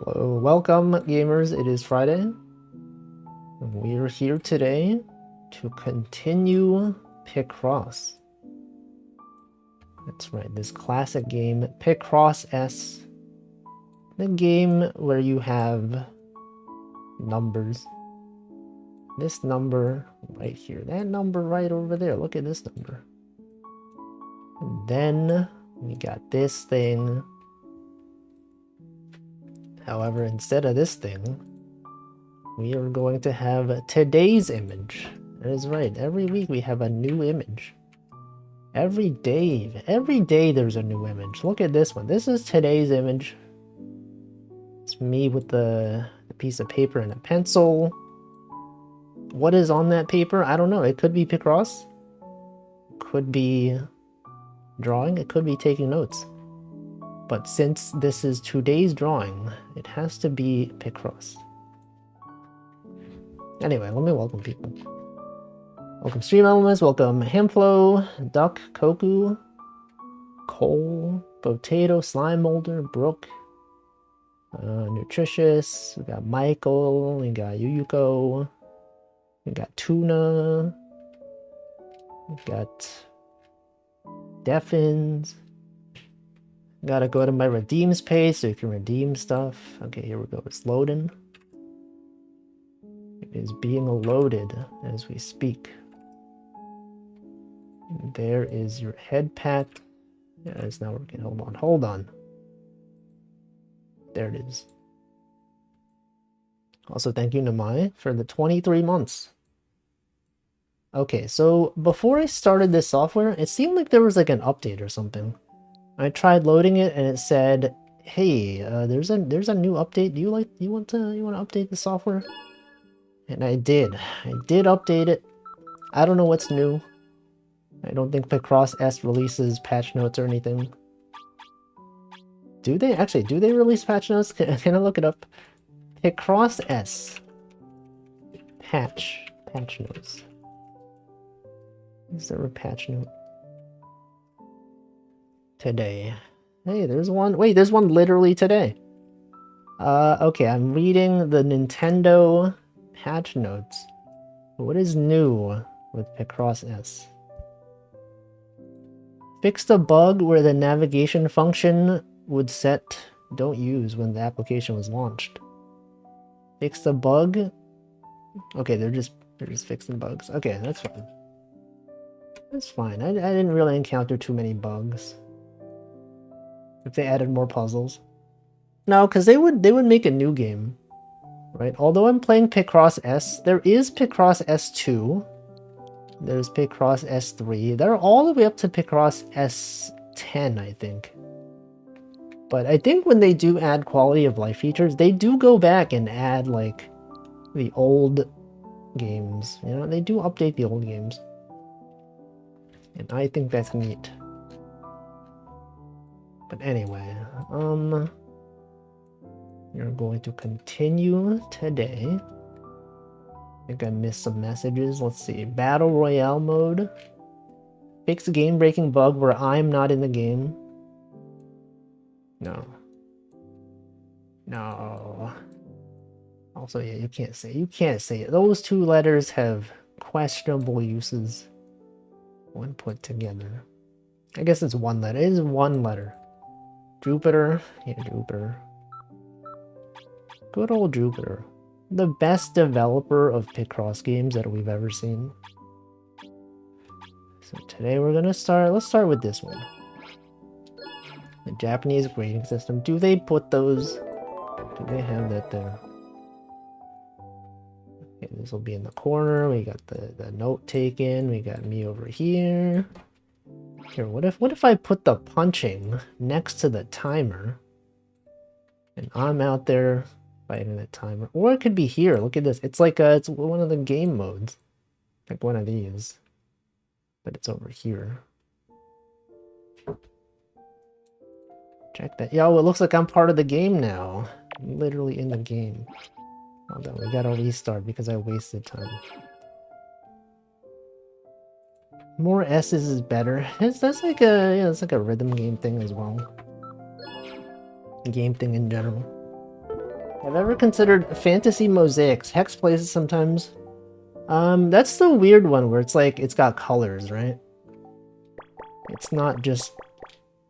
Hello, welcome gamers. It is Friday. And we are here today to continue Picross. That's right, this classic game, Picross S. The game where you have numbers. This number right here, that number right over there. Look at this number. And then we got this thing. However, instead of this thing, we are going to have today's image. That is right. Every week we have a new image. Every day there's a new image. Look at this one. This is today's image. It's me with the piece of paper and a pencil. What is on that paper? I don't know. It could be Picross. Could be drawing. It could be taking notes. But since this is today's drawing, it has to be Picross. Anyway, let me welcome people. Welcome Stream Elements, welcome Hamflow, Duck, Koku, Cole, Potato, Slime Molder, Brooke, Nutritious, we got Michael, we got Yuyuko, we got Tuna, we got Deffins. Gotta go to my redeems page so you can redeem stuff. Okay, here we go, it's loading. It is being loaded as we speak. There is your head pat. Yeah, it's not working. Hold on. There it is. Also, thank you, Namai, for the 23 months. Okay, so before I started this software, it seemed like there was like an update or something. I tried loading it and it said, "Hey, there's a new update. Do you want to update the software?" And I did. I did update it. I don't know what's new. I don't think Picross S releases patch notes or anything. Do they? Actually, do they release patch notes? Can I look it up? Picross S. Patch notes. Is there a patch note? Today. Hey, there's one. Wait, there's one literally today. Okay, I'm reading the Nintendo patch notes. What is new with Picross S? Fixed a bug where the navigation function would set don't use when the application was launched. Fixed a bug? Okay, they're just fixing bugs. Okay, that's fine. That's fine. I didn't really encounter too many bugs. If they added more puzzles. No, because they would make a new game. Right? Although I'm playing Picross S, there is Picross S2. There's Picross S3. They're all the way up to Picross S10, I think. But I think when they do add quality of life features, they do go back and add, like, the old games. You know, they do update the old games. And I think that's neat. But anyway, we're going to continue today. I think I missed some messages. Let's see. Battle Royale mode. Fix a game-breaking bug where I'm not in the game. No. No. Also, yeah, you can't say it. Those two letters have questionable uses when put together. I guess it's one letter. It is one letter. Jupiter. Yeah, Jupiter. Good old Jupiter. The best developer of Picross games that we've ever seen. So today we're gonna start, let's start with this one. The Japanese grading system. Do they put those? Do they have that there? Okay, this will be in the corner. We got the note taken. We got me over here. Here, what if I put the punching next to the timer? And I'm out there fighting the timer. Or it could be here. Look at this. It's like it's one of the game modes. Like one of these. But it's over here. Check that. Yo, it looks like I'm part of the game now. I'm literally in the game. Hold on, we gotta restart because I wasted time. More S's is better. That's like a, yeah, it's like a rhythm game thing as well. Game thing in general. I've ever considered fantasy mosaics. Hex plays it sometimes. That's the weird one where it's like, it's got colors, right? It's not just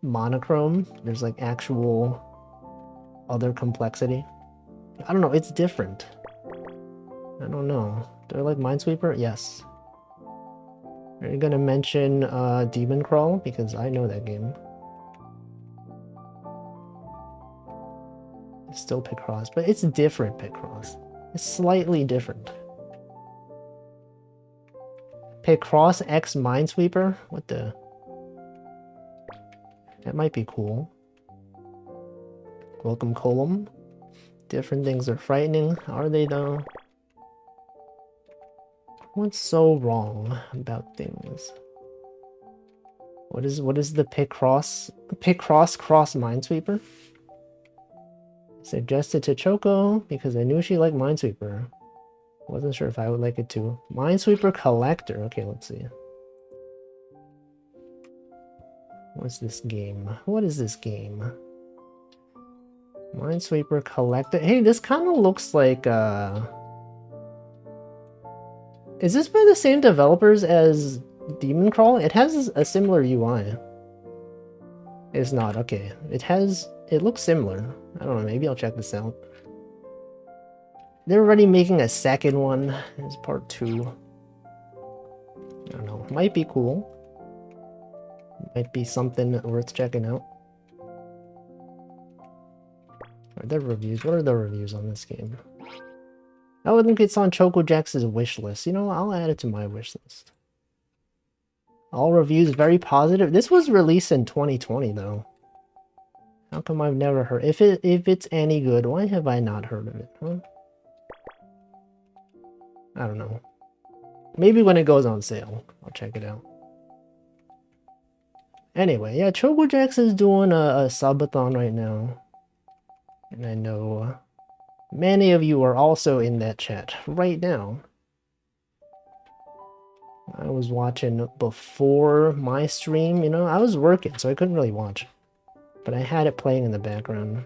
monochrome. There's like actual other complexity. I don't know, it's different. I don't know. Do I like Minesweeper? Yes. Are you gonna mention Demon Crawl? Because I know that game. It's still picross, but it's different picross. It's slightly different. Picross X Minesweeper? What the? That might be cool. Welcome Column. Different things are frightening. Are they though? What's so wrong about things? What is the picross cross Minesweeper? Suggested to Choco because I knew she liked Minesweeper. Wasn't sure if I would like it too. Minesweeper Collector. Okay, let's see. What's this game? What is this game? Minesweeper Collector. Hey, this kind of looks like is this by the same developers as Demon Crawl? It has a similar UI. It's not, okay. It looks similar. I don't know, maybe I'll check this out. They're already making a second one. It's part 2. I don't know. Might be cool. Might be something worth checking out. Are there reviews? What are the reviews on this game? I would think it's on ChocoJax's wish list. You know, I'll add it to my wish list. All reviews very positive. This was released in 2020 though. How come I've never heard? If it's any good, why have I not heard of it? Huh? I don't know. Maybe when it goes on sale, I'll check it out. Anyway, yeah, ChocoJax is doing a subathon right now. And I know many of you are also in that chat right now. I was watching before my stream, you know, I was working, so I couldn't really watch. But I had it playing in the background.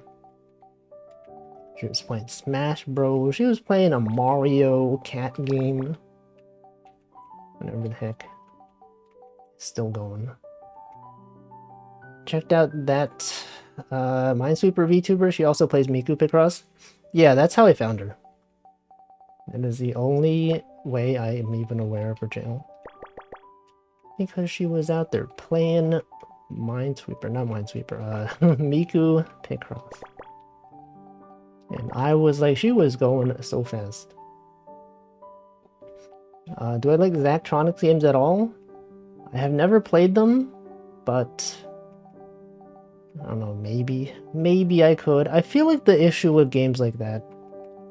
She was playing Smash Bros. She was playing a Mario cat game. Whatever the heck. It's still going. Checked out that Minesweeper VTuber. She also plays Miku Picross. Yeah, that's how I found her. That is the only way I am even aware of her channel. Because she was out there playing Minesweeper, not Minesweeper, Miku Picross. And I was like, she was going so fast. Do I like Zachtronics games at all? I have never played them, but I don't know, maybe I could. I feel like the issue with games like that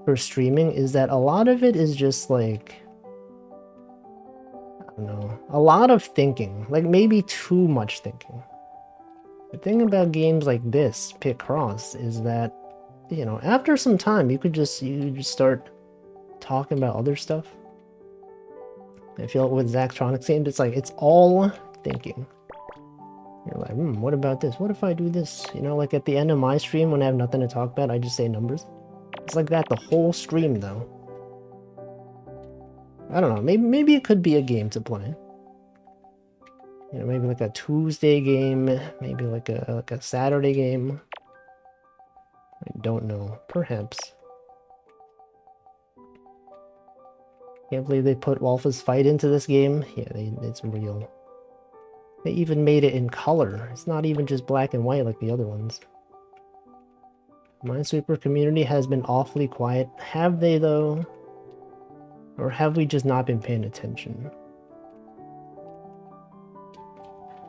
for streaming is that a lot of it is just like, I don't know, a lot of thinking, like maybe too much thinking. The thing about games like this, Picross, is that, you know, after some time you just start talking about other stuff. I feel like with Zachtronics games, it's like, it's all thinking. You're like, what about this? What if I do this? You know, like at the end of my stream when I have nothing to talk about, I just say numbers. It's like that the whole stream, though. I don't know, maybe it could be a game to play. You know, maybe like a Tuesday game, maybe like a Saturday game. I don't know, perhaps. Can't believe they put Walfa's fight into this game. Yeah, it's real. They even made it in color. It's not even just black and white like the other ones. Minesweeper community has been awfully quiet. Have they though? Or have we just not been paying attention?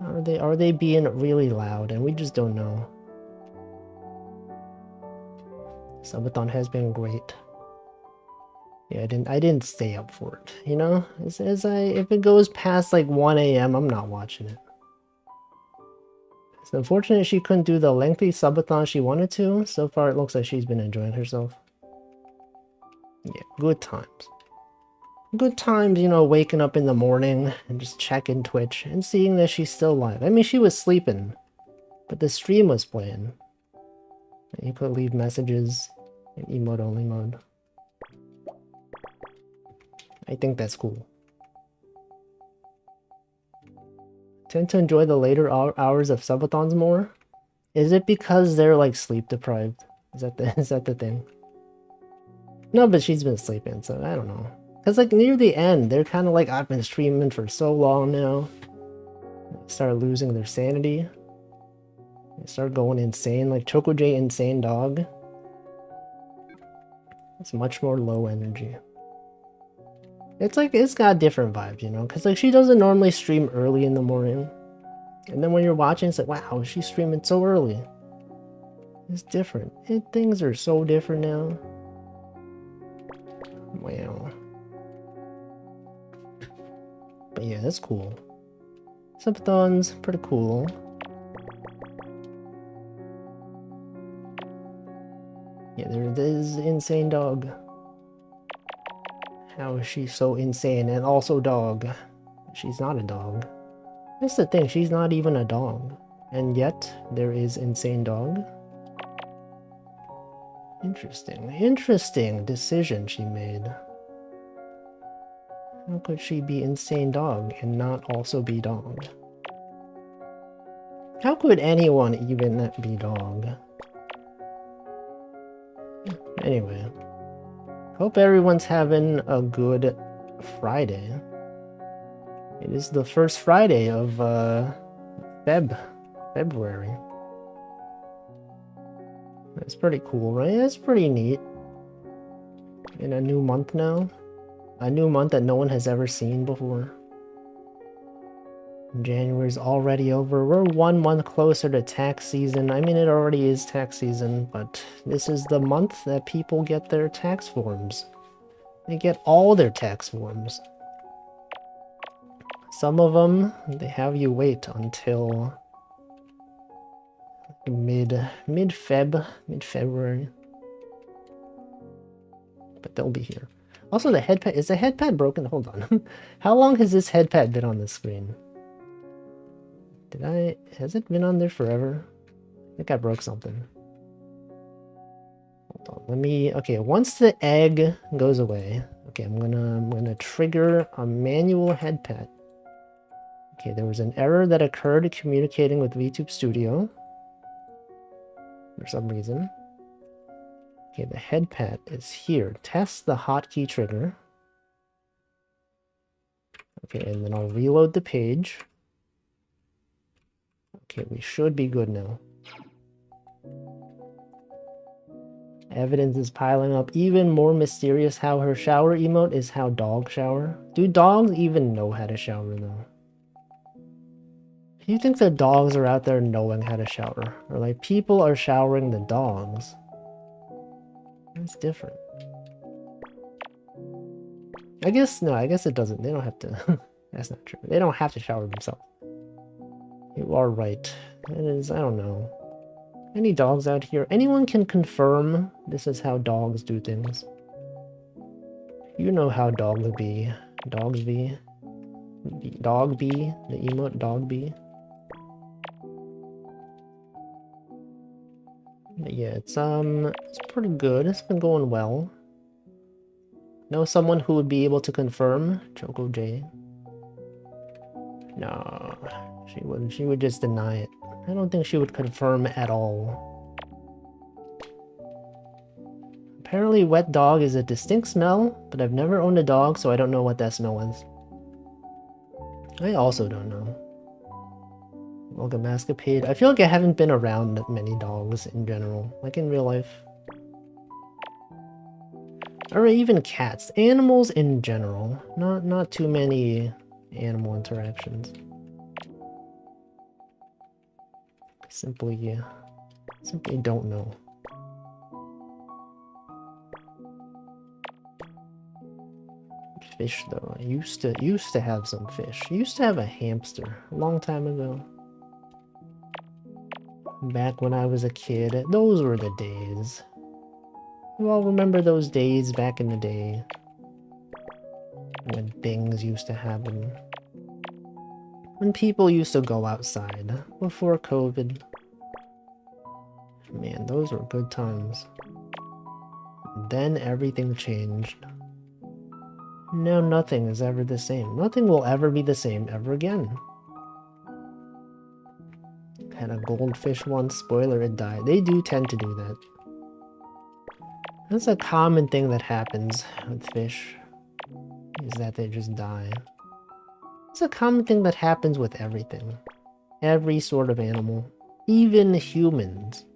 Are they being really loud and we just don't know? Subathon has been great. Yeah, I didn't stay up for it, you know? If it goes past like 1 AM, I'm not watching it. It's unfortunate she couldn't do the lengthy subathon she wanted to. So far it looks like she's been enjoying herself. Yeah, good times. Good times, you know, waking up in the morning and just checking Twitch and seeing that she's still live. I mean, she was sleeping, but the stream was playing. And you could leave messages. in emote only mode. I think that's cool. Tend to enjoy the later hours of subathons more. Is it because they're like sleep deprived? Is that the thing? No, but she's been sleeping, so I don't know. Cause like near the end, they're kind of like, I've been streaming for so long now. They start losing their sanity. They start going insane, like Choco J Insane Dog. It's much more low energy. It's like, it's got different vibes, you know? Cause like she doesn't normally stream early in the morning. And then when you're watching, it's like, wow, she's streaming so early. It's different. Things are so different now. Wow. But yeah, that's cool. Subathons, pretty cool. Yeah, there it is, Insane Dog. How is she so insane and also dog? She's not a dog. That's the thing, she's not even a dog. And yet, there is Insane Dog. Interesting. Interesting decision she made. How could she be Insane Dog and not also be dog? How could anyone even be dog? Anyway. Hope everyone's having a good Friday. It is the first Friday of February. That's pretty cool, right? That's pretty neat. In a new month now. A new month that no one has ever seen before. January's already over. We're 1 month closer to tax season. I mean, it already is tax season, but this is the month that people get their tax forms. They get all their tax forms. Some of them, they have you wait until mid-February. But they'll be here. Also, the headpad, is the headpad broken? Hold on. How long has this headpad been on the screen? Has it been on there forever? I think I broke something. Hold on, let me, okay, once the egg goes away, okay, I'm gonna trigger a manual headpad. Okay, there was an error that occurred communicating with VTube Studio for some reason. Okay, the headpad is here. Test the hotkey trigger. Okay, and then I'll reload the page. Okay, we should be good now. Evidence is piling up. Even more mysterious how her shower emote is how dogs shower. Do dogs even know how to shower though? Do you think the dogs are out there knowing how to shower? Or like people are showering the dogs? That's different. I guess, no, I guess it doesn't. They don't have to. That's not true. They don't have to shower themselves. You are right. It is, I don't know. Any dogs out here? Anyone can confirm this is how dogs do things. You know how dogs be. Dogs be. Dog be. The emote dog be. But yeah, it's pretty good. It's been going well. Know someone who would be able to confirm? Choco J. No, she wouldn't. She would just deny it. I don't think she would confirm at all. Apparently wet dog is a distinct smell, but I've never owned a dog, so I don't know what that smell is. I also don't know. Welcome Escapade. I feel like I haven't been around many dogs in general, like in real life. Or even cats. Animals in general. Not too many animal interactions. Simply don't know. Fish though. I used to have some fish. I used to have a hamster a long time ago. Back when I was a kid. Those were the days. You all remember those days back in the day when things used to happen. When people used to go outside before COVID. Man, those were good times. Then everything changed. Now nothing is ever the same. Nothing will ever be the same ever again. Had a goldfish once. Spoiler, it died. They do tend to do that. That's a common thing that happens with fish, is that they just die. It's a common thing that happens with everything. Every sort of animal. Even humans.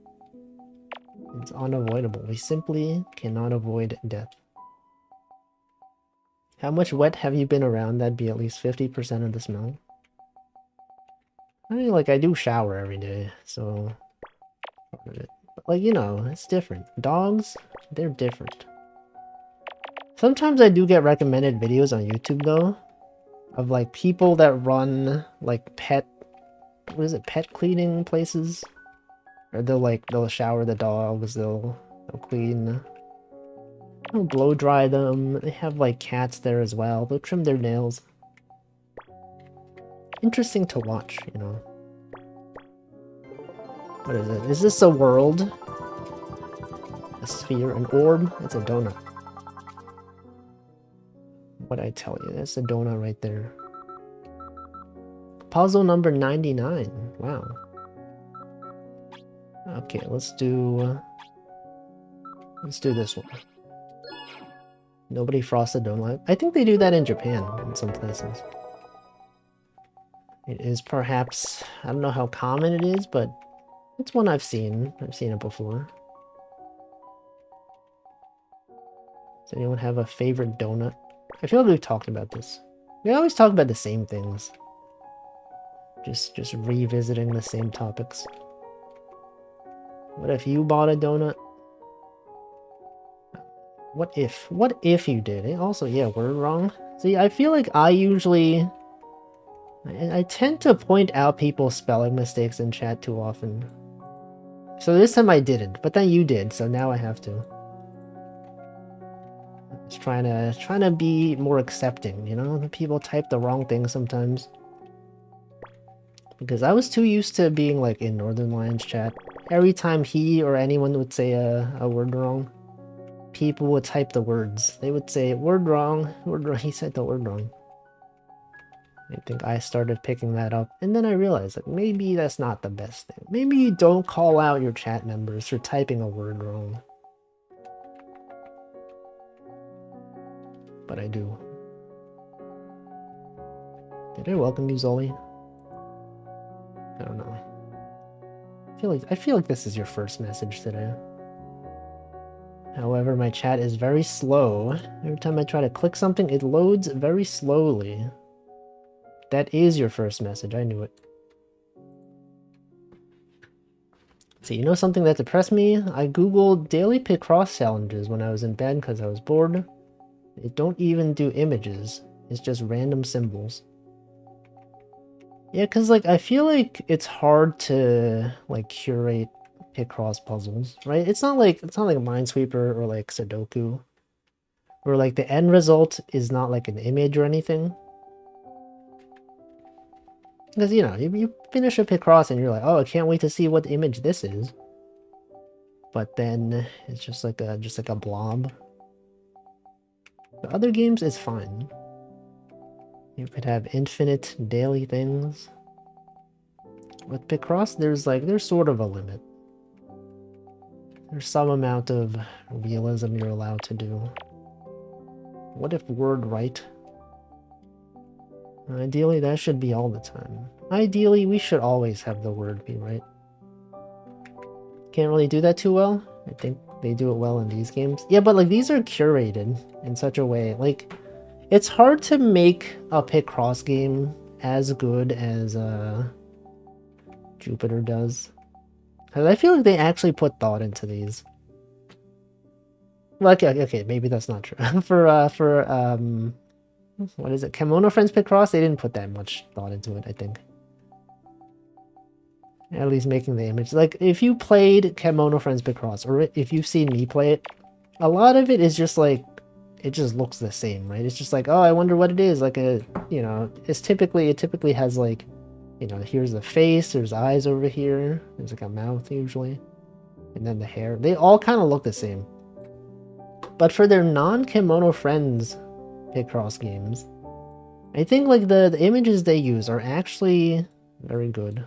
It's unavoidable. We simply cannot avoid death. How much wet have you been around? That'd be at least 50% of the smell. I mean, like, I do shower every day, so... part of it. But, like, you know, it's different. Dogs, they're different. Sometimes I do get recommended videos on YouTube, though, of, like, people that run, like, pet... what is it? Pet cleaning places? Or they'll shower the dogs, they'll clean... they'll blow dry them. They have, like, cats there as well. They'll trim their nails. Interesting to watch, you know. What is it? Is this a world? A sphere? An orb? It's a donut. What'd I tell you? That's a donut right there. Puzzle number 99. Wow. Okay, let's do this one. Nobody frosted donut. I think they do that in Japan in some places. It is perhaps, I don't know how common it is, but it's one I've seen. I've seen it before. Does anyone have a favorite donut? I feel like we've talked about this. We always talk about the same things. Just revisiting the same topics. What if you bought a donut? What if you did? Also, yeah, word wrong. See, I feel like I usually... I tend to point out people's spelling mistakes in chat too often. So this time I didn't, but then you did, so now I have to. Just trying to be more accepting, you know? The people type the wrong thing sometimes. Because I was too used to being like in Northern Lions chat. Every time he or anyone would say a word wrong, people would type the words. They would say, word wrong, he said the word wrong. I think I started picking that up, and then I realized that maybe that's not the best thing. Maybe you don't call out your chat members for typing a word wrong. But I do. Did I welcome you, Zoli? I don't know. I feel like this is your first message today. However, my chat is very slow. Every time I try to click something, it loads very slowly. That is your first message, I knew it. See, you know something that depressed me? I googled daily picross challenges when I was in bed because I was bored. They don't even do images. It's just random symbols. Yeah, because like I feel like it's hard to like curate picross puzzles, right? It's not like Minesweeper or like Sudoku, where like the end result is not like an image or anything. Because, you know, you finish a picross and you're like, oh, I can't wait to see what image this is. But then it's just like a blob. The other games is fine. You could have infinite daily things. With picross, there's sort of a limit. There's some amount of realism you're allowed to do. What if word right? Ideally, that should be all the time. Ideally, we should always have the word be right. Can't really do that too well. I think they do it well in these games. Yeah, but like these are curated in such a way. Like, it's hard to make a picross game as good as Jupiter does. Because I feel like they actually put thought into these. Well, okay, maybe that's not true. for what is it? Kimono Friends Picross? They didn't put that much thought into it, I think. At least making the image. Like, if you played Kimono Friends Picross, or if you've seen me play it, a lot of it is just like, it just looks the same, right? It's just like, oh, I wonder what it is. Like a, you know, it typically has like, you know, here's the face, there's eyes over here, there's like a mouth usually, and then the hair. They all kind of look the same. But for their non-Kimono Friends Picross games, I think like the images they use are actually very good.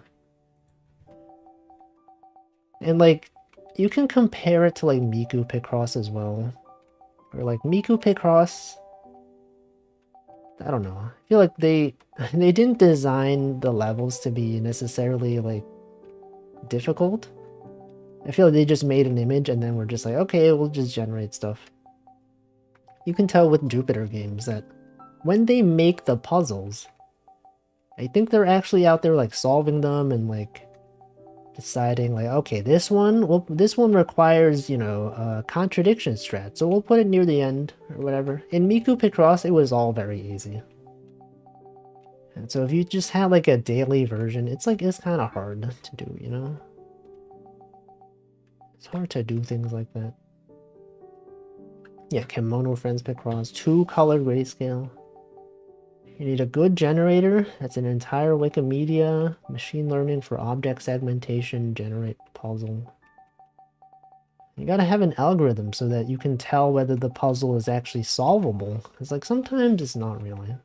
And like, you can compare it to like Miku Picross as well. Or like Miku Picross, I don't know. I feel like they didn't design the levels to be necessarily like difficult. I feel like they just made an image and then we're just like, okay, we'll just generate stuff. You can tell with Jupiter games that when they make the puzzles, I think they're actually out there like solving them and like deciding like, okay, this one requires, you know, contradiction strat, so we'll put it near the end or whatever. In Miku Picross, it was all very easy. And so if you just had like a daily version, it's like, it's kind of hard to do, you know? It's hard to do things like that. Yeah, Kimono Friends Picross, 2-color grayscale. You need a good generator. That's an entire Wikimedia, machine learning for object segmentation, generate puzzle. You gotta have an algorithm so that you can tell whether the puzzle is actually solvable. Because like sometimes it's not really.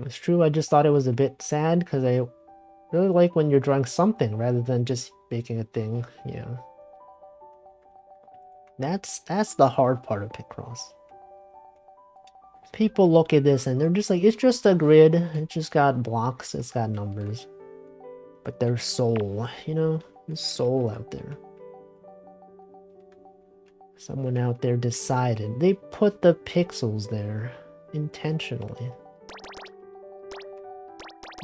It's true, I just thought it was a bit sad because I really like when you're drawing something rather than just making a thing. Yeah. That's the hard part of Picross. People look at this and they're just like, it's just a grid. It just got blocks. It's got numbers. But there's soul, you know? There's soul out there. Someone out there decided. They put the pixels there intentionally.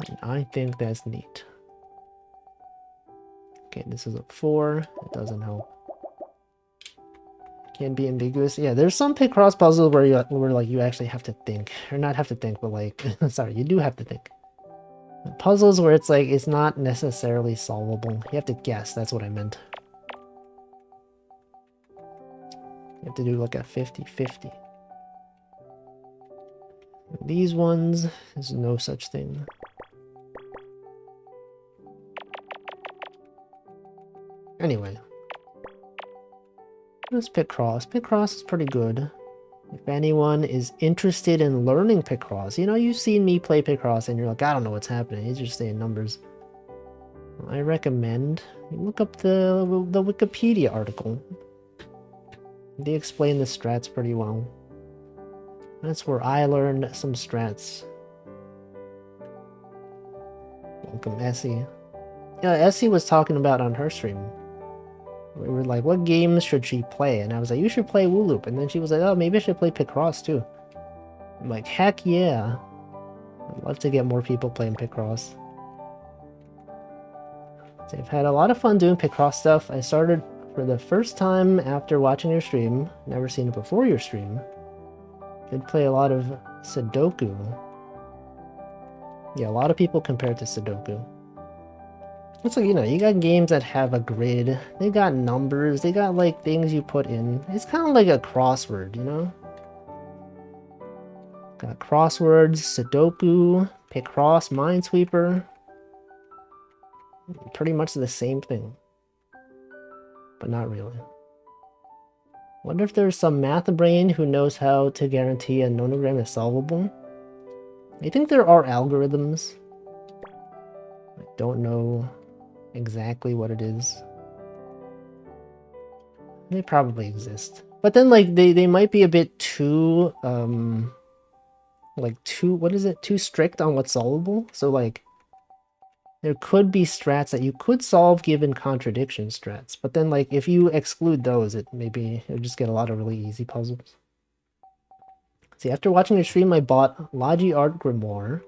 And I think that's neat. Okay, this is a 4. It doesn't help. Can be ambiguous. Yeah, there's some Picross puzzles where you actually have to think. Or not have to think, but like, sorry, you do have to think. Puzzles where it's like, it's not necessarily solvable. You have to guess, that's what I meant. You have to do like a 50-50. These ones, there's no such thing. Anyway. Let's Picross. Picross is pretty good. If anyone is interested in learning Picross, you know, you've seen me play Picross and you're like, I don't know what's happening. He's just saying numbers. I recommend you look up the Wikipedia article. They explain the strats pretty well. That's where I learned some strats. Welcome, Essie. Yeah, Essie was talking about on her stream. We were like, what games should she play? And I was like, you should play Wooloop. And then she was like, oh, maybe I should play Picross too. I'm like, heck yeah. I'd love to get more people playing Picross. So I've had a lot of fun doing Picross stuff. I started for the first time after watching your stream. Never seen it before your stream. Did play a lot of Sudoku. Yeah, a lot of people compare it to Sudoku. It's like, you know, you got games that have a grid. They got numbers. They got like things you put in. It's kind of like a crossword, you know? Got crosswords, Sudoku, Picross, Minesweeper. Pretty much the same thing. But not really. Wonder if there's some math brain who knows how to guarantee a nonogram is solvable? I think there are algorithms. I don't know exactly what it is. They probably exist. But then like they might be a bit too like too strict on what's solvable. So like there could be strats that you could solve given contradiction strats, but then like if you exclude those, you'll just get a lot of really easy puzzles. See, after watching your stream, I bought Logi Art Grimoire,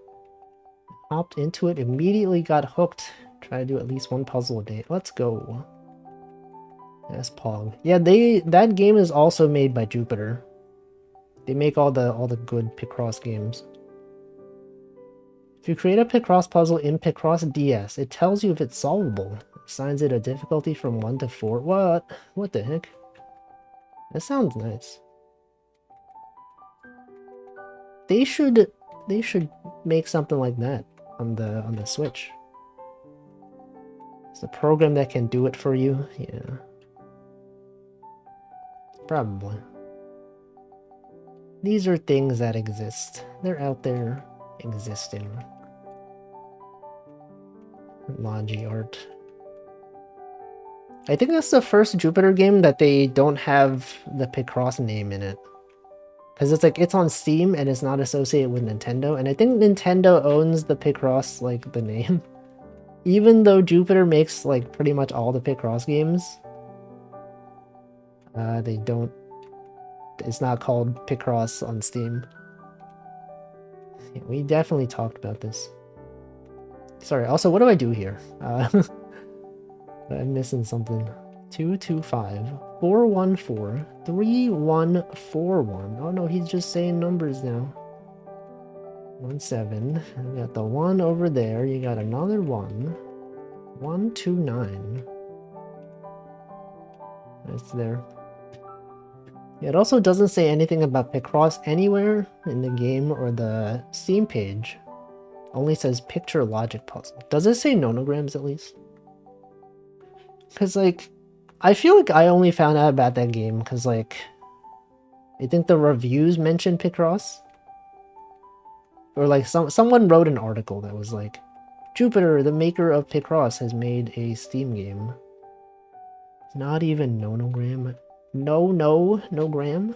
hopped into it, immediately got hooked. Try to do at least one puzzle a day. Let's go. That's Pog. Yeah, that game is also made by Jupiter. They make all the good Picross games. If you create a Picross puzzle in Picross DS, it tells you if it's solvable. It assigns it a difficulty from 1 to 4. What? What the heck? That sounds nice. They should make something like that on the Switch. It's a program that can do it for you. Yeah. Probably. These are things that exist. They're out there existing. Logi art. I think that's the first Jupiter game that they don't have the Picross name in it. Because it's like, it's on Steam and it's not associated with Nintendo. And I think Nintendo owns the Picross, like, the name. Even though Jupiter makes, like, pretty much all the Picross games. They don't... It's not called Picross on Steam. Yeah, we definitely talked about this. Sorry, also, what do I do here? I'm missing something. 225 414 3141. Oh no, he's just saying numbers now. 17. You got the 1 over there. You got another 1. 129. That's there. Yeah, it also doesn't say anything about Picross anywhere in the game or the Steam page. Only says picture logic puzzle. Does it say nonograms at least? Because, like, I feel like I only found out about that game because, like, I think the reviews mentioned Picross. Or, like, someone wrote an article that was like, Jupiter, the maker of Picross, has made a Steam game. Not even nonogram. No gram?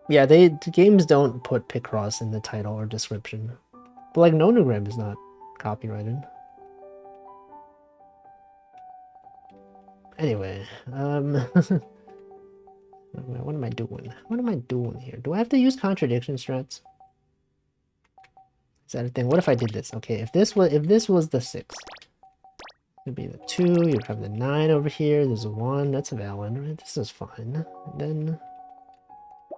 Yeah, the games don't put Picross in the title or description. But, like, nonogram is not copyrighted. Anyway, what am I doing? What am I doing here? Do I have to use contradiction strats? Is that a thing? What if I did this? Okay, if this was the 6, it'd be the 2, you'd have the 9 over here, there's a 1, that's valid, right? This is fine. And then,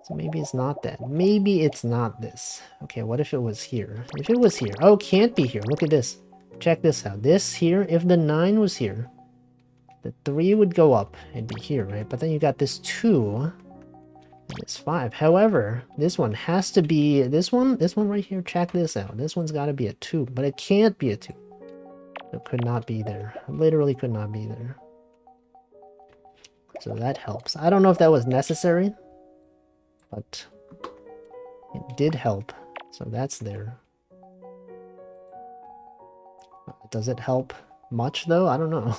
so maybe it's not that. Maybe it's not this. Okay, what if it was here? If it was here, oh, it can't be here. Look at this. Check this out. This here, if the 9 was here, the 3 would go up and be here, right? But then you got this 2, and this 5. However, this one has to be, this one right here, check this out. This one's got to be a 2, but it can't be a 2. It could not be there. It literally could not be there. So that helps. I don't know if that was necessary, but it did help. So that's there. Does it help much, though? I don't know.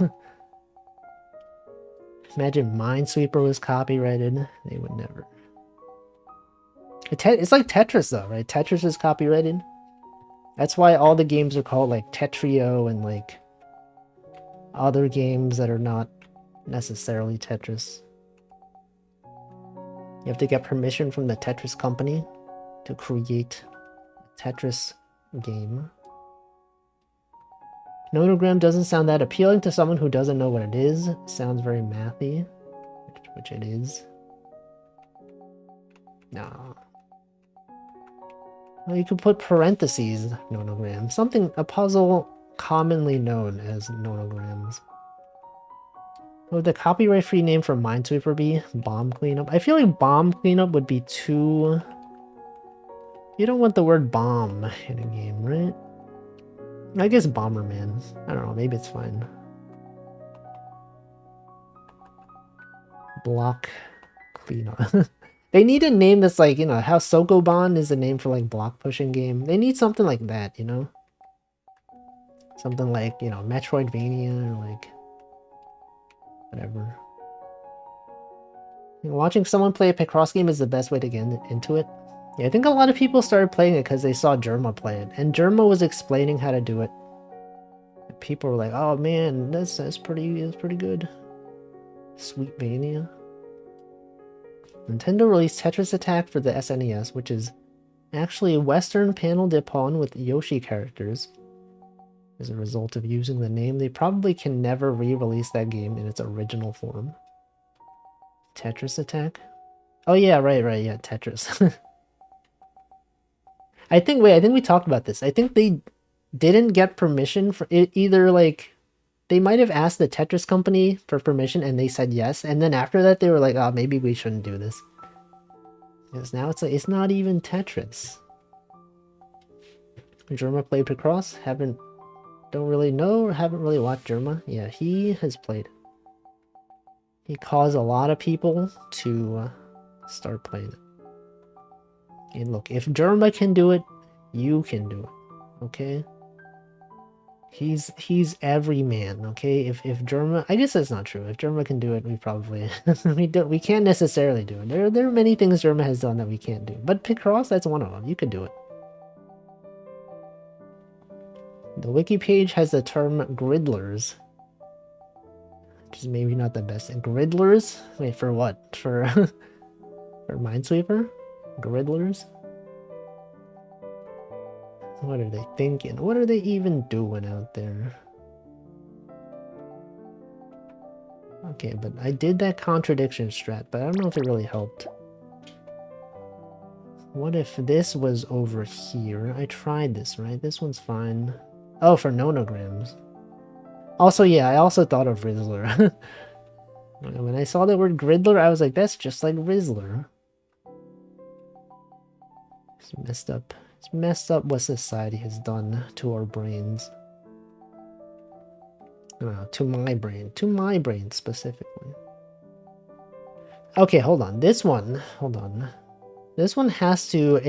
Imagine Minesweeper was copyrighted. They would never. It's like Tetris, though, right? Tetris is copyrighted. That's why all the games are called, like, Tetrio and, like, other games that are not necessarily Tetris. You have to get permission from the Tetris company to create a Tetris game. Nonogram doesn't sound that appealing to someone who doesn't know what it is. It sounds very mathy, which it is. No. Well, you could put parentheses nonogram. A puzzle commonly known as nonograms. What would the copyright-free name for Minesweeper be? Bomb cleanup? I feel like bomb cleanup would be too... You don't want the word bomb in a game, right? I guess Bomberman. I don't know, maybe it's fine. Block cleanup. They need a name that's like, you know, how Sokoban is a name for like block pushing game. They need something like that, you know? Something like, you know, Metroidvania or like whatever. You know, watching someone play a Picross game is the best way to get into it. Yeah, I think a lot of people started playing it because they saw Germa play it, and Germa was explaining how to do it. And people were like, "Oh man, that's pretty good." Sweet Mania. Nintendo released Tetris Attack for the SNES, which is actually a Western panel Dippon with Yoshi characters. As a result of using the name, they probably can never re-release that game in its original form. Tetris Attack? Oh yeah, right, yeah, Tetris. I think we talked about this. I think they didn't get permission for it, either like, they might have asked the Tetris company for permission and they said yes, and then after that they were like, oh, maybe we shouldn't do this. Because now it's like, it's not even Tetris. Germa played Picross? Don't really know or haven't really watched Germa. Yeah, he has played. He caused a lot of people to start playing it. And look, if Germa can do it, you can do it. Okay? He's every man, okay? If Germa, I guess that's not true. If Germa can do it, we probably we can't necessarily do it. There are many things Germa has done that we can't do. But picross, that's one of them. You can do it. The wiki page has the term gridlers, which is maybe not the best. And gridlers? Wait, for what? For for Minesweeper? Gridlers? What are they thinking? What are they even doing out there? Okay, but I did that contradiction strat, but I don't know if it really helped. What if this was over here? I tried this, right? This one's fine. Oh, for nonograms. Also, yeah, I also thought of Rizzler. When I saw the word Gridler, I was like, that's just like Rizzler. It's messed up. It's messed up what society has done to our brains. To my brain specifically. Okay, hold on. This one, hold on. This one has to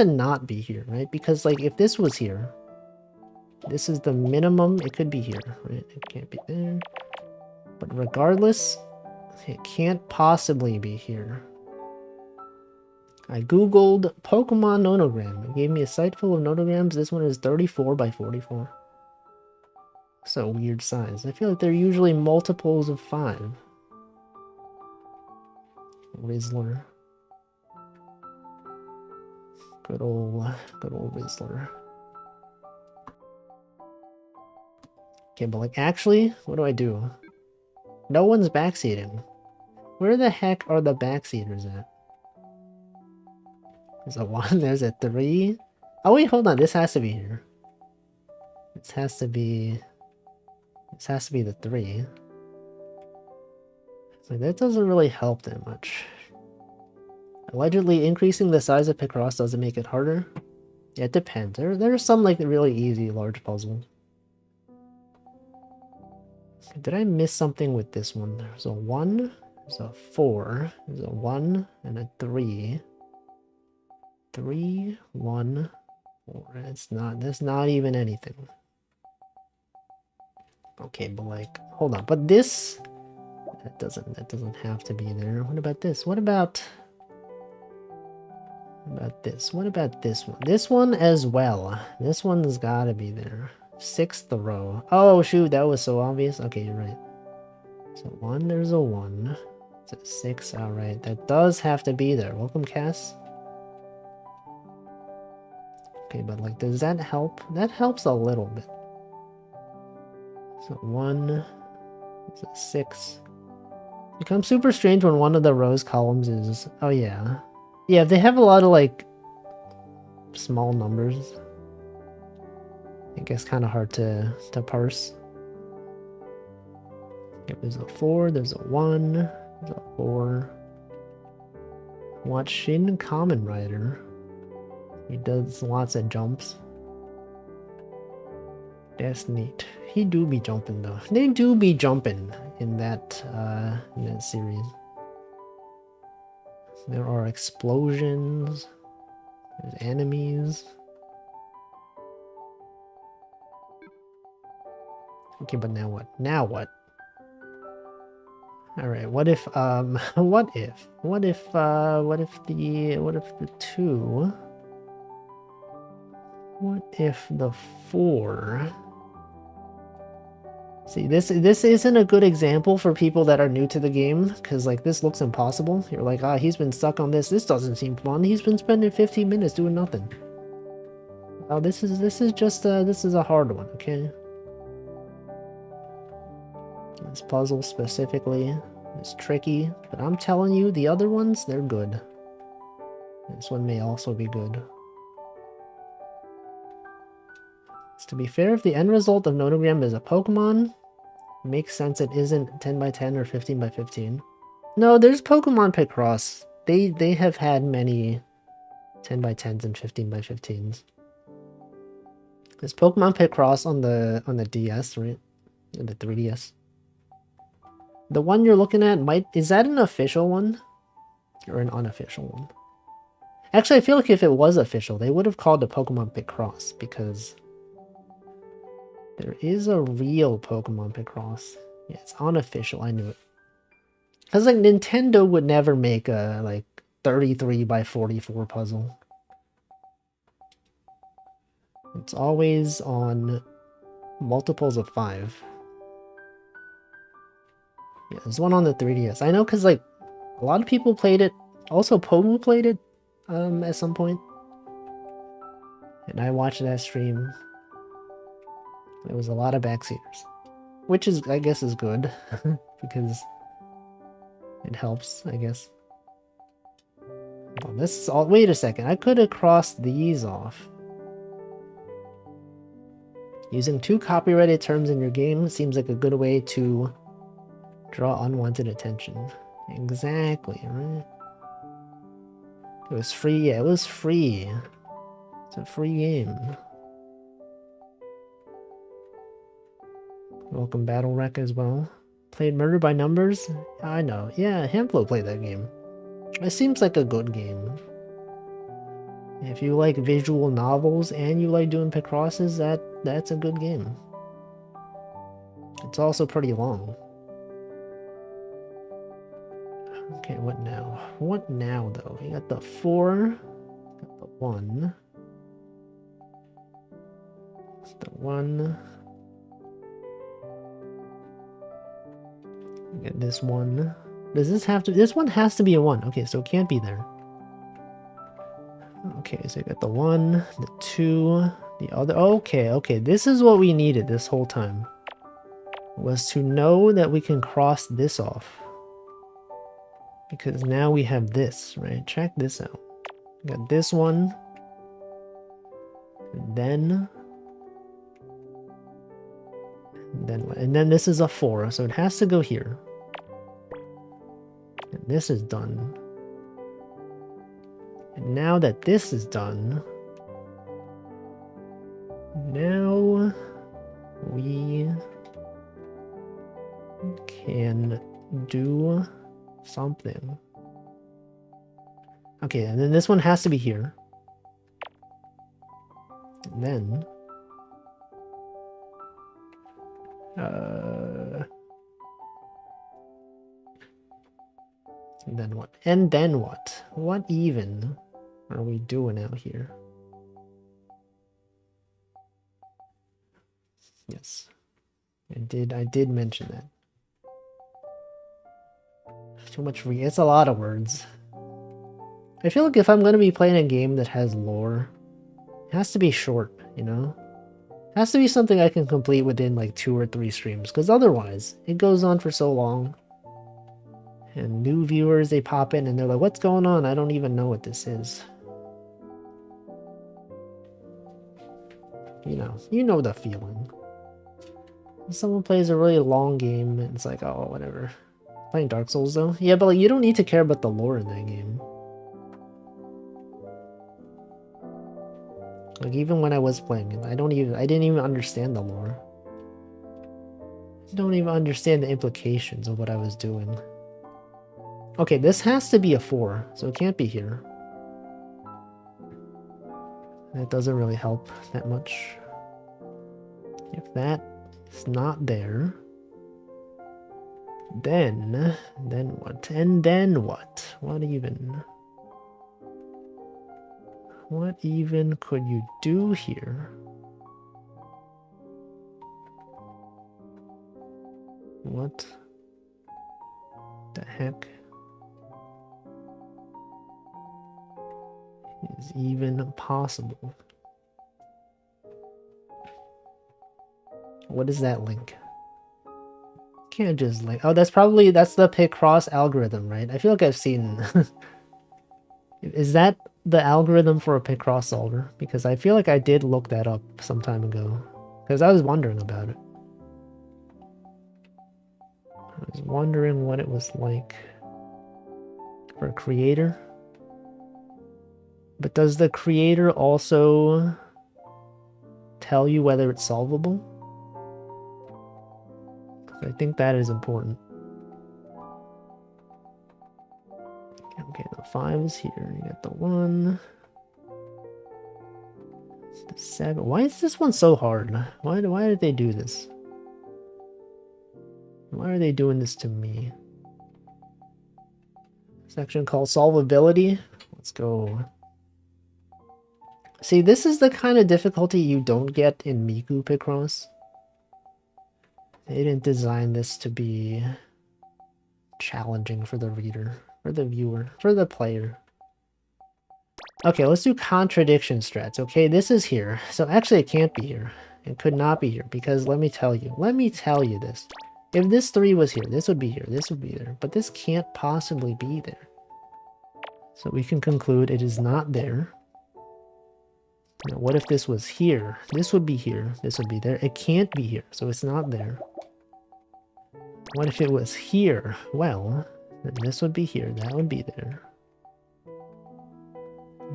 not be here, right? Because like if this was here, this is the minimum, it could be here, right? It can't be there. But regardless, it can't possibly be here. I googled Pokemon nonogram. It gave me a site full of nonograms. This one is 34 by 44. So weird size. I feel like they're usually multiples of 5. Rizzler. Good old Rizzler. Okay, but like actually, what do? No one's backseating. Where the heck are the backseaters at? There's a 1, there's a 3. Oh wait, hold on, this has to be here. This has to be the 3. So that doesn't really help that much. Allegedly, increasing the size of Picross doesn't make it harder. Yeah, it depends. There are some like really easy large puzzles. Did I miss something with this one? There's a 1, there's a 4, there's a 1, and a 3. 3, 1, 4. That's not even anything. Okay, but like, hold on. But this, that doesn't have to be there. What about this? What about this? What about this one? This one as well. This one's gotta be there. 6th row. Oh shoot, that was so obvious. Okay, you're right. So 1, there's a 1. It's a 6. Alright, that does have to be there. Welcome, Cass. Okay, but like, does that help? That helps a little bit. So 1, it's a 6. It becomes super strange when one of the rows columns is... Oh yeah. Yeah, they have a lot of like small numbers. I guess kind of hard to parse. Yep, there's a 4, there's a 1, there's a 4. Watch Shin Kamen Rider. He does lots of jumps. That's neat. He do be jumping though. They do be jumping in that series. There are explosions. There's enemies. Okay, but now what? Now what? Alright, what if what if the 2? What if the 4? See, this isn't a good example for people that are new to the game, because like this looks impossible. You're like, ah, he's been stuck on this. This doesn't seem fun. He's been spending 15 minutes doing nothing. Oh, this is a hard one, okay? This puzzle specifically is tricky, but I'm telling you, the other ones, they're good. This one may also be good. To be fair, if the end result of Nonogram is a Pokemon, it makes sense it isn't 10 by 10 or 15 by 15. No, there's Pokemon Picross. They have had many 10 by 10s and 15 by 15s. There's Pokemon Picross on the DS, right? And the 3DS. The one you're looking at is that an official one? Or an unofficial one? Actually, I feel like if it was official, they would have called the Pokemon Picross, because there is a real Pokemon Picross. Yeah, it's unofficial, I knew it. Because, like, Nintendo would never make a, like, 33 by 44 puzzle. It's always on multiples of 5. Yeah, there's one on the 3DS. I know because, like, a lot of people played it. Also, Pomu played it at some point. And I watched that stream. There was a lot of backseaters. Which is, I guess, is good. Because it helps, I guess. Well, this is all. Wait a second. I could have crossed these off. Using 2 copyrighted terms in your game seems like a good way to draw unwanted attention. Exactly, right? It was free. Yeah, it was free. It's a free game. Welcome Battle Wreck as well. Played Murder by Numbers? I know. Yeah, Hamflo played that game. It seems like a good game. If you like visual novels and you like doing Picrosses, that's a good game. It's also pretty long. Okay, what now? What now, though? You got the 4, got the 1, the 1. You get this 1. Does this have to? This one has to be a 1. Okay, so it can't be there. Okay, so you got the 1, the 2, the other. Okay. This is what we needed this whole time. Was to know that we can cross this off. Because now we have this, right? Check this out. We got this one. And then what? And then this is a 4, so it has to go here. And this is done. And now that this is done, now we can do something. Okay, and then this one has to be here. And then and then what? And then what? What even are we doing out here? Yes. I did mention that. Too much it's a lot of words. I feel like if I'm gonna be playing a game that has lore, it has to be short, you know? It has to be something I can complete within like 2 or 3 streams, because otherwise it goes on for so long. And new viewers, they pop in and they're like, what's going on? I don't even know what this is. You know the feeling. Someone plays a really long game and it's like, oh, whatever. Playing Dark Souls though? Yeah, but like, you don't need to care about the lore in that game. Like, even when I was playing it, I didn't even understand the lore. I don't even understand the implications of what I was doing. Okay, this has to be a 4, so it can't be here. That doesn't really help that much. If that is not there, then what? And then what? What even could you do here? What the heck is even possible? What is that link? Can't just link. Oh, that's the Picross algorithm, right? I feel like I've seen. Is that the algorithm for a Picross solver? Because I feel like I did look that up some time ago. Because I was wondering about it. I was wondering what it was like for a creator. But does the creator also tell you whether it's solvable? I think that is important. Okay, the 5 is here. You got the 1. The 7. Why is this one so hard? Why did they do this? Why are they doing this to me? Section called solvability. Let's go. See, this is the kind of difficulty you don't get in Miku Picross. They didn't design this to be challenging for the reader, for the viewer, for the player. Okay, let's do contradiction strats. Okay, this is here. So actually it can't be here. It could not be here because let me tell you this. If this 3 was here, this would be here, this would be there, but this can't possibly be there. So we can conclude it is not there. Now, what if this was here? This would be here, this would be there. It can't be here, so it's not there. What if it was here? Well, then this would be here, that would be there.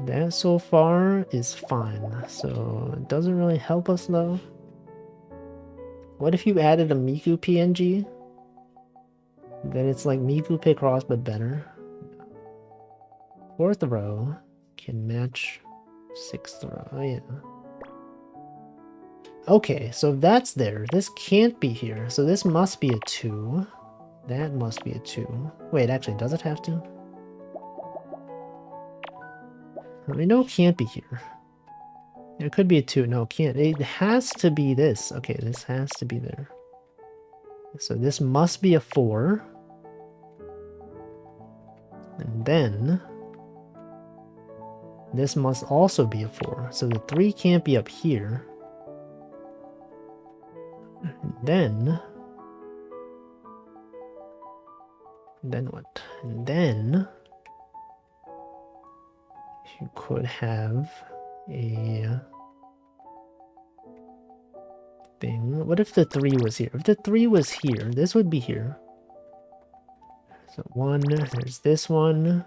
That so far is fine, so it doesn't really help us though. What if you added a Miku PNG? Then it's like Miku Picross but better. 4th row can match 6th row. Oh yeah. Okay, so that's there. This can't be here. So this must be a 2. That must be a 2. Wait, actually, does it have to? We know it can't be here. It could be a 2. No, it can't. It has to be this. Okay, this has to be there. So this must be a 4. And then this must also be a 4. So the 3 can't be up here. And then what? And then you could have a thing. What if the 3 was here? If the 3 was here, this would be here. So 1, there's this one.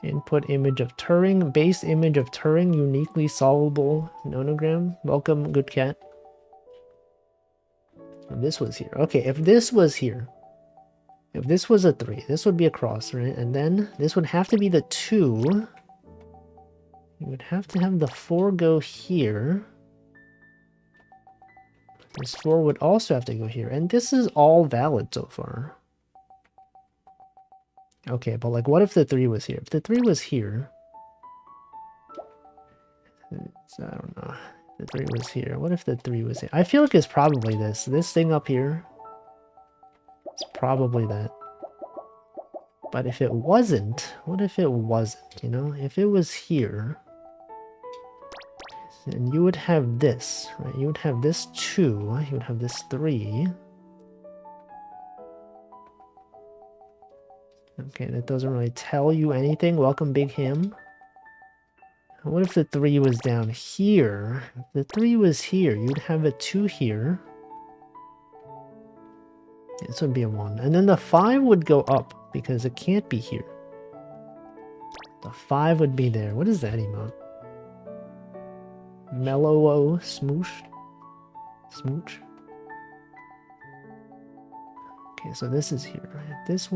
Input image of Turing, base image of Turing, uniquely solvable nonogram. Welcome, good cat. And this was here. Okay, if this was here, if this was a 3, this would be a cross, right? And then this would have to be the 2. You would have to have the 4 go here. This 4 would also have to go here. And this is all valid so far. Okay, but like what if the 3 was here? If the 3 was here... I don't know. The 3 was here. What if the 3 was here? I feel like it's probably this. This thing up here. It's probably that. But if it wasn't, what if it wasn't, you know? If it was here, then you would have this, right? You would have this 2, you would have this 3. Okay, that doesn't really tell you anything. Welcome, Big Ham. What if the 3 was down here? If the 3 was here, you'd have a 2 here. This would be a 1. And then the 5 would go up, because it can't be here. The 5 would be there. What is that emote? Mellow smoosh? Smooch? Okay, so this is here, right? This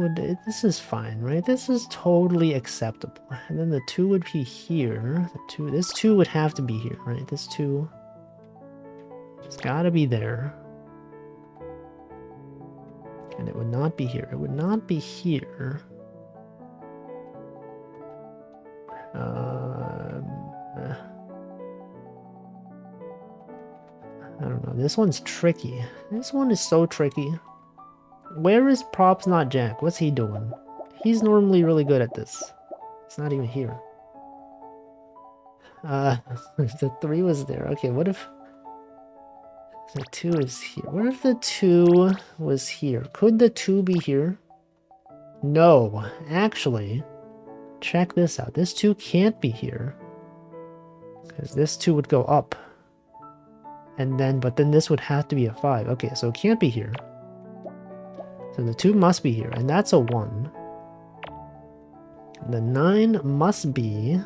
is fine, right? This is totally acceptable. And then the 2 would be here. This 2 would have to be here, right? This 2, it's gotta be there. And it would not be here. It would not be here. I don't know. This one's tricky. This one is so tricky. Where is Props Not Jack? What's he doing? He's normally really good at this. It's not even here. The 3 was there. Okay, what if the 2 is here? What if the 2 was here? Could the 2 be here? No, actually, check this out. This 2 can't be here. Because this 2 would go up. And then, but then this would have to be a 5. Okay, so it can't be here. So the 2 must be here, and that's a 1. The 9 must be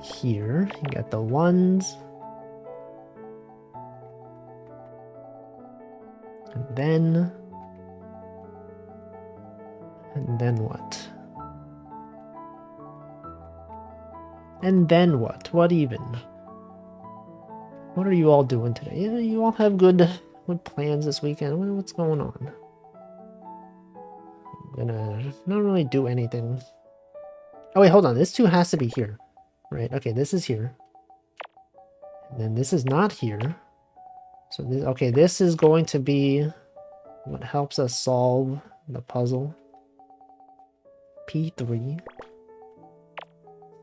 here. You got the 1s. And then And then what? And then what? What even? What are you all doing today? Yeah, you all have good plans this weekend. What's going on? I'm gonna not really do anything. Oh wait, hold on. This 2 has to be here. Right, okay, this is here. And then this is not here. So this, okay, this is going to be what helps us solve the puzzle. P3.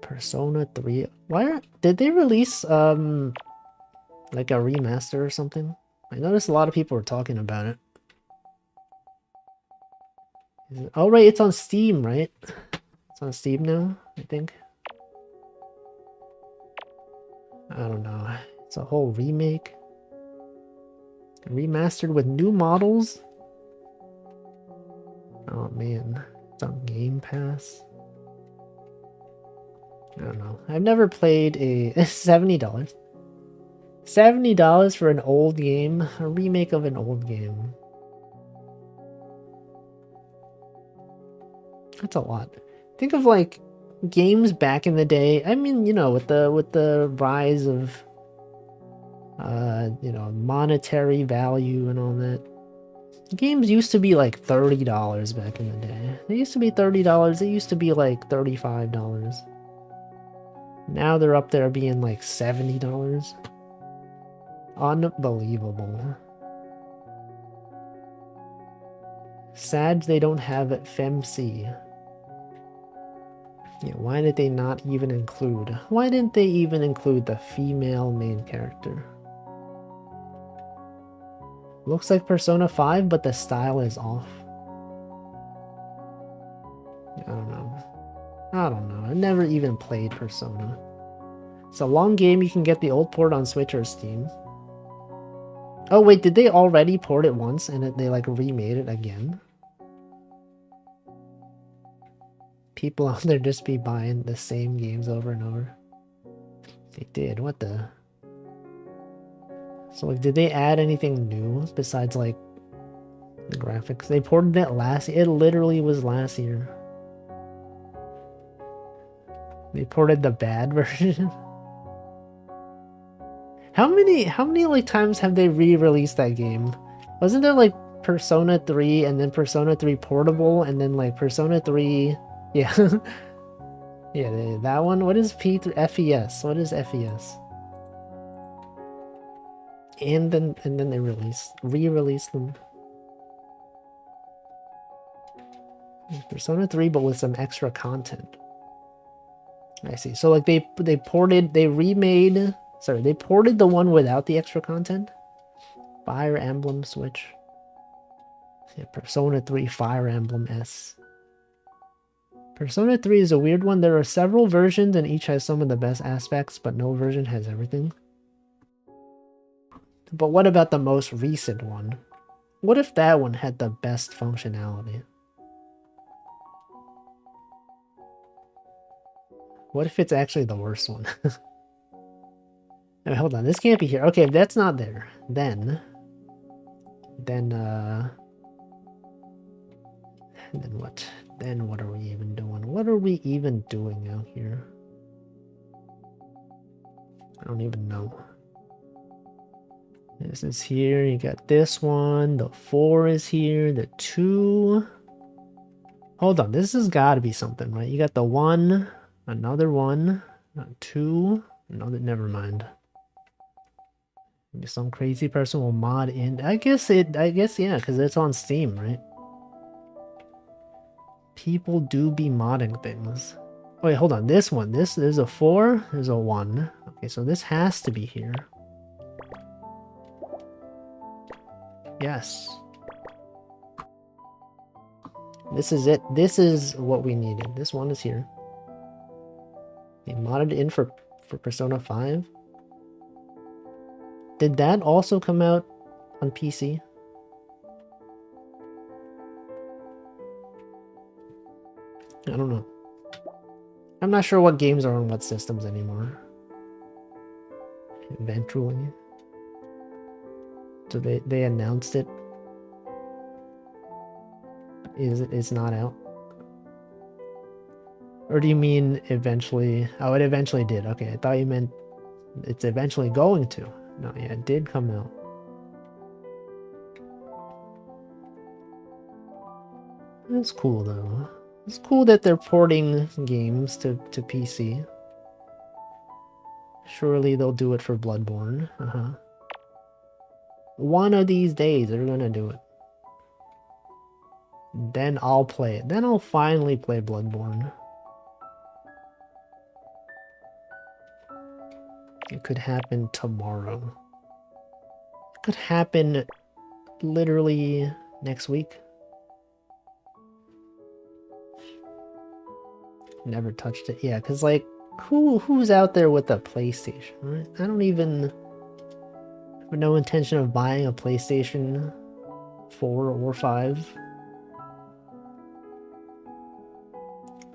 Persona 3. Did they release like a remaster or something? I noticed a lot of people were talking about it. Oh right, it's on Steam, right? It's on Steam now, I think. I don't know. It's a whole remake. Remastered with new models? Oh man. It's on Game Pass. I don't know. I've never played a $70. $70 for an old game? A remake of an old game. That's a lot. Think of like games back in the day. I mean, you know, with the rise of you know, monetary value and all that. Games used to be like $30 back in the day. They used to be $30. They used to be like $35. Now they're up there being like $70. Unbelievable. Sad they don't have it FemC. Yeah, why did they not even include? Why didn't they even include the female main character? Looks like Persona 5, but the style is off. I don't know. I don't know. I've never even played Persona. It's a long game. You can get the old port on Switch or Steam. Oh wait, did they already port it once and they like remade it again? People out there just be buying the same games over and over. They did. What the? So like, did they add anything new besides like the graphics? They ported it last year. It literally was last year. They ported the bad version. How many like times have they re-released that game? Wasn't there like Persona 3 and then Persona 3 Portable and then like Persona 3, yeah. Yeah, that one. What is P3 FES? What is FES? And then they re-released them. Persona 3 but with some extra content. I see. So like they ported the one without the extra content. Fire Emblem Switch. Yeah, Persona 3 Fire Emblem S. Persona 3 is a weird one. There are several versions and each has some of the best aspects, but no version has everything. But what about the most recent one? What if that one had the best functionality? What if it's actually the worst one? Wait, hold on, this can't be here. Okay, if that's not there, then what? Then what are we even doing? What are we even doing out here? I don't even know. This is here. You got this one. The 4 is here. The 2. Hold on. This has got to be something, right? You got the 1. Another 1. 2. Another. Never mind. Maybe some crazy person will mod in. I guess yeah, because it's on Steam, right? People do be modding things. Wait, hold on. This one. There's a 4. There's a 1. Okay, so this has to be here. Yes. This is it. This is what we needed. This one is here. They modded it in for Persona 5. Did that also come out on PC? I don't know. I'm not sure what games are on what systems anymore. Eventually. So they announced it. It's not out. Or do you mean eventually? Oh, it eventually did. Okay, I thought you meant it's eventually going to. No, yeah, it did come out. That's cool though. It's cool that they're porting games to PC. Surely they'll do it for Bloodborne. One of these days they're gonna do it. Then I'll play it. Then I'll finally play Bloodborne. It could happen tomorrow. It could happen literally next week. Never touched it. Yeah, because like, who's out there with a PlayStation, right? I don't even have no intention of buying a PlayStation 4 or 5.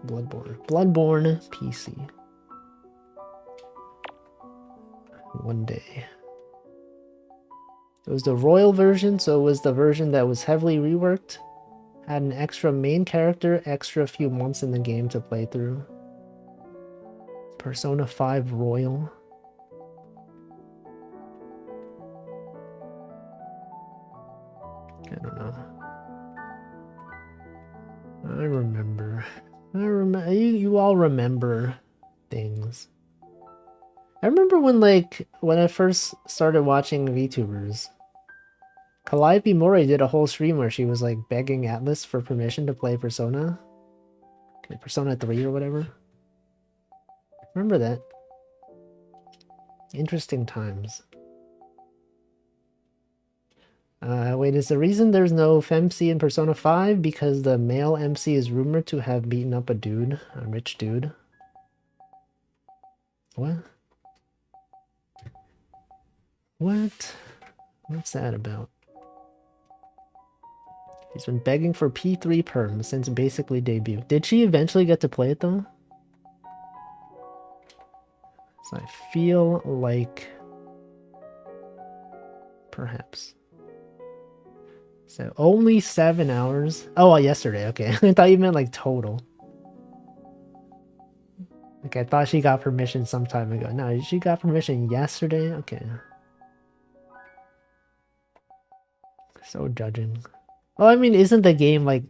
Bloodborne PC. One day. It was the royal version, so it was the version that was heavily reworked. Had an extra main character, extra few months in the game to play through. Persona 5 Royal. I don't know. I remember. You all remember things. I remember when I first started watching VTubers. Calliope Mori did a whole stream where she was like begging Atlas for permission to play Persona. Okay, Persona 3 or whatever. Remember that. Interesting times. Wait, is the reason there's no FemC in Persona 5 because the male MC is rumored to have beaten up a rich dude? What? What? What's that about? She's been begging for P3 perm since basically debut. Did she eventually get to play it though? So I feel like perhaps. So only 7 hours. Oh, well, yesterday. Okay, I thought you meant like total. Okay, I thought she got permission some time ago. No, she got permission yesterday. Okay. So judging. Oh, I mean, isn't the game like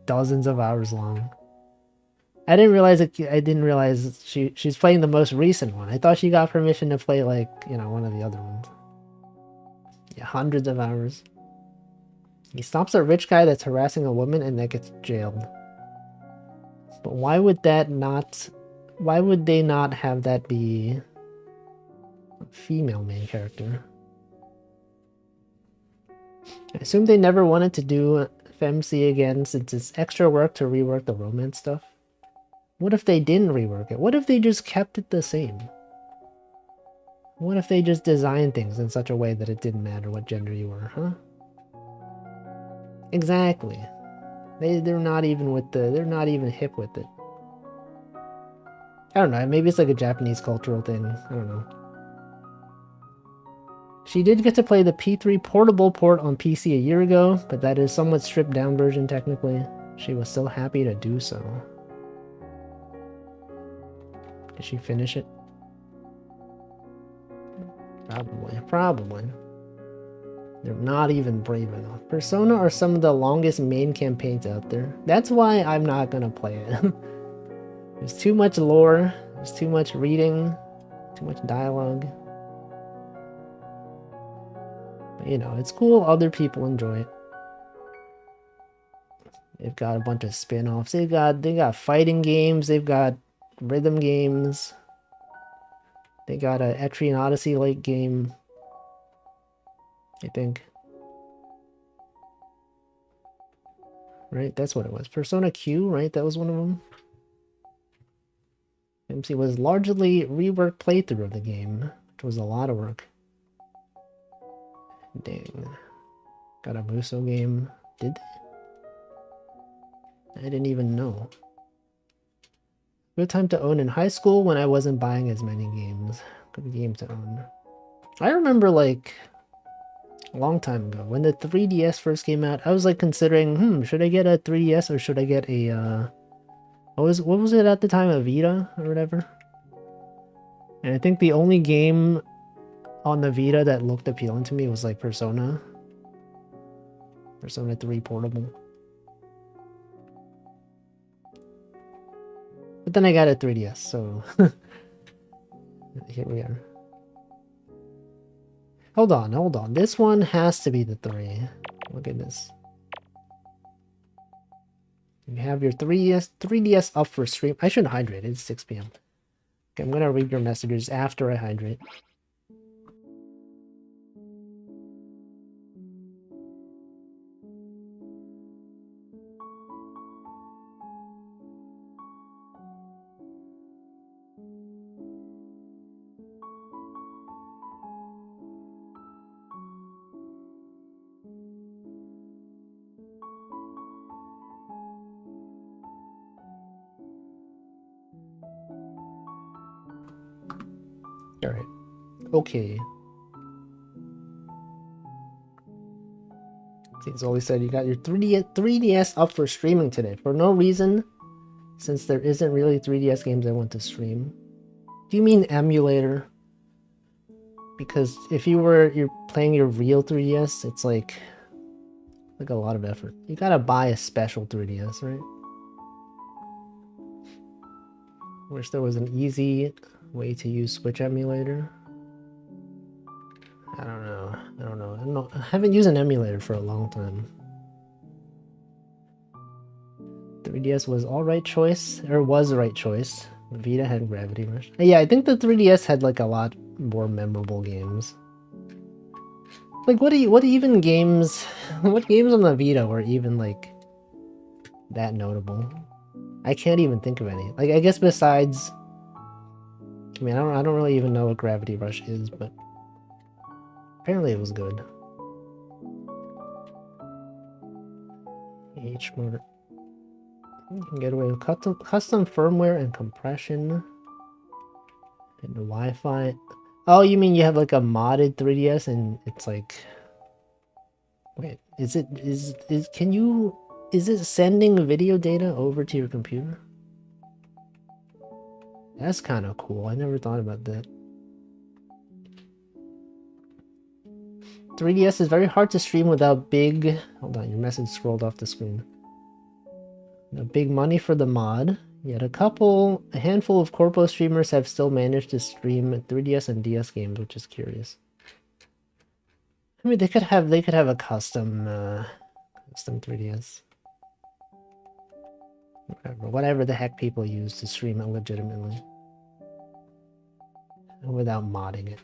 dozens of hours long? I didn't realize it. I didn't realize she's playing the most recent one. I thought she got permission to play like, you know, one of the other ones. Yeah, hundreds of hours. He stops a rich guy that's harassing a woman and then gets jailed. But why would they not have that be a female main character? I assume they never wanted to do FemC again since it's extra work to rework the romance stuff. What if they didn't rework it? What if they just kept it the same? What if they just designed things in such a way that it didn't matter what gender you were, huh? Exactly. They're not even hip with it. I don't know, maybe it's like a Japanese cultural thing. I don't know. She did get to play the P3 portable port on PC a year ago, but that is somewhat stripped down version technically. She was still happy to do so. Did she finish it? Probably. They're not even brave enough. Persona are some of the longest main campaigns out there. That's why I'm not gonna play it. There's too much lore, there's too much reading, too much dialogue. But, you know, it's cool other people enjoy it. They've got a bunch of spin-offs. They got fighting games, they've got rhythm games. They got a Etrian Odyssey-like game, I think. Right, that's what it was. Persona Q, right? That was one of them. MC was largely reworked playthrough of the game, which was a lot of work. Dang. Got a Muso game. Did they? I didn't even know. Good time to own in high school when I wasn't buying as many games. Good game to own. I remember like a long time ago when the 3DS first came out, I was like considering, should I get a 3DS or should I get a What was it at the time? A Vita or whatever? And I think the only game on the Vita that looked appealing to me was like Persona 3 Portable. But then I got a 3DS, so here we are. Hold on. This one has to be the 3. Look at this. You have your 3DS up for stream. I shouldn't hydrate. It's 6 p.m. Okay, I'm gonna read your messages after I hydrate. Alright. Okay. It's always said you got your 3DS up for streaming today. For no reason, since there isn't really 3DS games I want to stream. Do you mean emulator? Because if you're playing your real 3DS, it's like a lot of effort. You gotta buy a special 3DS, right? Wish there was an easy way to use Switch emulator. I don't know. I haven't used an emulator for a long time. 3DS was alright choice, or was the right choice. Vita had Gravity Rush. Yeah, I think the 3DS had like a lot more memorable games. Like what even games what games on the Vita were even like that notable? I can't even think of any. Like I guess besides I mean I don't really even know what Gravity Rush is, but apparently it was good. H motor. You can get away with custom firmware and compression. And the Wi-Fi. Oh, you mean you have like a modded 3DS and it's like... Wait, is it sending video data over to your computer? That's kind of cool. I never thought about that. 3DS is very hard to stream without big... Hold on, your message scrolled off the screen. No big money for the mod. Yet a handful of corpo streamers have still managed to stream 3DS and DS games, which is curious. I mean, they could have a custom 3DS. Whatever the heck people use to stream it legitimately. Without modding it.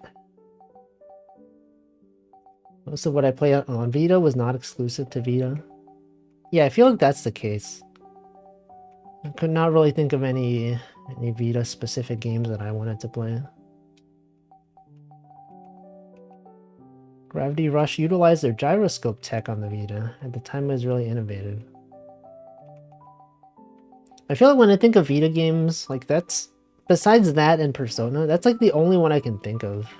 Most of what I play on Vita was not exclusive to Vita. Yeah, I feel like that's the case. I could not really think of any Vita specific games that I wanted to play. Gravity Rush utilized their gyroscope tech on the Vita. At the time it was really innovative. I feel like when I think of Vita games, like that's... Besides that and Persona, that's like the only one I can think of.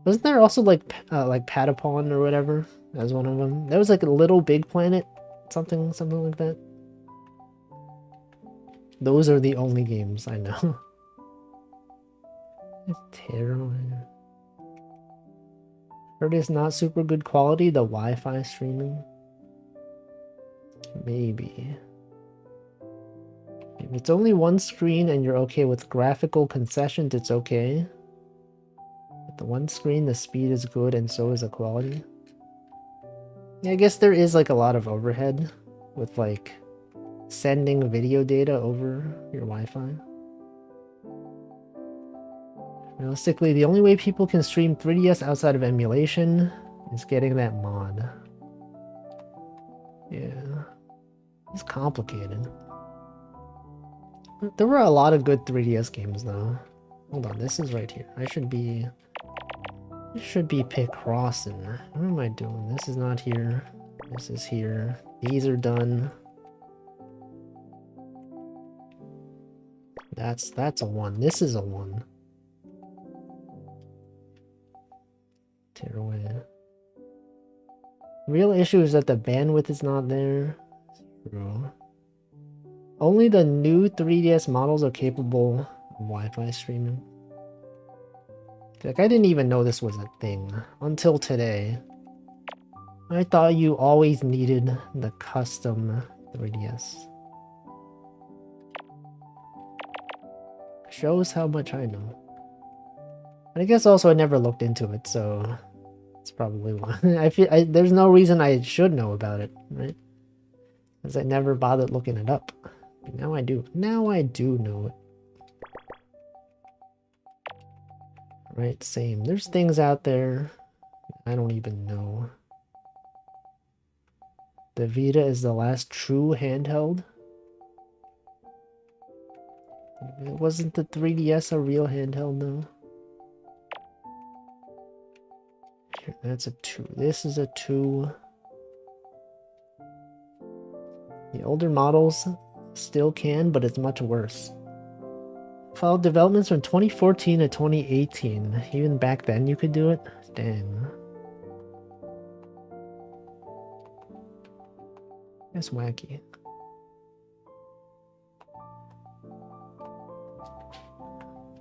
Wasn't there also like Patapon or whatever as one of them? There was like a Little Big Planet, something like that. Those are the only games I know. Terrible. Heard it's not super good quality, the Wi-Fi streaming. Maybe. If it's only one screen and you're okay with graphical concessions, it's okay. With the one screen, the speed is good and so is the quality. Yeah, I guess there is like a lot of overhead with like sending video data over your Wi-Fi. Realistically, the only way people can stream 3DS outside of emulation is getting that mod. Yeah. It's complicated. There were a lot of good 3DS games though. Hold on, this is right here. I should be picross in there. What am I doing? This is not here. This is here. These are done. That's a 1. This is a 1. Tear away. Real issue is that the bandwidth is not there. True. Only the new 3DS models are capable of Wi-Fi streaming. Like, I didn't even know this was a thing until today. I thought you always needed the custom 3DS. Shows how much I know. And I guess also I never looked into it, so it's probably why. There's no reason I should know about it, right? Because I never bothered looking it up. But now I do. Now I do know it. Right, same. There's things out there I don't even know. The Vita is the last true handheld. Wasn't the 3DS a real handheld though? Here, that's a 2. This is a 2. The older models still can, but it's much worse. Followed developments from 2014 to 2018. Even back then you could do it? Dang. That's wacky.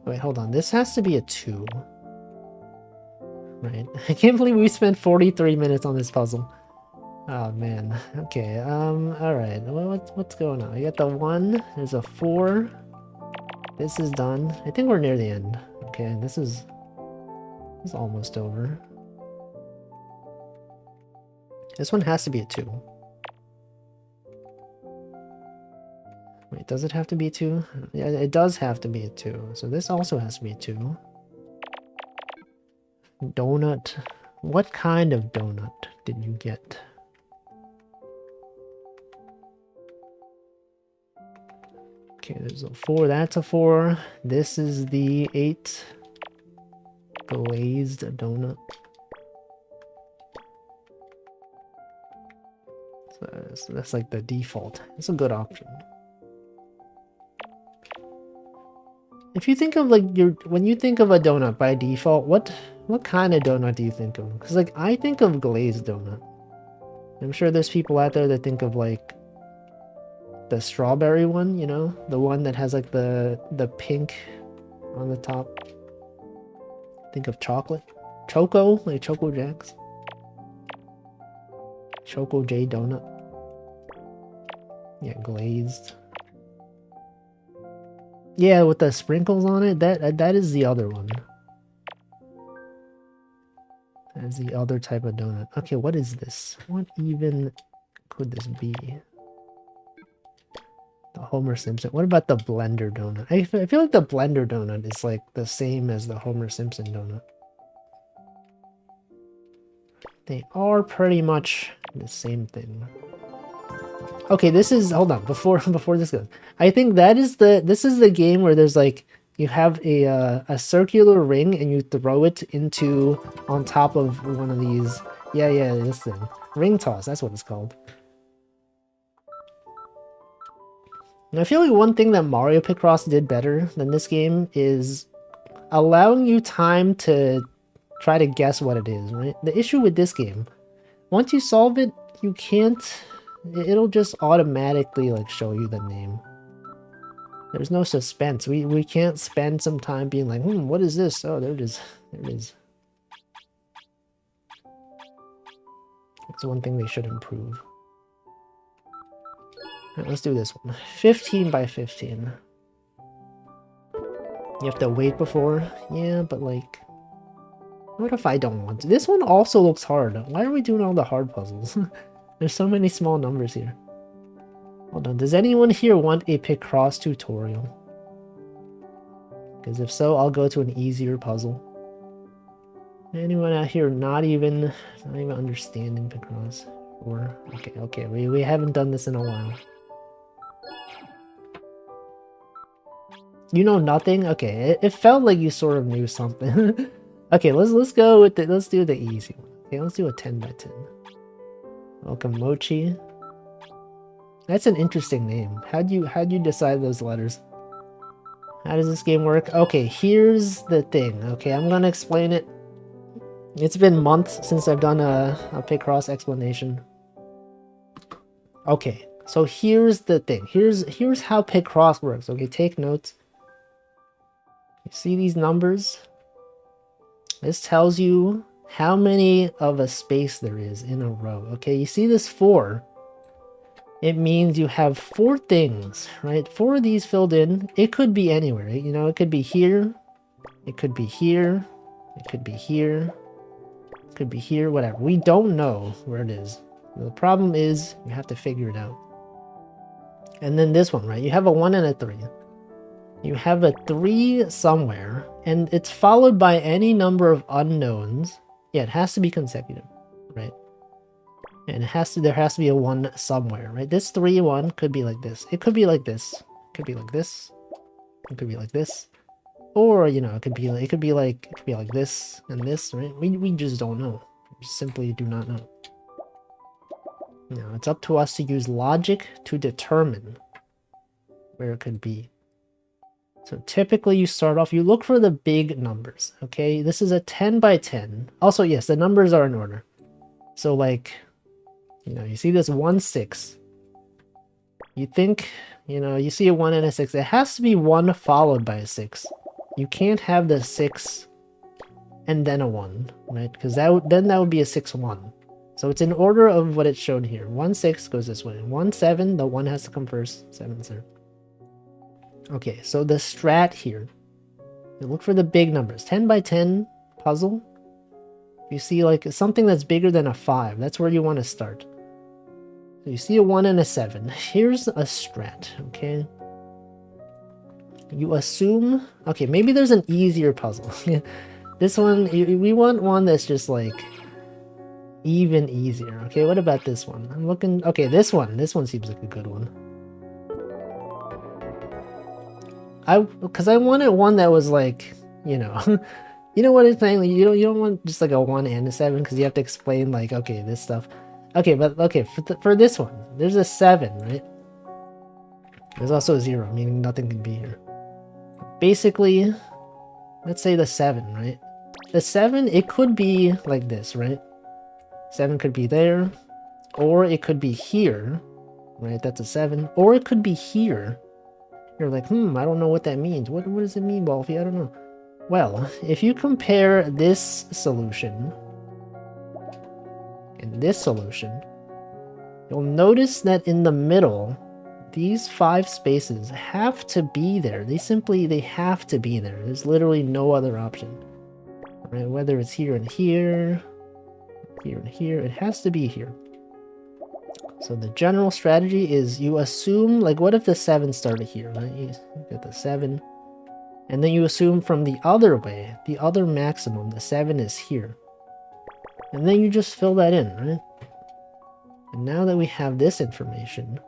Wait, hold on. This has to be a 2. Right. I can't believe we spent 43 minutes on this puzzle. Oh man. Okay. Alright. What's going on? I got the 1. There's a 4. This is done. I think we're near the end. Okay, this is almost over. This one has to be a 2. Wait, does it have to be a 2? Yeah, it does have to be a 2. So this also has to be a 2. Donut. What kind of donut did you get? Okay, there's a 4. That's a 4. This is the 8. Glazed donut. So that's like the default. It's a good option. If you think of like when you think of a donut by default, what kind of donut do you think of? Because like I think of glazed donut. I'm sure there's people out there that think of like the strawberry one, you know, the one that has like the pink on the top. Think of chocolate, Choco, like Choco Jacks, Choco J donut. Yeah, glazed. Yeah, with the sprinkles on it. That is the other one. That is the other type of donut. Okay, what is this? What even could this be? The Homer Simpson. What about the Blender donut? I feel like the Blender donut is like the same as the Homer Simpson donut. They are pretty much the same thing. Okay, this is, hold on, before this goes. I think this is the game where there's like, you have a circular ring and you throw it into, on top of one of these. Yeah, this thing. Ring toss, that's what it's called. And I feel like one thing that Mario Picross did better than this game is allowing you time to try to guess what it is, right? The issue with this game, once you solve it, you can't, it'll just automatically like show you the name. There's no suspense. We can't spend some time being like, what is this? Oh, there it is. There it is. That's one thing they should improve. Alright, let's do this one. 15 by 15. You have to wait before? Yeah, but like... What if I don't want to? This one also looks hard. Why are we doing all the hard puzzles? There's so many small numbers here. Hold on, does anyone here want a Picross tutorial? Because if so, I'll go to an easier puzzle. Anyone out here not even understanding Picross? Or okay, we haven't done this in a while. You know nothing? Okay, it felt like you sort of knew something. Okay, let's go with it. Let's do the easy one. Okay, let's do a 10 by 10. Welcome, Mochi. That's an interesting name. How'd you decide those letters? How does this game work? Okay, here's the thing. Okay, I'm gonna explain it. It's been months since I've done a Picross explanation. Okay, So here's the thing. Here's how picross works. Okay, take notes. You see these numbers? This tells you how many of a space there is in a row. Okay, you see this 4? It means you have 4 things, right? 4 of these filled in. It could be anywhere, right? You know, it could be here. It could be here. It could be here. It could be here, whatever. We don't know where it is. The problem is you have to figure it out. And then this one, right? You have a 1 and a 3. You have a 3 somewhere, and it's followed by any number of unknowns. Yeah, it has to be consecutive, right? And there has to be a 1 somewhere, right? This 3, 1 could be like this. It could be like this. It could be like this. It could be like this. Or, you know, it could be like this and this, right? We just don't know. We simply do not know. Now, it's up to us to use logic to determine where it could be. So typically you start off, you look for the big numbers, okay? This is a 10 by 10. Also, yes, the numbers are in order. So like, you know, you see this 1, 6. You think, you know, you see a 1 and a 6. It has to be 1 followed by a 6. You can't have the 6 and then a 1, right? Because that would be a 6, 1. So it's in order of what it showed here. 1, 6 goes this way. 1, 7, the 1 has to come first. 7, 0. Okay, so the strat here. You look for the big numbers. 10 by 10 puzzle. You see like something that's bigger than a 5. That's where you want to start. So you see a 1 and a 7. Here's a strat, okay? You assume... Okay, maybe there's an easier puzzle. This one, we want one that's just like even easier. Okay, what about this one? I'm looking... Okay, this one seems like a good one. Because I wanted one that was like, you know, you know what I'm saying? You don't want just like a 1 and a 7 because you have to explain like, okay, this stuff. Okay, but okay, for this one, there's a 7, right? There's also a 0, meaning nothing can be here. Basically, let's say the 7, right? The 7, it could be like this, right? 7 could be there, or it could be here, right? That's a 7, or it could be here. You're like, I don't know what that means. What does it mean, Wolfie? I don't know. Well, if you compare this solution and this solution, you'll notice that in the middle, these 5 spaces have to be there. They have to be there. There's literally no other option. Right? Whether it's here and here, here and here, it has to be here. So the general strategy is you assume, like, what if the 7 started here, right? You get the 7, and then you assume from the other way, the other maximum, the 7 is here. And then you just fill that in, right? And now that we have this information,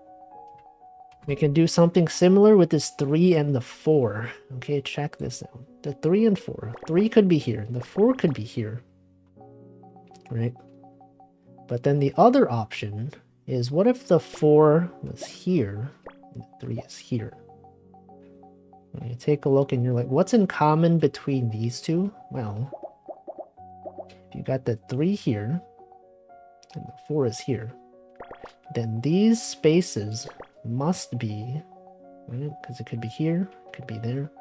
we can do something similar with this 3 and the 4. Okay, check this out. The 3 and 4. 3 could be here. The 4 could be here. Right? But then the other option is, what if the 4 was here and the 3 is here? And you take a look and you're like, what's in common between these two? Well, if you got the 3 here and the 4 is here, then these spaces must be, right? Because it could be here, it could be there.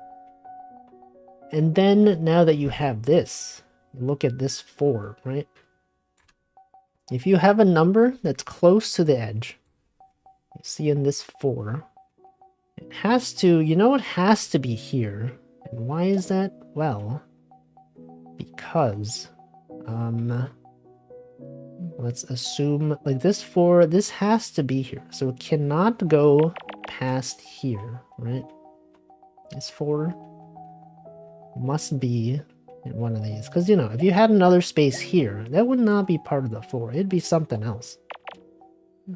And then now that you have this, look at this 4, right? If you have a number that's close to the edge, you see in this 4, it has to, you know, it has to be here. And why is that? Well, because, let's assume, like this 4, this has to be here. So it cannot go past here, right? This 4 must be in one of these. Because, you know, if you had another space here, that would not be part of the 4. It'd be something else.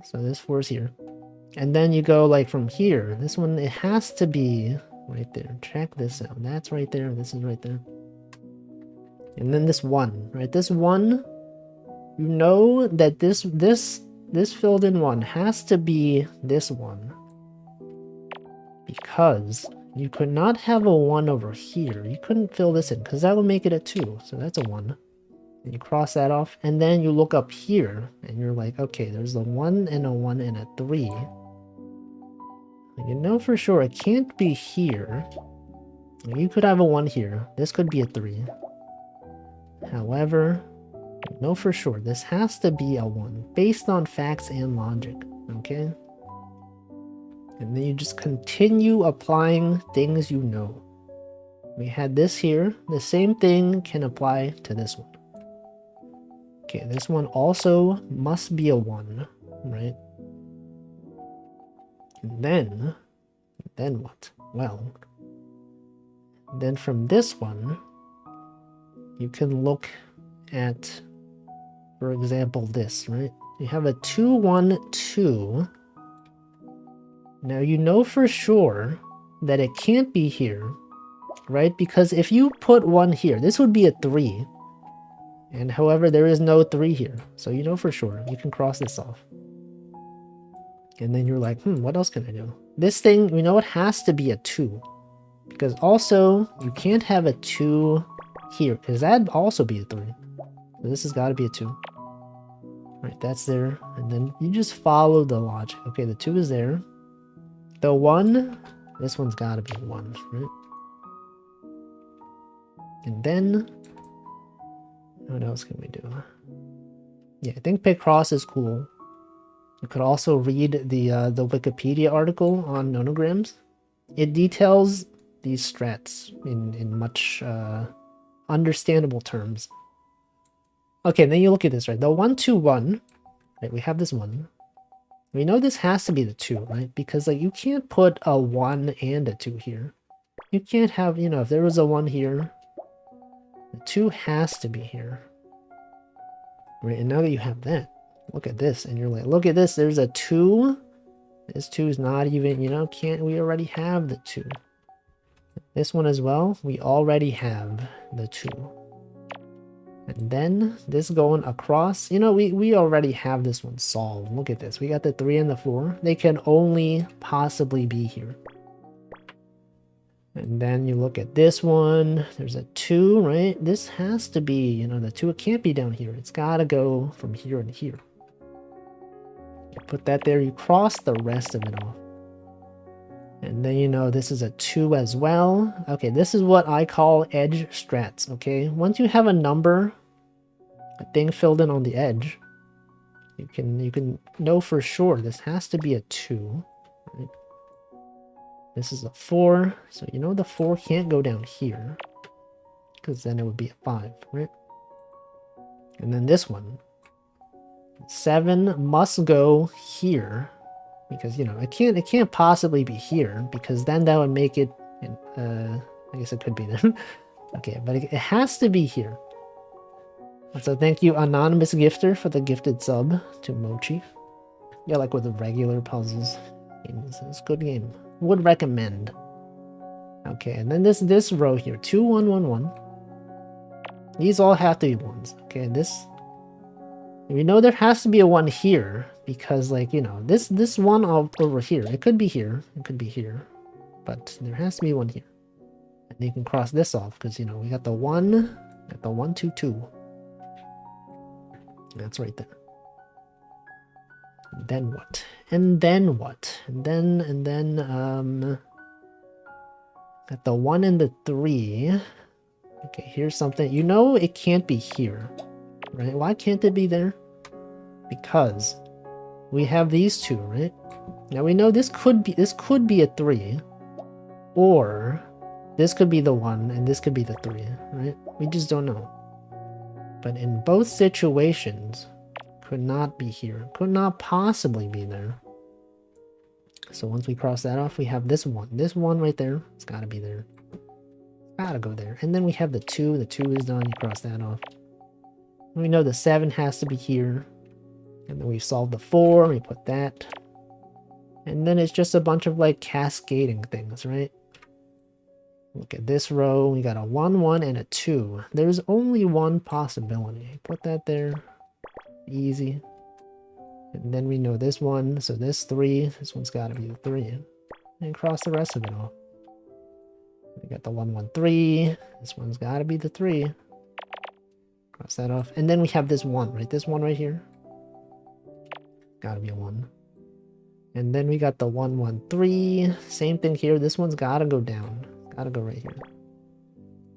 So this 4 is here. And then you go like from here. This one, it has to be right there. Check this out. That's right there. This is right there. And then this 1, right? This 1, you know that this filled in 1 has to be this 1. Because you could not have a 1 over here. You couldn't fill this in because that would make it a 2. So that's a 1. And you cross that off. And then you look up here and you're like, okay, there's a 1 and a 1 and a 3. You know for sure it can't be here. You could have a 1 here. This could be a 3. However, you know for sure this has to be a 1 based on facts and logic. Okay? And then you just continue applying things you know. We had this here. The same thing can apply to this one. Okay, this one also must be a 1, right? And then what? Well, then from this one, you can look at, for example, this, right? You have a 2, 1, 2. Now you know for sure that it can't be here, right? Because if you put 1 here, this would be a 3. And however, there is no 3 here. So you know for sure. You can cross this off. And then you're like, what else can I do? This thing, we know it has to be a 2. Because also, you can't have a 2 here. Because that'd also be a 3. So this has got to be a 2. Right, that's there. And then you just follow the logic. Okay, the 2 is there. The 1, this one's got to be 1, right? And then, what else can we do? Yeah, I think picross is cool. You could also read the Wikipedia article on nonograms. It details these strats in much understandable terms. Okay, then you look at this, right? The 1, 2, 1, right? We have this 1. We know this has to be the 2, right? Because like you can't put a 1 and a 2 here. You can't have, you know, if there was a 1 here, the 2 has to be here. Right, and now that you have that, look at this, and you're like, look at this, there's a 2. This 2 is not even, you know, we already have the 2. This one as well, we already have the 2. And then this going across, you know, we already have this one solved. Look at this, we got the 3 and the 4. They can only possibly be here. And then you look at this one, there's a 2, right? This has to be, you know, the 2, it can't be down here. It's gotta go from here and here. You put that there, you cross the rest of it off. And then, you know, this is a 2 as well. Okay, this is what I call edge strats, okay? Once you have a number, a thing filled in on the edge, you can know for sure this has to be a 2, right? This is a 4, so you know the 4 can't go down here, because then it would be a 5, right? And then this one, 7 must go here, because, you know, it can't possibly be here, because then that would make it, I guess it could be there. Okay, but it has to be here. So thank you, Anonymous Gifter, for the gifted sub to Mochi. Yeah, like with the regular puzzles. It's a good game. Would recommend. Okay, and then this row here, 2, 1, 1, 1. These all have to be 1s. Okay, this, we know there has to be a 1 here, because, like, you know, this one over here, it could be here, it could be here, but there has to be 1 here. And you can cross this off, because, you know, we got the 1, got the 1, 2, 2. That's right there. Then what? And then what? And then got the 1 and the 3. Okay, here's something. You know it can't be here, right? Why can't it be there? Because we have these 2, right? Now we know this could be a 3, or this could be the 1 and this could be the 3, right? We just don't know. But in both situations, could not be here. Could not possibly be there. So once we cross that off, we have this 1. This 1 right there, it's got to be there. Gotta go there. And then we have the 2. The 2 is done. You cross that off. And we know the 7 has to be here. And then we solve the 4. We put that. And then it's just a bunch of, like, cascading things, right? Look at this row. We got a 1, 1, and a 2. There's only one possibility. Put that there. Easy. And then we know this one. So this 3. This one's got to be the 3. And cross the rest of it off. We got the 1, 1, 3. This one's got to be the 3. Cross that off. And then we have this 1, right? This 1 right here. Got to be a 1. And then we got the 1, 1, 3. Same thing here. This one's gotta go down. Gotta go right here.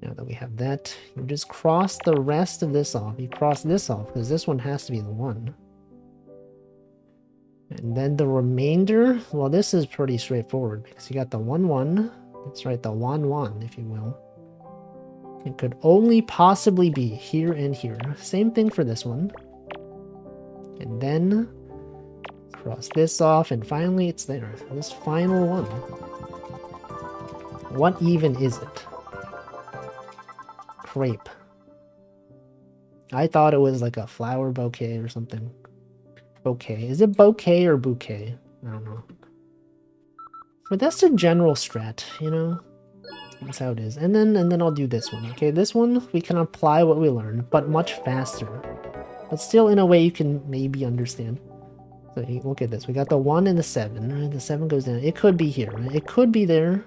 Now that we have that, you just cross the rest of this off. You cross this off because this one has to be the 1. And then the remainder, well, this is pretty straightforward because you got the 1, 1. That's right, the 1, 1, if you will. It could only possibly be here and here. Same thing for this one. And then cross this off, and finally it's there. This final one. What even is it? Crepe. I thought it was like a flower bouquet or something. Bouquet. Is it bouquet or bouquet? I don't know. But that's the general strat, you know? That's how it is. And then I'll do this one. Okay, this one we can apply what we learned, but much faster. But still in a way you can maybe understand. So look at this. We got the 1 and the 7. Right? The 7 goes down. It could be here. Right? It could be there.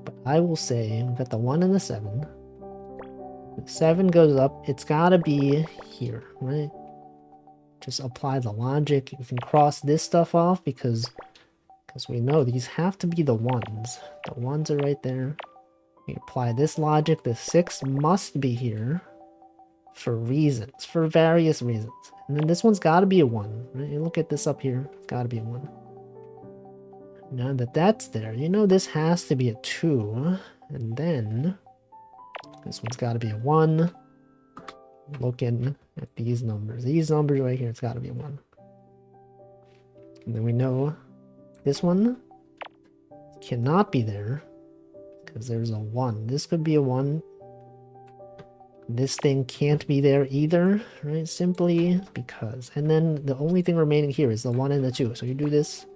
But I will say we got the 1 and the 7. The 7 goes up. It's gotta be here, right? Just apply the logic. You can cross this stuff off because we know these have to be the 1s. The 1s are right there. We apply this logic. The 6 must be here for reasons, for various reasons. And then this one's got to be a 1. Right? You look at this up here. It's got to be a 1. Now that that's there, you know this has to be a 2. And then this one's got to be a 1. Looking at these numbers. These numbers right here, it's got to be a 1. And then we know this one cannot be there because there's a 1. This could be a 1. This thing can't be there either, right? Simply because. And then the only thing remaining here is the 1 and the 2. So you do this,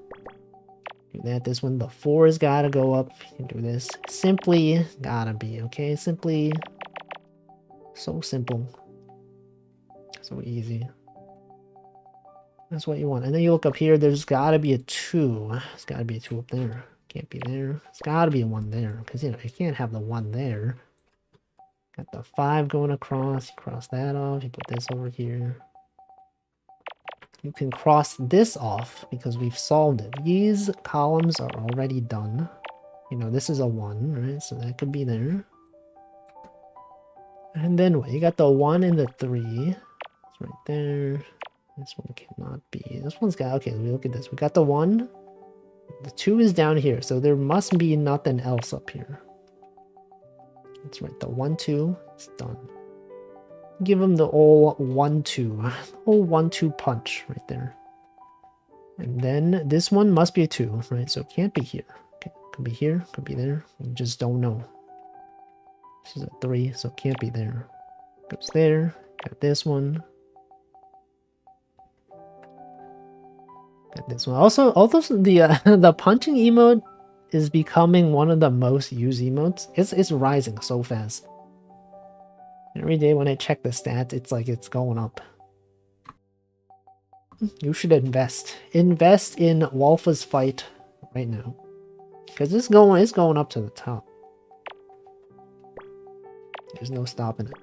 do that. This one, the 4 has got to go up. You do this. Simply gotta be, okay? Simply, so simple. So easy. That's what you want. And then you look up here, there's got to be a 2. There's got to be a 2 up there. Can't be there. It's got to be a 1 there. Because, you know, you can't have the 1 there. Got the 5 going across. You cross that off. You put this over here. You can cross this off because we've solved it. These columns are already done. You know, this is a 1, right? So that could be there. And then what? You got the 1 and the 3. It's right there. This one cannot be. This one's got... Okay, we look at this. We got the 1. The 2 is down here, so there must be nothing else up here. That's right. The 1, 2 is done. Give them the old 1, 2. The whole 1, 2 punch right there. And then this one must be a 2, right? So it can't be here. Okay, could be here, could be there. We just don't know. This is a 3, so it can't be there. Goes there. Got this one. Got this one. Also the the punching emote is becoming one of the most used emotes. It's rising so fast. Every day when I check the stats, it's like it's going up. You should invest. Invest in Walfa's fight right now. Because it's going up to the top. There's no stopping it.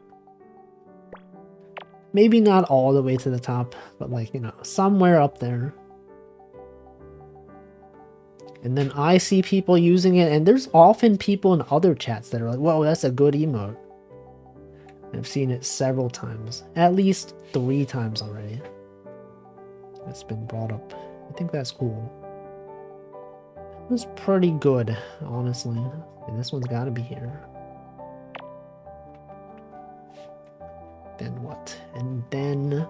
Maybe not all the way to the top, but like, you know, somewhere up there. And then I see people using it, and there's often people in other chats that are like, whoa, that's a good emote. I've seen it several times. At least 3 times already. It's been brought up. I think that's cool. It was pretty good, honestly. And this one's gotta be here. Then what? And then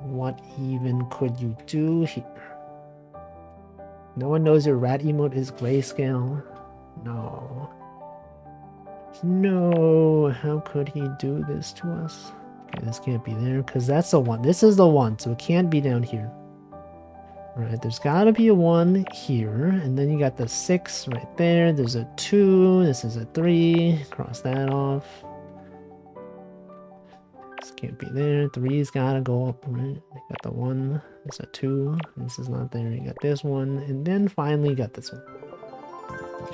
what even could you do here? No one knows your rat emote is grayscale. No. No, how could he do this to us? Okay, this can't be there because that's the 1. This is the 1, so it can't be down here. Right, there's gotta be a 1 here, and then you got the 6 right there. There's a 2, this is a 3. Cross that off. This can't be there. 3's gotta go up, right? You got the 1. There's a 2. This is not there. You got this one, and then finally you got this one.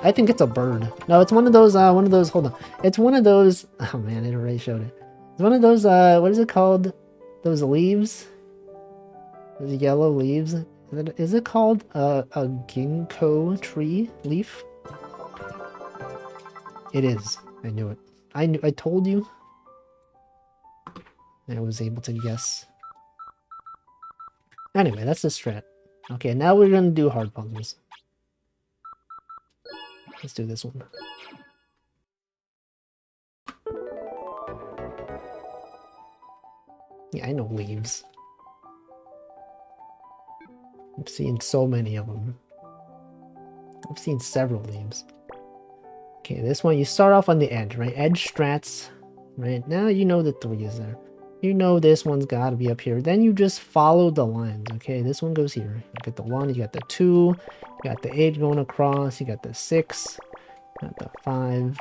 I think it's a bird. No, it's one of those, hold on. It's one of those, oh man, it already showed it. It's one of those, what is it called? those leaves, those yellow leaves. Is it called a ginkgo tree leaf? It is. I knew it. I told you. I was able to guess. Anyway, that's the strat. Okay, now we're gonna do hard puzzles. Let's do this one. Yeah, I know leaves. I've seen so many of them. I've seen several leaves. Okay, this one, you start off on the edge, right? Edge strats, right? Now you know the 3 is there. You know this one's got to be up here. Then you just follow the lines, okay? This one goes here. You got the 1, you got the 2, you got the 8 going across, you got the 6, got the 5. There's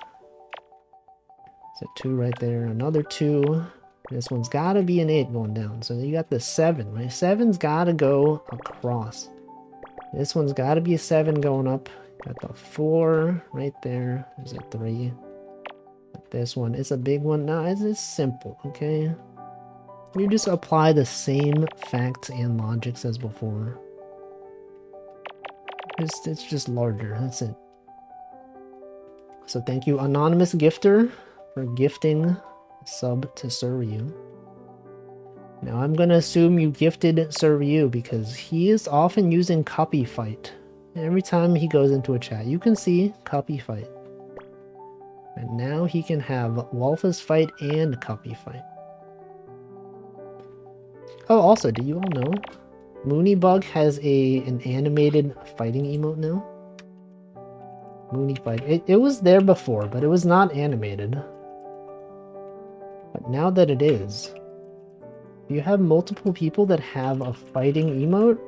a 2 right there, another 2. This one's got to be an 8 going down. So you got the 7, right? 7's got to go across. This one's got to be a 7 going up. Got the 4 right there. There's a 3. This one is a big one. No, it's simple, okay? You just apply the same facts and logics as before. It's just larger, that's it. So thank you, Anonymous Gifter, for gifting a sub to Suryu. Now I'm gonna assume you gifted Suryu because he is often using copy fight. Every time he goes into a chat, you can see copy fight. And now he can have Walfus fight and copy fight. Oh, also, do you all know? Moonybug has an animated fighting emote now. Moony fight. It was there before, but it was not animated. But now that it is, if you have multiple people that have a fighting emote,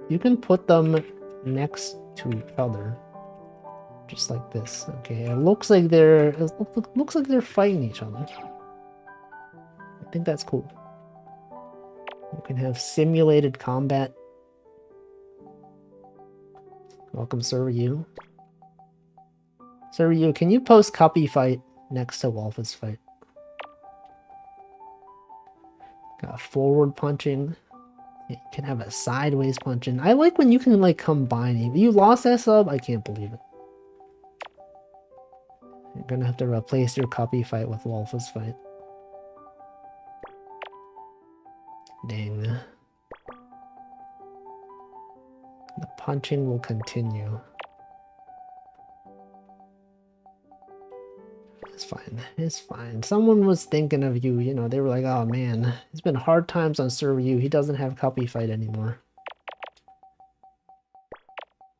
you can put them next to each other. Just like this. Okay, it looks like they're fighting each other. I think that's cool. You can have simulated combat. Welcome, Suryu. Suryu, can you post copy fight next to Walfus fight? Got forward punching. You can have a sideways punching. I like when you can like combine. You lost that sub? I can't believe it. You're gonna have to replace your copy fight with Walfus fight. Dang. The punching will continue. It's fine. It's fine. Someone was thinking of you, you know, they were like, oh man, it's been hard times on Suryu. He doesn't have copy fight anymore.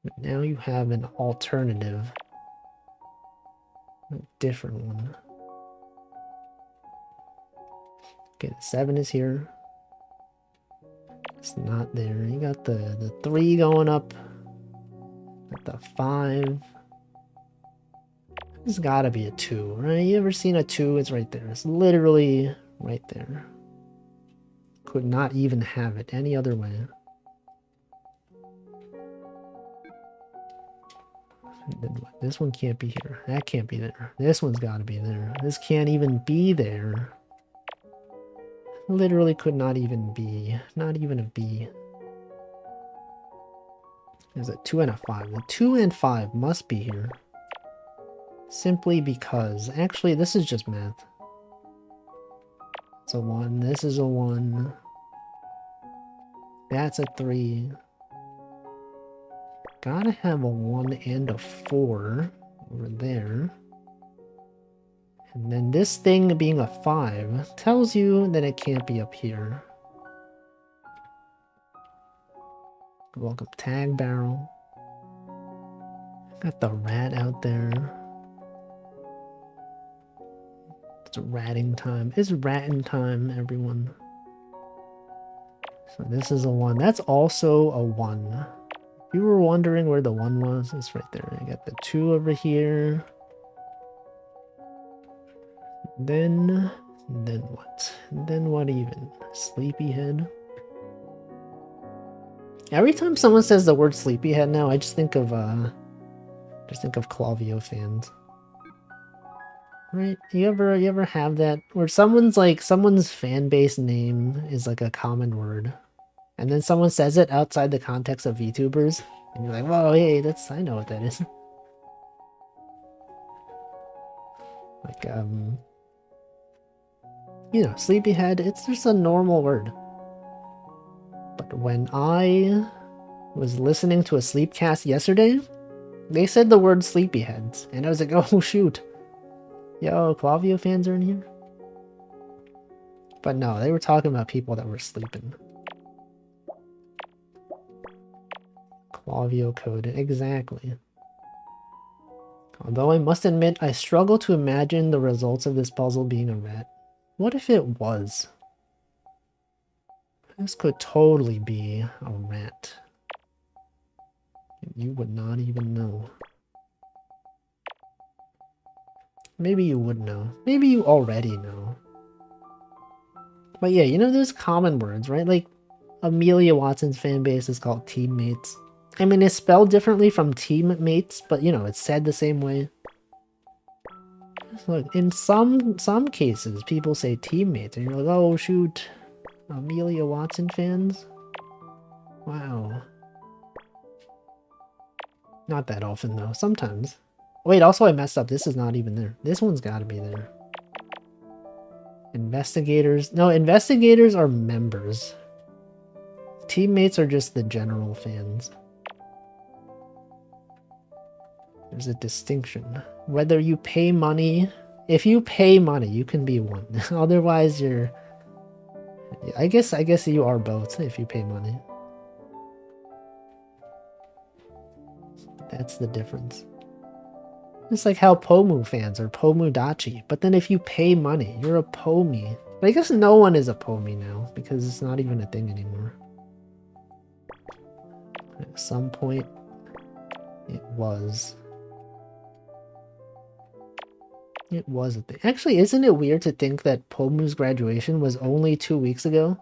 But now you have an alternative. A different one. Okay, the 7 is here. It's not there. You got the 3 going up. Got the 5. There's gotta be a 2, right? You ever seen a 2? It's right there. It's literally right there. Could not even have it any other way. And then what? This one can't be here. That can't be there. This one's gotta be there. This can't even be there. Literally could not even be. Not even a B. There's a 2 and a 5. The 2 and 5 must be here. Simply because, actually, this is just math. It's a 1, this is a 1. That's a 3. Gotta have a 1 and a 4 over there. And then this thing being a 5 tells you that it can't be up here. Welcome, Tag Barrel. Got the rat out there. It's ratting time. It's ratting time, everyone. So this is a 1. That's also a 1. If you were wondering where the 1 was, it's right there. I got the 2 over here. Then what? Then what even? Sleepyhead? Every time someone says the word sleepyhead now, I just think of Clavio fans. Right? You ever have that where someone's fan base name is like a common word, and then someone says it outside the context of VTubers, and you're like, whoa, hey, I know what that is. Like, sleepyhead, it's just a normal word. But when I was listening to a sleepcast yesterday, they said the word sleepyheads, and I was like, oh shoot. Yo, Clavio fans are in here? But no, they were talking about people that were sleeping. Clavio code, exactly. Although I must admit, I struggle to imagine the results of this puzzle being a rat. What if it was? This could totally be a rat. You would not even know. Maybe you would know. Maybe you already know. But yeah, there's common words, right? Like, Amelia Watson's fan base is called teammates. I mean, it's spelled differently from teammates, but it's said the same way. Look, in some cases, people say teammates, and you're like, oh shoot, Amelia Watson fans? Wow. Not that often, though. Sometimes. Wait, also I messed up. This is not even there. This one's gotta be there. Investigators. No, investigators are members. Teammates are just the general fans. There's a distinction. Whether you pay money... If you pay money, you can be one. Otherwise, you're... I guess you are both if you pay money. That's the difference. It's like how Pomu fans are Pomudachi, but then if you pay money, you're a Pomi. But I guess no one is a Pomi now, because it's not even a thing anymore. At some point, it was. It was a thing. Actually, isn't it weird to think that Pomu's graduation was only 2 weeks ago?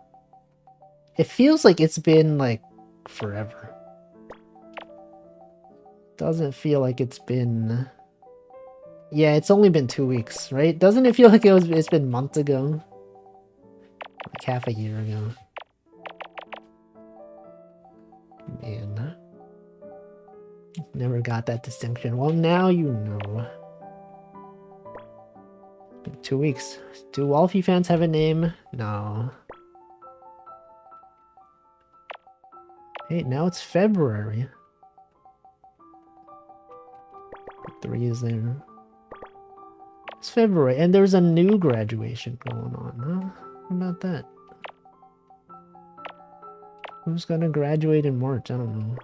It feels like it's been, like, forever. Doesn't feel like it's been... Yeah, it's only been 2 weeks, right? Doesn't it feel like it's been months ago? Like half a year ago. Man. Never got that distinction. Well, now you know. 2 weeks. Do Wolfie fans have a name? No. Hey, now it's February. 3 is there. It's February, and there's a new graduation going on, huh? How about that? Who's gonna graduate in March? I don't know.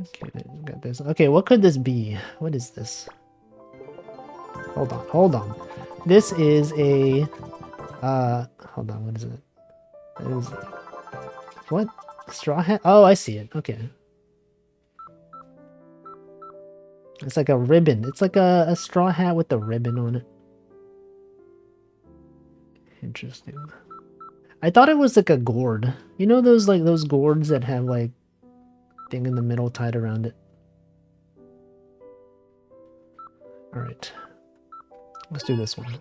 Okay, got this. Okay, what could this be? What is this? Hold on. This is a... hold on, what is it? What? Straw hat? Oh, I see it. Okay. It's like a ribbon. It's like a straw hat with a ribbon on it. Interesting. I thought it was like a gourd. You know those gourds that have like thing in the middle tied around it? Alright. Let's do this one.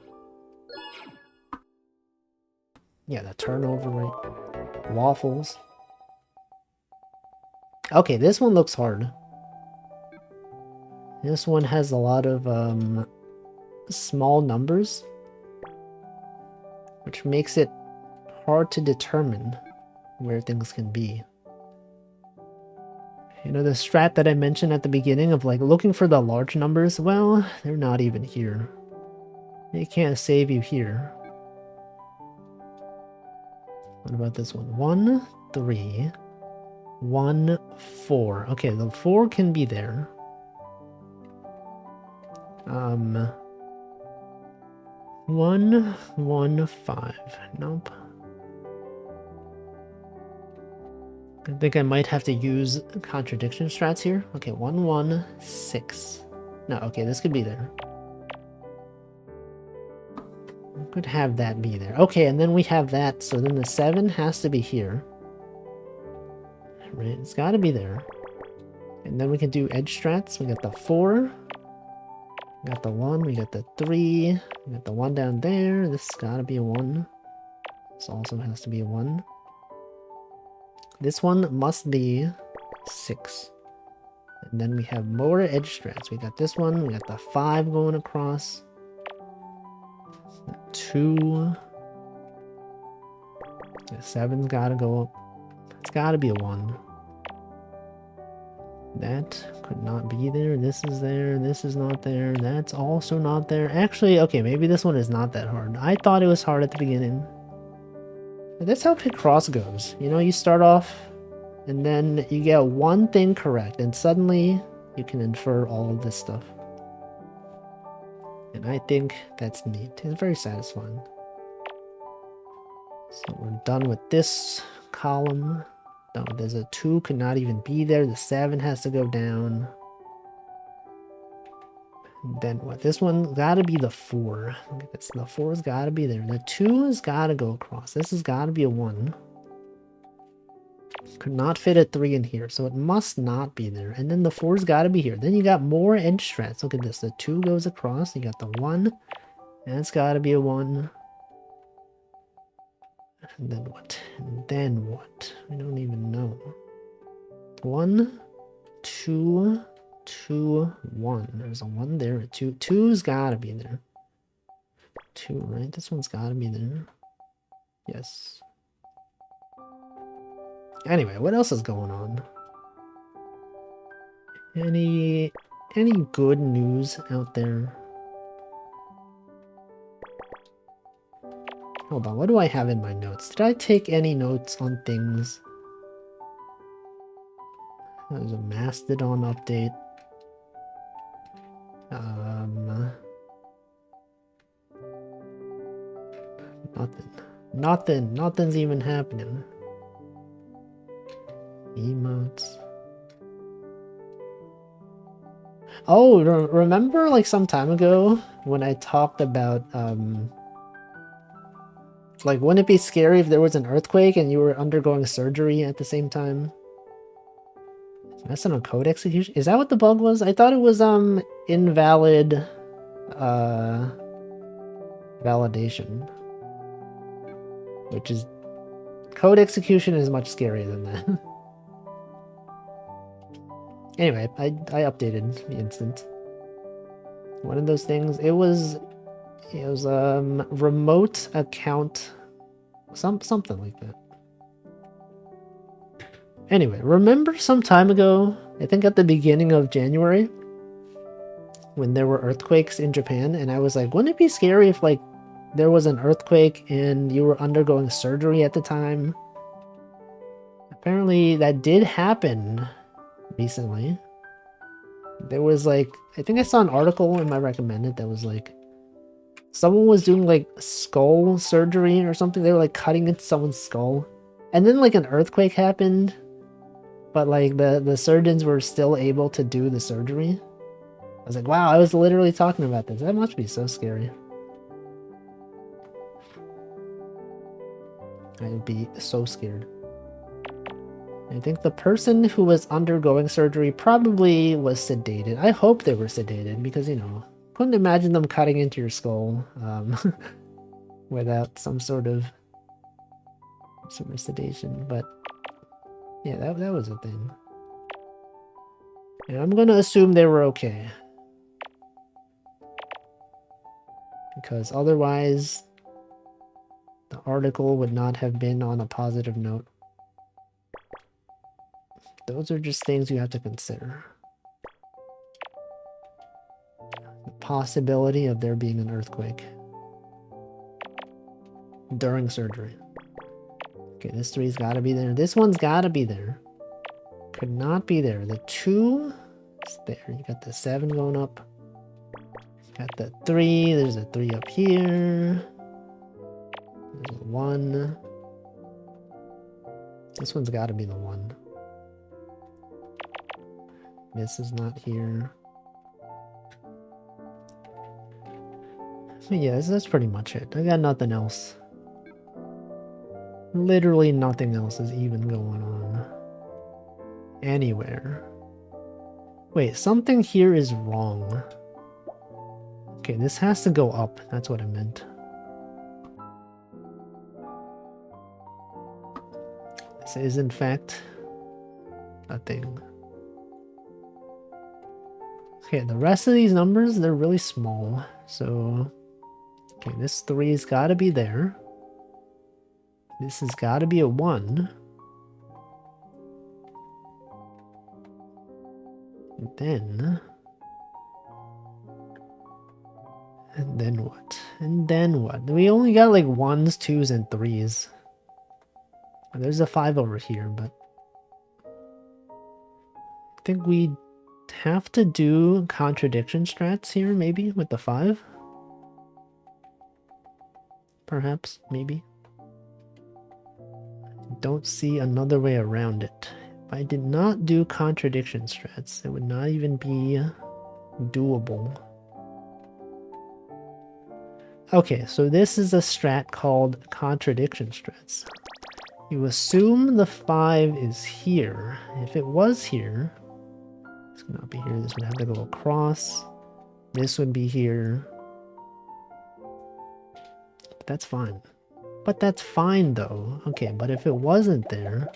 Yeah, the turnover rate. Waffles. Okay, this one looks hard. This one has a lot of small numbers, which makes it hard to determine where things can be. You know, the strat that I mentioned at the beginning of like looking for the large numbers, well, they're not even here. They can't save you here. What about this one? 1, 3, 1, 4. Okay, the 4 can be there. 1, 1, 5. Nope. I think I might have to use contradiction strats here. Okay, 1, 1, 6. No, okay, this could be there. We could have that be there. Okay, and then we have that, so then the 7 has to be here. Right, it's gotta be there. And then we can do edge strats. We got the 4. We got the 1, we got the 3, we got the 1 down there. This has gotta be a 1. This also has to be a 1. This one must be 6. And then we have more edge strands. We got this one, we got the 5 going across. 2. The 7's gotta go up. It's gotta be a 1. That could not be there. This is there. This is not there. That's also not there. Actually, okay, maybe this one is not that hard. I thought it was hard at the beginning. But that's how picross goes. You know, you start off and then you get one thing correct and suddenly you can infer all of this stuff. And I think that's neat. It's very satisfying. So we're done with this column. No, there's a 2 could not even be there. The 7 has to go down. And then what? This one gotta be the 4. It's the 4's gotta be there. The 2 has gotta go across. This has gotta be a 1. Could not fit a 3 in here, so it must not be there. And then the 4's gotta be here. Then you got more edge strands. Look at this. The 2 goes across. You got the 1. And it's gotta be a 1. And then what? And then what? I don't even know. 1, 2, 2, 1. There's a 1 there. A 2. 2's gotta be there. 2, right? This one's gotta be there. Yes. Anyway, what else is going on? Any good news out there? Hold on, what do I have in my notes? Did I take any notes on things? There's a Mastodon update. Nothing's even happening. Emotes. Oh, remember like some time ago when I talked about like, wouldn't it be scary if there was an earthquake and you were undergoing surgery at the same time? That's not a code execution? Is that what the bug was? I thought it was invalid validation. Which is, code execution is much scarier than that. Anyway, I updated the instance. One of those things, it was remote account, something like that. Anyway, remember some time ago, I think at the beginning of January, when there were earthquakes in Japan, and I was like, wouldn't it be scary if like there was an earthquake and you were undergoing surgery at the time? Apparently that did happen recently. There was like, I think I saw an article in my recommended that was like, someone was doing like skull surgery or something. They were like cutting into someone's skull. And then like an earthquake happened, but like the surgeons were still able to do the surgery. I was like, wow, I was literally talking about this. That must be so scary. I would be so scared. I think the person who was undergoing surgery probably was sedated. I hope they were sedated because, you know, couldn't imagine them cutting into your skull without some sort of sedation. But yeah, that was a thing. And I'm gonna assume they were okay. Because otherwise, the article would not have been on a positive note. Those are just things you have to consider. The possibility of there being an earthquake during surgery. Okay, this 3's gotta be there. This one's gotta be there. Could not be there. The 2 is there. You got the 7 going up. Got the 3. There's a 3 up here. There's a 1. This one's gotta be the 1. This is not here. But yeah, that's pretty much it. I got nothing else. Literally nothing else is even going on anywhere. Wait, something here is wrong. Okay, this has to go up. That's what I meant. This is, in fact, a thing. Okay, the rest of these numbers, they're really small. So, okay, this 3's got to be there. This has got to be a 1. And then what? And then what? We only got like 1s, 2s, and 3s. There's a 5 over here, but I think we have to do contradiction strats here, maybe, with the 5. Perhaps, maybe. Don't see another way around it. If I did not do contradiction strats, it would not even be doable. Okay, so this is a strat called contradiction strats. You assume the 5 is here. If it was here, this would not be here. This would have to go across. This would be here. But that's fine. But that's fine though. Okay, but if it wasn't there,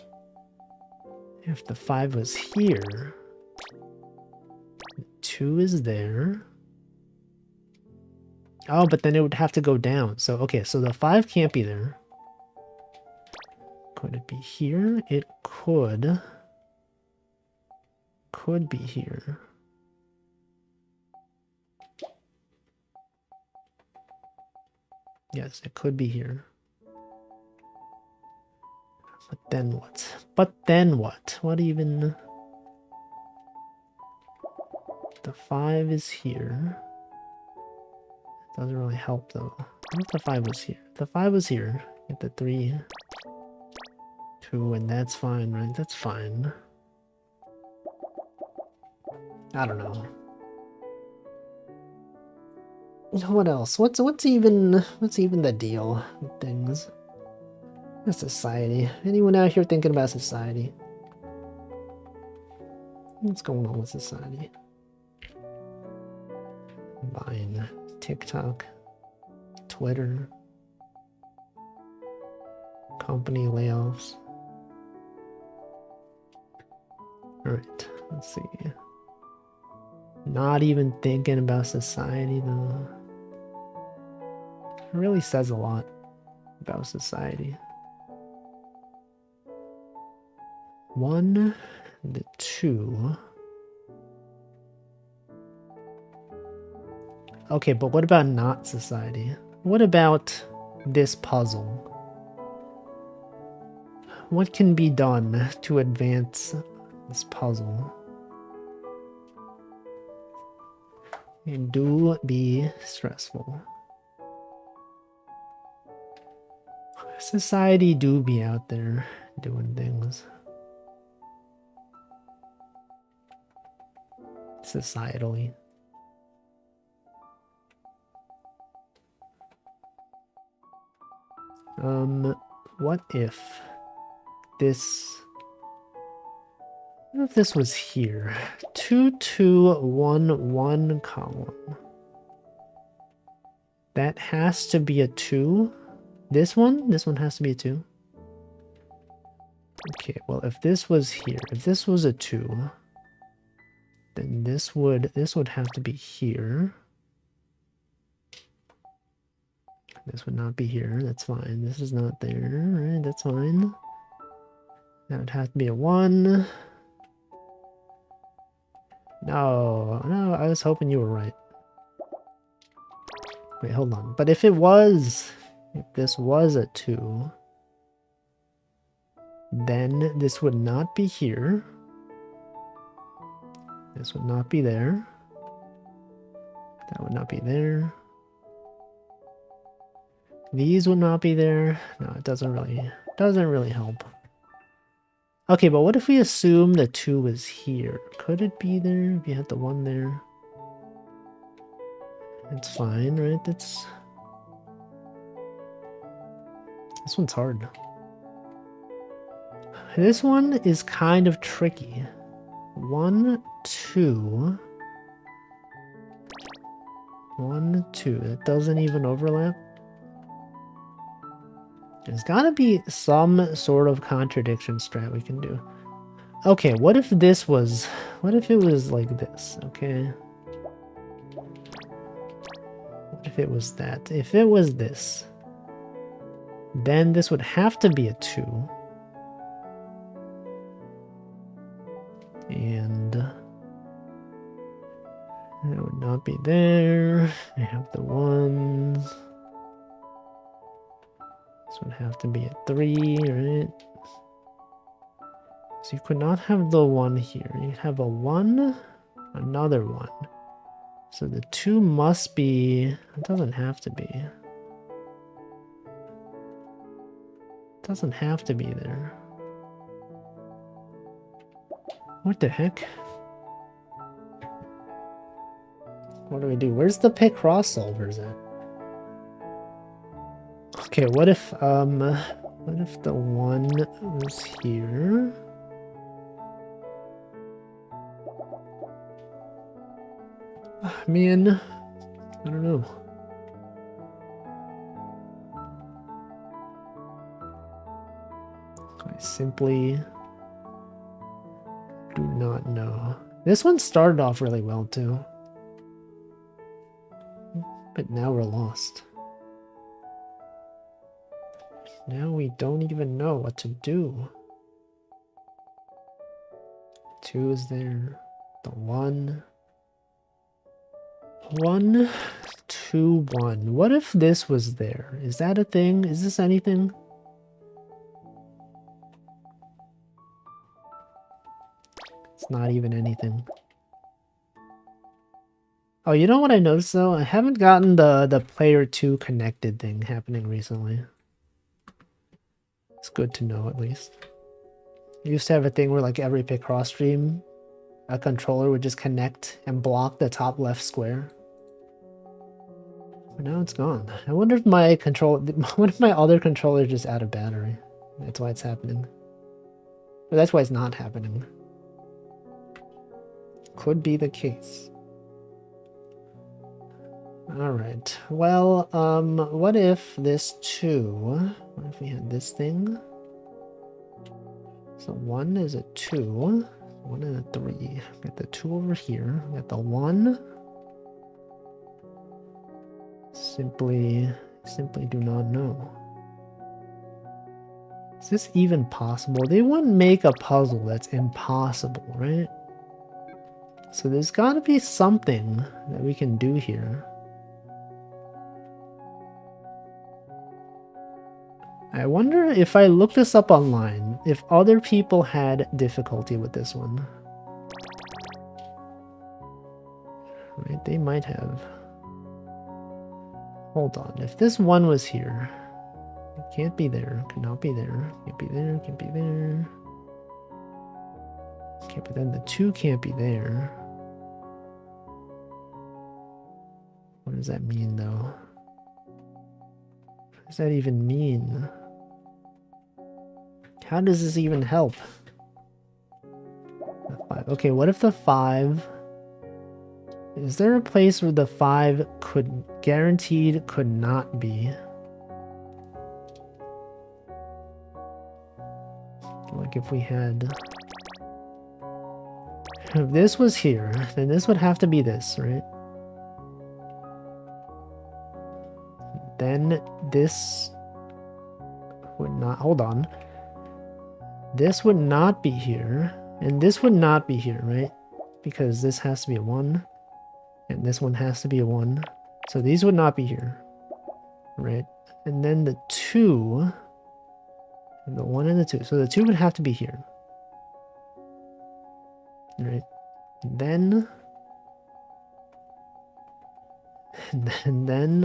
if the 5 was here, the 2 is there. Oh, but then it would have to go down. So, okay, so the 5 can't be there. Could it be here? It could. Could be here. Yes, it could be here. But then what? But then what? What even? The 5 is here. Doesn't really help though. What if the 5 was here? If the 5 was here, get the 3, 2, and that's fine, right? That's fine. I don't know. What else? What's even the deal with things? The society. Anyone out here thinking about society? What's going on with society? Vine, TikTok, Twitter, company layoffs. Alright, let's see. Not even thinking about society though. It really says a lot about society. 1, the 2. Okay, but what about not society? What about this puzzle? What can be done to advance this puzzle? It do be stressful. Society do be out there doing things. Societally. What if this... What if this was here? 2, 2, 1, 1 column. That has to be a 2. This one has to be a 2. Okay, well if this was here, if this was a 2, then this would have to be here. This would not be here, that's fine. This is not there, right? That's fine. That would have to be a 1. No, I was hoping you were right. Wait, hold on. But if this was a 2, then this would not be here. This would not be there. That would not be there. These would not be there. No, it doesn't really help. Okay, but what if we assume the 2 was here? Could it be there if you had the 1 there? It's fine, right? This one's hard. This one is kind of tricky. 1, 2. 1, 2. That doesn't even overlap. There's gotta be some sort of contradiction strat we can do. Okay, what if this was... What if it was like this, okay? What if it was that? If it was this, then this would have to be a 2. And... it would not be there. I have the 1s. This would have to be a 3, right? So you could not have the 1 here. You'd have a 1, another 1. So the 2 must be... It doesn't have to be. It doesn't have to be there. What the heck? What do we do? Where's the picross solvers at? Okay, what if the 1 was here? Man, I don't know. I simply do not know. This one started off really well too. But now we're lost. Now we don't even know what to do. 2 is there. The 1. 1, 2, 1. What if this was there? Is that a thing? Is this anything? It's not even anything. Oh, you know what I noticed though? I haven't gotten the player 2 connected thing happening recently. It's good to know at least. I used to have a thing where like every picross stream, a controller would just connect and block the top left square. But now it's gone. I wonder if my what if my other controller is just out of battery? That's why it's happening. But that's why it's not happening. Could be the case. Alright. Well, what if this 2... What if we had this thing? So 1 is a 2. 1 and a 3. Got the 2 over here. Got the 1. Simply do not know. Is this even possible? They wouldn't make a puzzle that's impossible, right? So there's gotta be something that we can do here. I wonder if I look this up online, if other people had difficulty with this one. Right, they might have. Hold on, if this 1 was here, it can't be there, could not be there, can't be there, can't be there. Okay, but then the 2 can't be there. What does that mean though? What does that even mean? How does this even help? The 5. Okay, what if the 5... Is there a place where the 5 could guaranteed could not be? Like if we had... If this was here, then this would have to be this, right? Then this would not... Hold on. This would not be here, and this would not be here, right? Because this has to be a 1, and this one has to be a 1. So these would not be here, right? And then the 2, the 1 and the 2. So the 2 would have to be here, right? Then, and then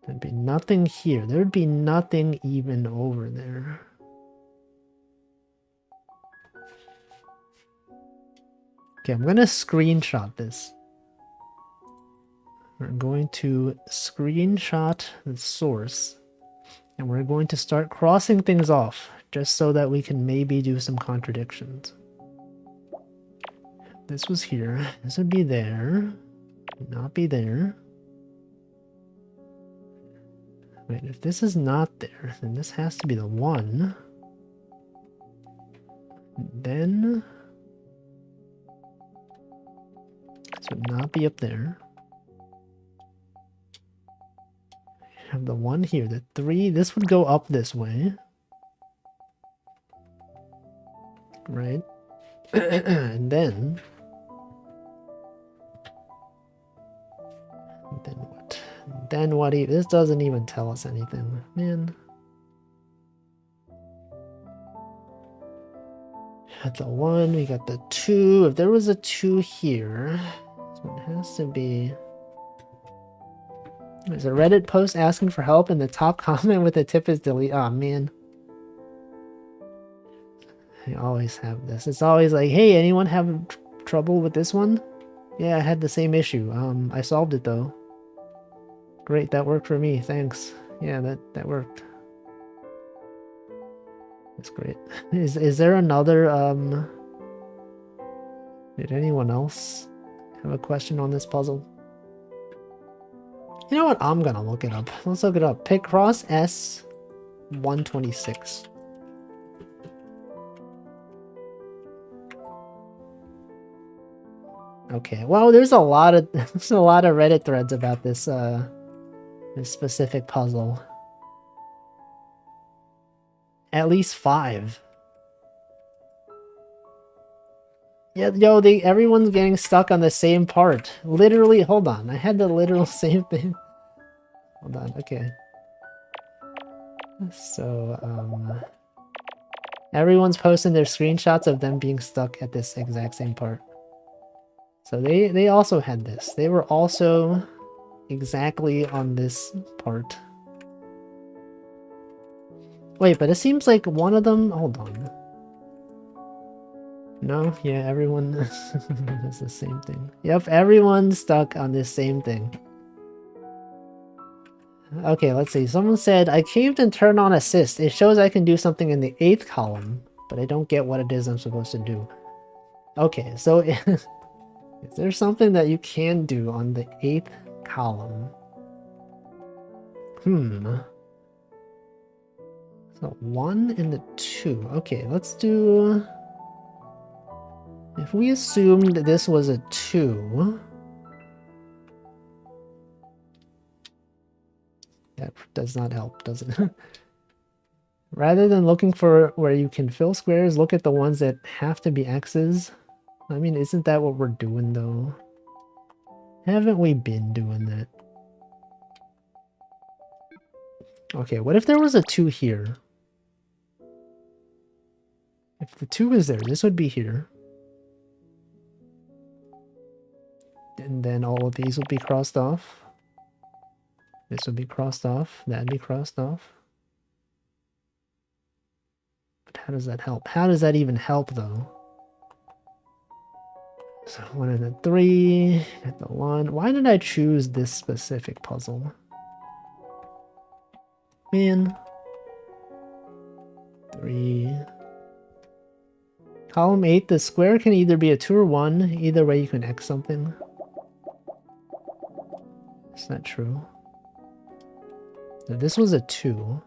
there'd be nothing here. There'd be nothing even over there. Okay, I'm gonna screenshot this. We're going to screenshot the source, and we're going to start crossing things off, just so that we can maybe do some contradictions. this was here. This would be there. Not be there. Wait, if this is not there, then this has to be the 1. Then this would not be up there. Have the 1 here, the 3. This would go up this way. Right? And then what? Then what? This doesn't even tell us anything, man. At the 1, we got the 2. If there was a 2 here, so it has to be. There's a Reddit post asking for help, and the top comment with the tip is delete. Oh man. I always have this. It's always like, hey, anyone have trouble with this one? Yeah, I had the same issue. I solved it though. Great, that worked for me. Thanks. Yeah, that worked. That's great. Is there another did anyone else have a question on this puzzle? You know what? I'm gonna look it up. Let's look it up. Picross S126. Okay, well, there's a lot of Reddit threads about this this specific puzzle. At least 5. Yeah, yo, everyone's getting stuck on the same part. Literally, hold on. I had the literal same thing. Hold on, okay. So, everyone's posting their screenshots of them being stuck at this exact same part. So they also had this. They were also exactly on this part. Wait, but it seems like one of them... Hold on. No? Yeah, everyone does the same thing. Yep, everyone's stuck on this same thing. Okay, let's see. Someone said, I caved and turned on assist. It shows I can do something in the 8th column, but I don't get what it is I'm supposed to do. Okay, so is there something that you can do on the 8th column? So 1 and the 2. Okay, let's do... If we assumed this was a 2... That does not help, does it? Rather than looking for where you can fill squares, look at the ones that have to be X's. I mean, isn't that what we're doing, though? Haven't we been doing that? Okay, what if there was a 2 here? If the 2 is there, this would be here. And then all of these would be crossed off. This would be crossed off. That'd be crossed off. But how does that help? How does that even help, though? So 1 and a 3. Got the 1. Why did I choose this specific puzzle? Man. 3. Column 8, the square can either be a 2 or 1. Either way, you can X something. Is that true? If this was a 2,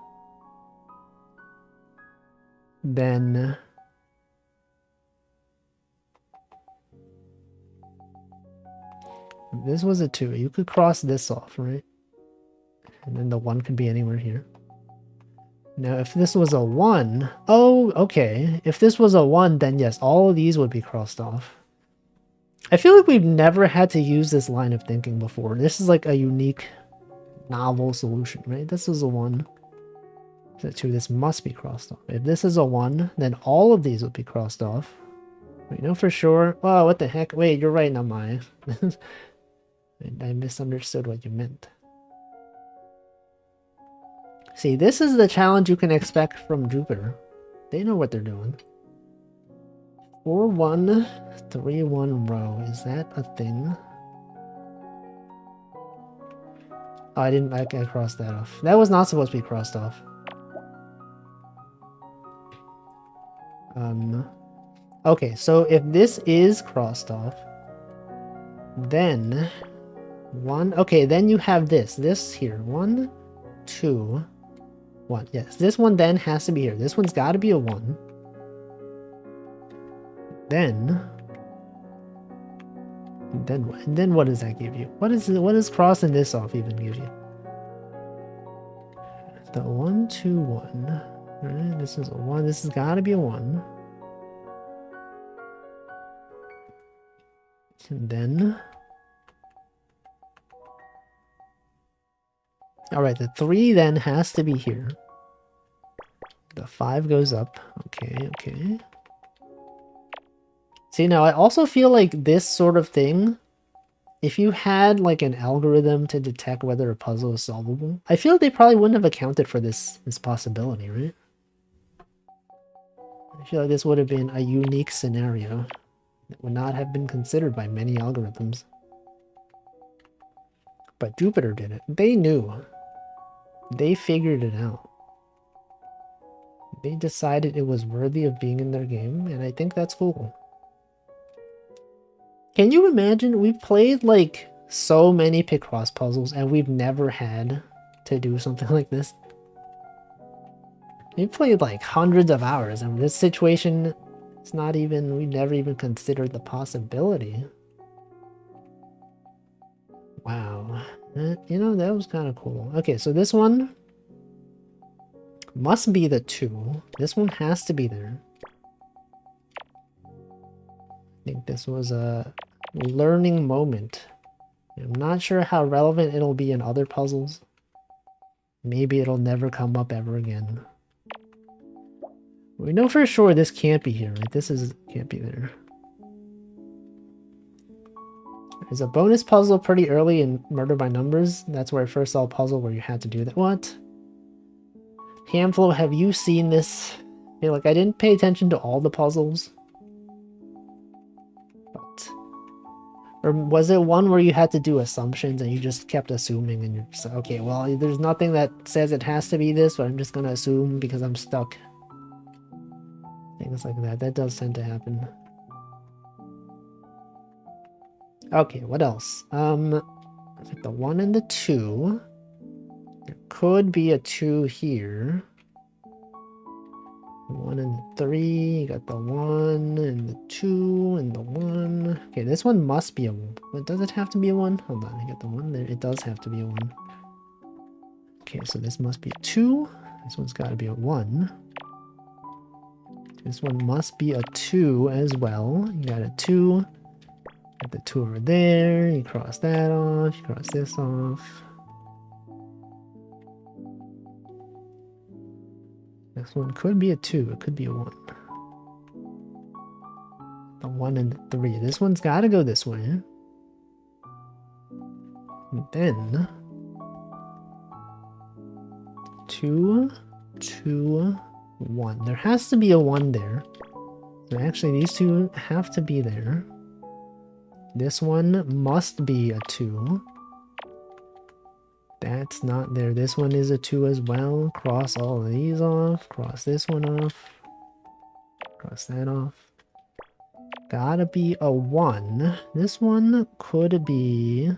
then... If this was a 2, you could cross this off, right? And then the 1 could be anywhere here. Now, if this was a 1... Oh, okay. If this was a 1, then yes, all of these would be crossed off. I feel like we've never had to use this line of thinking before. This is like a unique, novel solution, right? This is a 1. This is a 2. This must be crossed off. If this is a 1, then all of these would be crossed off. We know for sure. Oh, what the heck? Wait, you're right, not mine. I misunderstood what you meant. See, this is the challenge you can expect from Jupiter. They know what they're doing. 4-1, 3-1 row. Is that a thing? Oh, I crossed that off. That was not supposed to be crossed off. Okay, so if this is crossed off, then one. Okay, then you have this. This here. 1, 2, 1. Yes, this one then has to be here. This one's got to be a 1. Then what? And then what does that give you? What is crossing this off even give you? The 1, 2, 1. Alright, this is a 1. This has got to be a 1. And then... Alright, the 3 then has to be here. The 5 goes up. Okay, okay. See, now I also feel like this sort of thing, if you had like an algorithm to detect whether a puzzle is solvable, I feel like they probably wouldn't have accounted for this possibility, right? I feel like this would have been a unique scenario that would not have been considered by many algorithms. But Jupiter did it. They knew. They figured it out. They decided it was worthy of being in their game, and I think that's cool. Can you imagine? We've played like so many picross puzzles and we've never had to do something like this. We've played like hundreds of hours and this situation, it's not even, we never even considered the possibility. Wow. You know, that was kind of cool. Okay, so this one must be the 2. This one has to be there. I think this was a learning moment. I'm not sure how relevant it'll be in other puzzles. Maybe it'll never come up ever again. We know for sure this can't be here, right? This can't be there. There's a bonus puzzle pretty early in Murder by Numbers. That's where I first saw a puzzle where you had to do that. What? Hamflo, have you seen this? I feel like I didn't pay attention to all the puzzles. But... Or was it one where you had to do assumptions and you just kept assuming and you're just like, okay, well, there's nothing that says it has to be this, but I'm just gonna assume because I'm stuck. Things like that. That does tend to happen. Okay, what else? The 1 and the 2. There could be a 2 here. 1 and the 3. You got the 1 and the 2 and the 1. Okay, this one must be a 1. Does it have to be a 1? Hold on, I got the 1 there. It does have to be a 1. Okay, so this must be a 2. This one's got to be a 1. This one must be a 2 as well. You got a 2. Got the 2 over there. You cross that off. You cross this off. This one could be a 2. It could be a 1. The 1 and the 3. This one's got to go this way. And then 2, 2, 1. There has to be a 1 there. So actually, these 2 have to be there. This one must be a 2. That's not there. This one is a 2 as well. Cross all of these off. Cross this one off. Cross that off. Gotta be a 1. This one could be...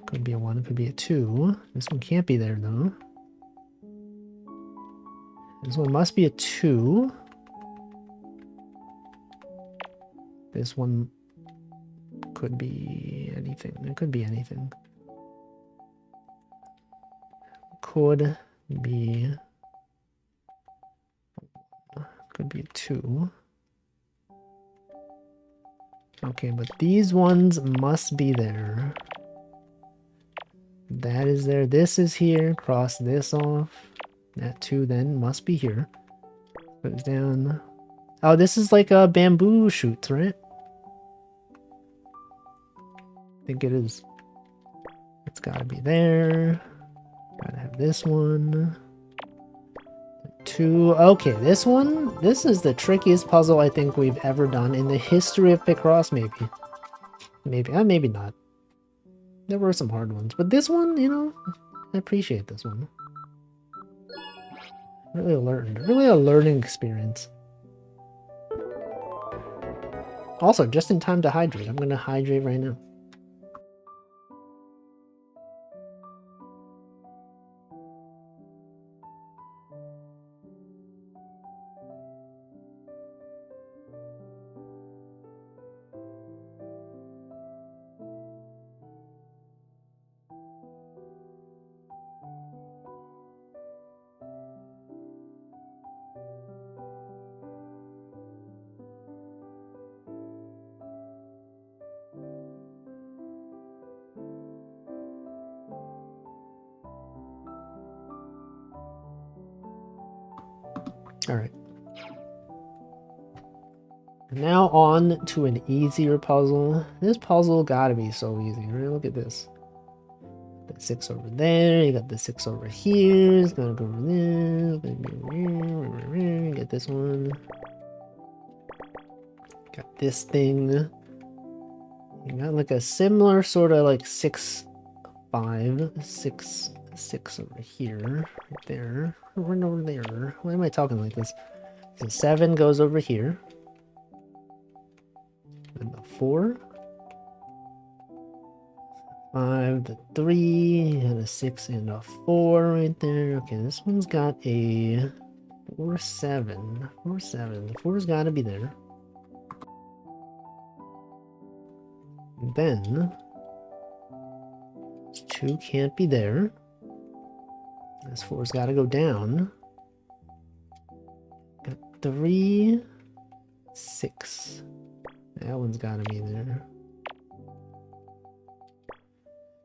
could be a 1. It could be a 2. This one can't be there, though. This one must be a 2. This one could be anything. It could be anything. Could be a 2. Okay, but these ones must be there. That is there. This is here. Cross this off. That 2 then must be here. Goes down. Oh, this is like a bamboo shoots, right? I think it is. It's gotta be there. Gotta have this one. 2. Okay, this one. This is the trickiest puzzle I think we've ever done in the history of Picross, maybe. Maybe not. There were some hard ones, but this one, you know, I appreciate this one. Really a learning experience. Also, just in time to hydrate. I'm gonna hydrate right now. Alright. Now on to an easier puzzle. This puzzle gotta be so easy, right? Look at this. The 6 over there, you got the 6 over here, it's gonna go over there, get this one. Got this thing. You got like a similar sort of like 6, 5, 6, 6 over here, right there, over there. Why am I talking like this? So 7 goes over here. And the 4. 5, the 3, and a 6 and a 4 right there. Okay, this one's got a 4, 7. 4, 7. The 4's gotta be there. And then this 2 can't be there. This 4's gotta go down. Got 3, 6. That one's gotta be there.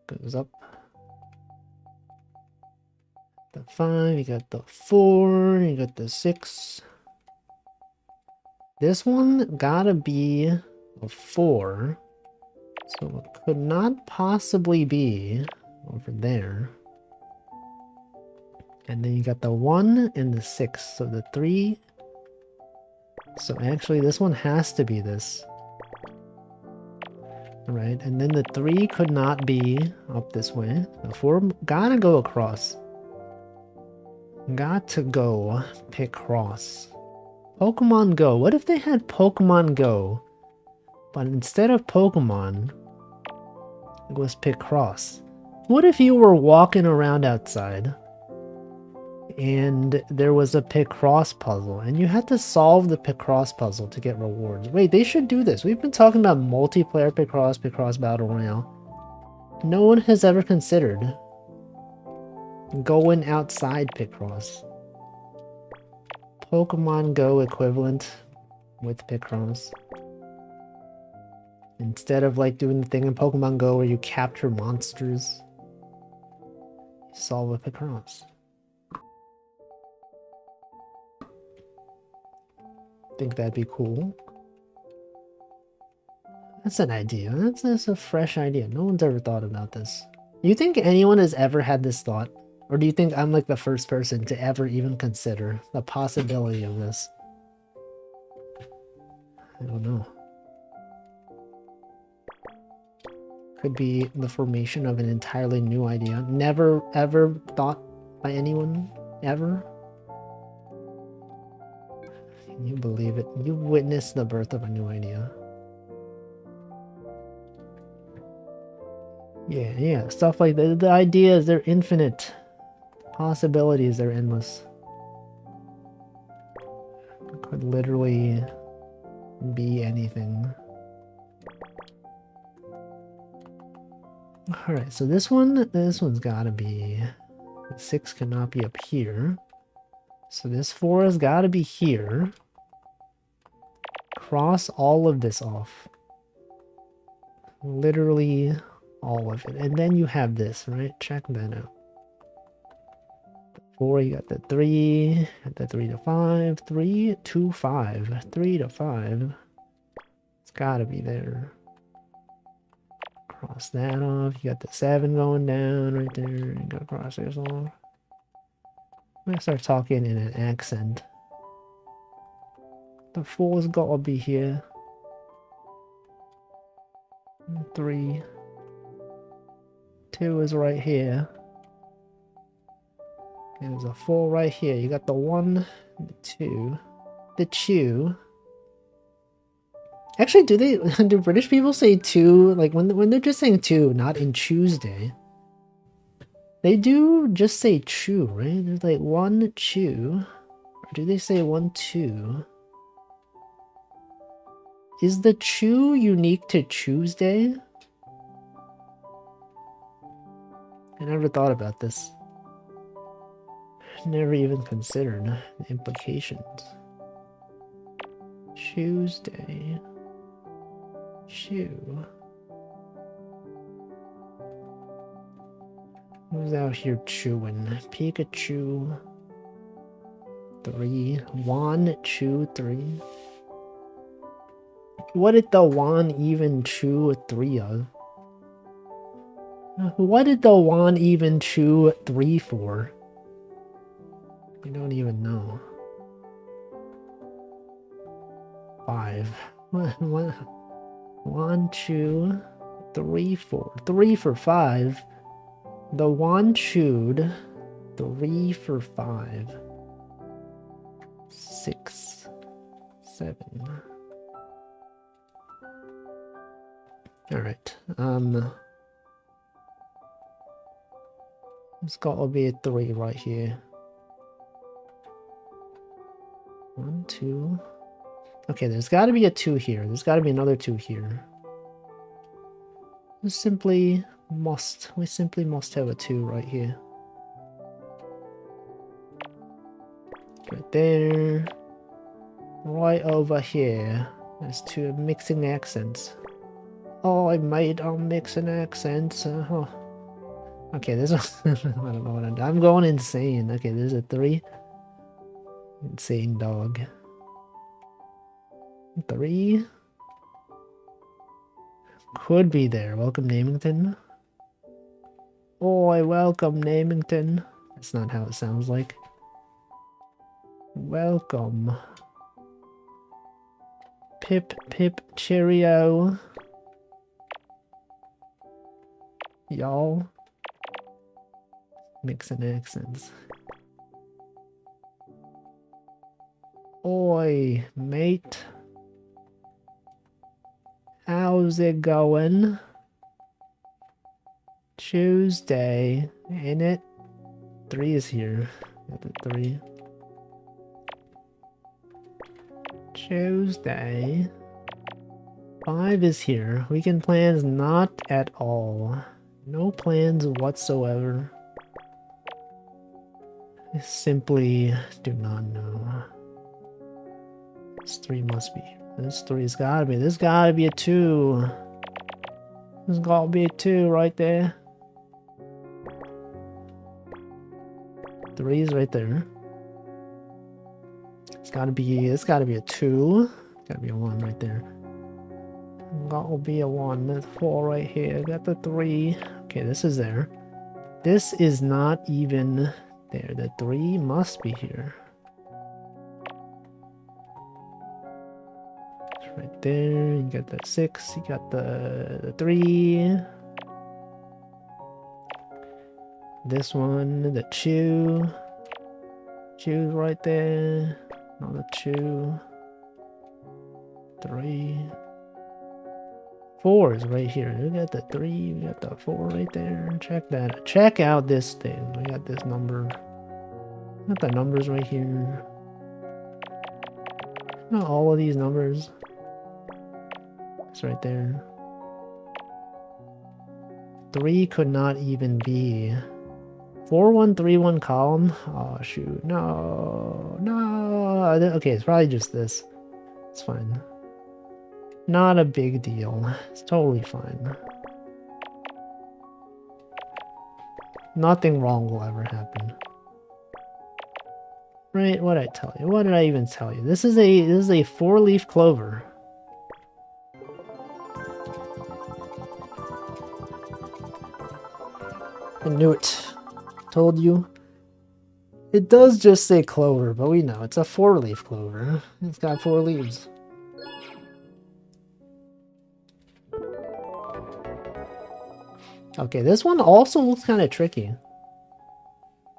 Goes up. The 5, you got the 4, you got the 6. This one gotta be a 4. So it could not possibly be over there. And then you got the 1 and the 6. So the 3. So actually this one has to be this. Right, and then the 3 could not be up this way. The 4 gotta go across. Got to go picross. Pokemon Go. What if they had Pokemon Go, but instead of Pokemon, it was picross? What if you were walking around outside and there was a picross puzzle and you had to solve the picross puzzle to get rewards? Wait, they should do this. We've been talking about multiplayer picross Battle Royale. No one has ever considered going outside picross. Pokemon Go equivalent with picross. Instead of like doing the thing in Pokemon Go where you capture monsters, you solve with picross. Think that'd be cool. That's an idea. That's a fresh idea. No one's ever thought about this. Do you think anyone has ever had this thought? Or do you think I'm like the first person to ever even consider the possibility of this? I don't know. Could be the formation of an entirely new idea. Never ever thought by anyone ever. Can you believe it? You witnessed the birth of a new idea. Yeah, stuff like that. The ideas, they're infinite. Possibilities, they're endless. It could literally be anything. Alright, so this one's gotta be... 6 cannot be up here. So this 4 has gotta be here. Cross all of this off. Literally all of it. And then you have this, right? Check that out. 4, you got the 3, got the 3 to 5, 3 to 5, 3 to 5. It's gotta be there. Cross that off. You got the 7 going down right there. You gotta cross this off. I'm gonna start talking in an accent. The 4's gotta be here. 3. 2 is right here. There's a 4 right here. You got the 1, the 2, the 2. Actually, do British people say 2 like when they're just saying 2, not in Tuesday? They do just say chew, right? There's like 1 chew. Or do they say 1 2? Is the chew unique to Tuesday? I never thought about this. Never even considered the implications. Tuesday. Chew. Who's out here chewing? Pikachu. 3. 1, chew, 3. What did the 1 even chew 3 of? What did the 1 even chew 3 for? I don't even know. 5. 1, 2, 3, 4. 3 for 5. The 1 chewed 3 for 5. 6, 7. Alright. It's gotta be a 3 right here. 1, 2. Okay, there's gotta be a 2 here. There's gotta be another 2 here. We simply must have a 2 right here. Right there. Right over here. There's 2 mixing accents. Oh, I'm mixing accents. Okay, this one. I don't know what I'm going insane. Okay, there's a 3. Insane dog. 3. Could be there. Welcome, Namington. Oh, I welcome, Namington. That's not how it sounds like. Welcome. Pip, pip, cheerio. Y'all. Mixing accents. Oi, mate. How's it going? Tuesday, ain't it? 3 is here. Got the 3. Tuesday. 5 is here. Weekend plans not at all. No plans whatsoever. I simply do not know. This 3 must be here. This 3's gotta be. This gotta be a 2. There's gotta be a 2 right there. 3 is right there. It's gotta be a 2. It's gotta be a 1 right there. Gotta be a 1. There's 4 right here. Got the 3. Okay, this is there. This is not even there. The 3 must be here. Right there, you got the 6, you got the 3. This one, the 2. 2 right there. Another 2. 3. 4 is right here. We got the 3, we got the 4 right there. Check that. Check out this thing. We got this number. Got the numbers right here. Not all of these numbers. It's right there. 3 could not even be 4131 column. Oh shoot, no. Okay, it's probably just this. It's fine. Not a big deal. It's totally fine. Nothing wrong will ever happen. Right? What did I tell you? What did I even tell you? This is a 4-leaf clover. I knew it. Told you. It does just say clover, but we know it's a 4-leaf clover. It's got 4 leaves. Okay, this one also looks kind of tricky.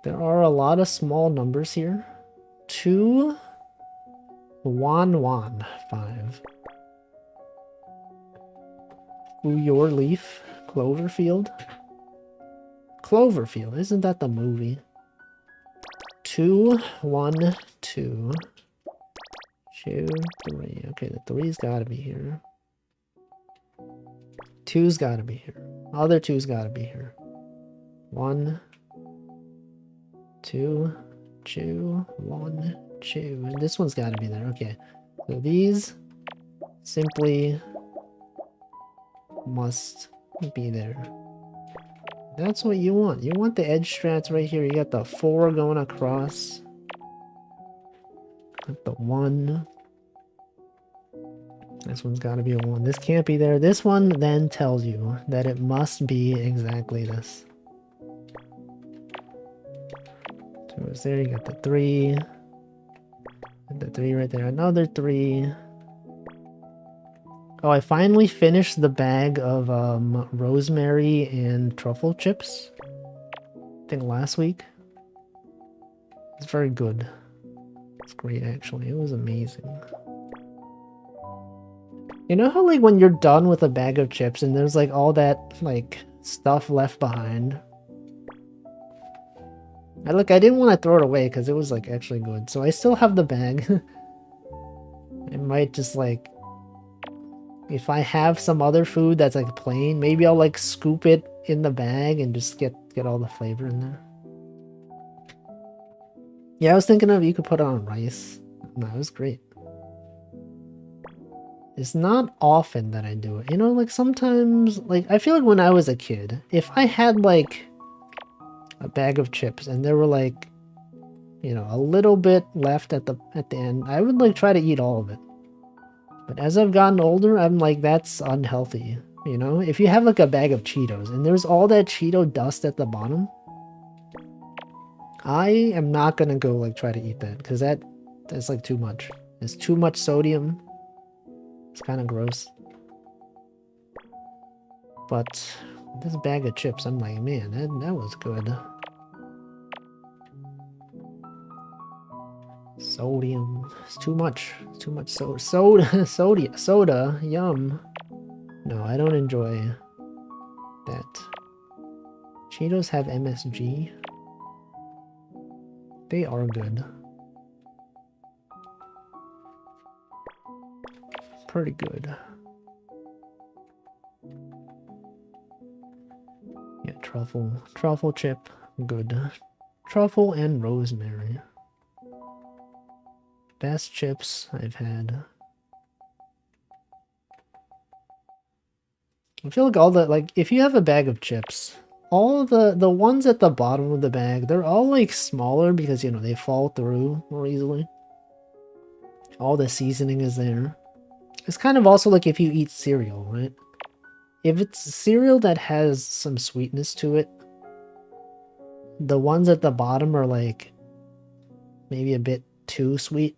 There are a lot of small numbers here. 2 1 5. Your Leaf. Cloverfield. Cloverfield, isn't that the movie? 2 1 2 2 3. Okay, the 3's gotta be here. 2's gotta be here. Other 2's gotta be here. 1 2 2 1 2. And this one's gotta be there. Okay. So these simply must be there. That's what you want. You want the edge strats right here. You got the 4 going across. Got the 1. This one's got to be a 1. This can't be there. This one then tells you that it must be exactly this. So it's there. You got the 3. The 3 right there. Another 3. Oh, I finally finished the bag of rosemary and truffle chips. I think last week. It's very good. It's great, actually. It was amazing. You know how, like, when you're done with a bag of chips and there's, like, all that, like, stuff left behind? I didn't want to throw it away because it was, like, actually good. So I still have the bag. I might just, like... If I have some other food that's like plain, maybe I'll like scoop it in the bag and just get all the flavor in there. Yeah, I was thinking of you could put it on rice. No, it was great. It's not often that I do it. You know, like sometimes, like I feel like when I was a kid, if I had like a bag of chips and there were like, you know, a little bit left at the end, I would like try to eat all of it. But as I've gotten older, I'm like, that's unhealthy, you know? If you have like a bag of Cheetos and there's all that Cheeto dust at the bottom, I am not gonna go like try to eat that because that's like too much. It's too much sodium. It's kind of gross. But this bag of chips, I'm like, man, that was good. Sodium. It's too much. It's too much soda. Yum. No, I don't enjoy that. Cheetos have MSG. They are good. Pretty good. Yeah, truffle. Truffle chip. Good. Truffle and rosemary. Best chips I've had. I feel like all the, like, if you have a bag of chips, all the ones at the bottom of the bag, they're all, like, smaller because, you know, they fall through more easily. All the seasoning is there. It's kind of also like if you eat cereal, right? If it's cereal that has some sweetness to it, the ones at the bottom are, like, maybe a bit too sweet.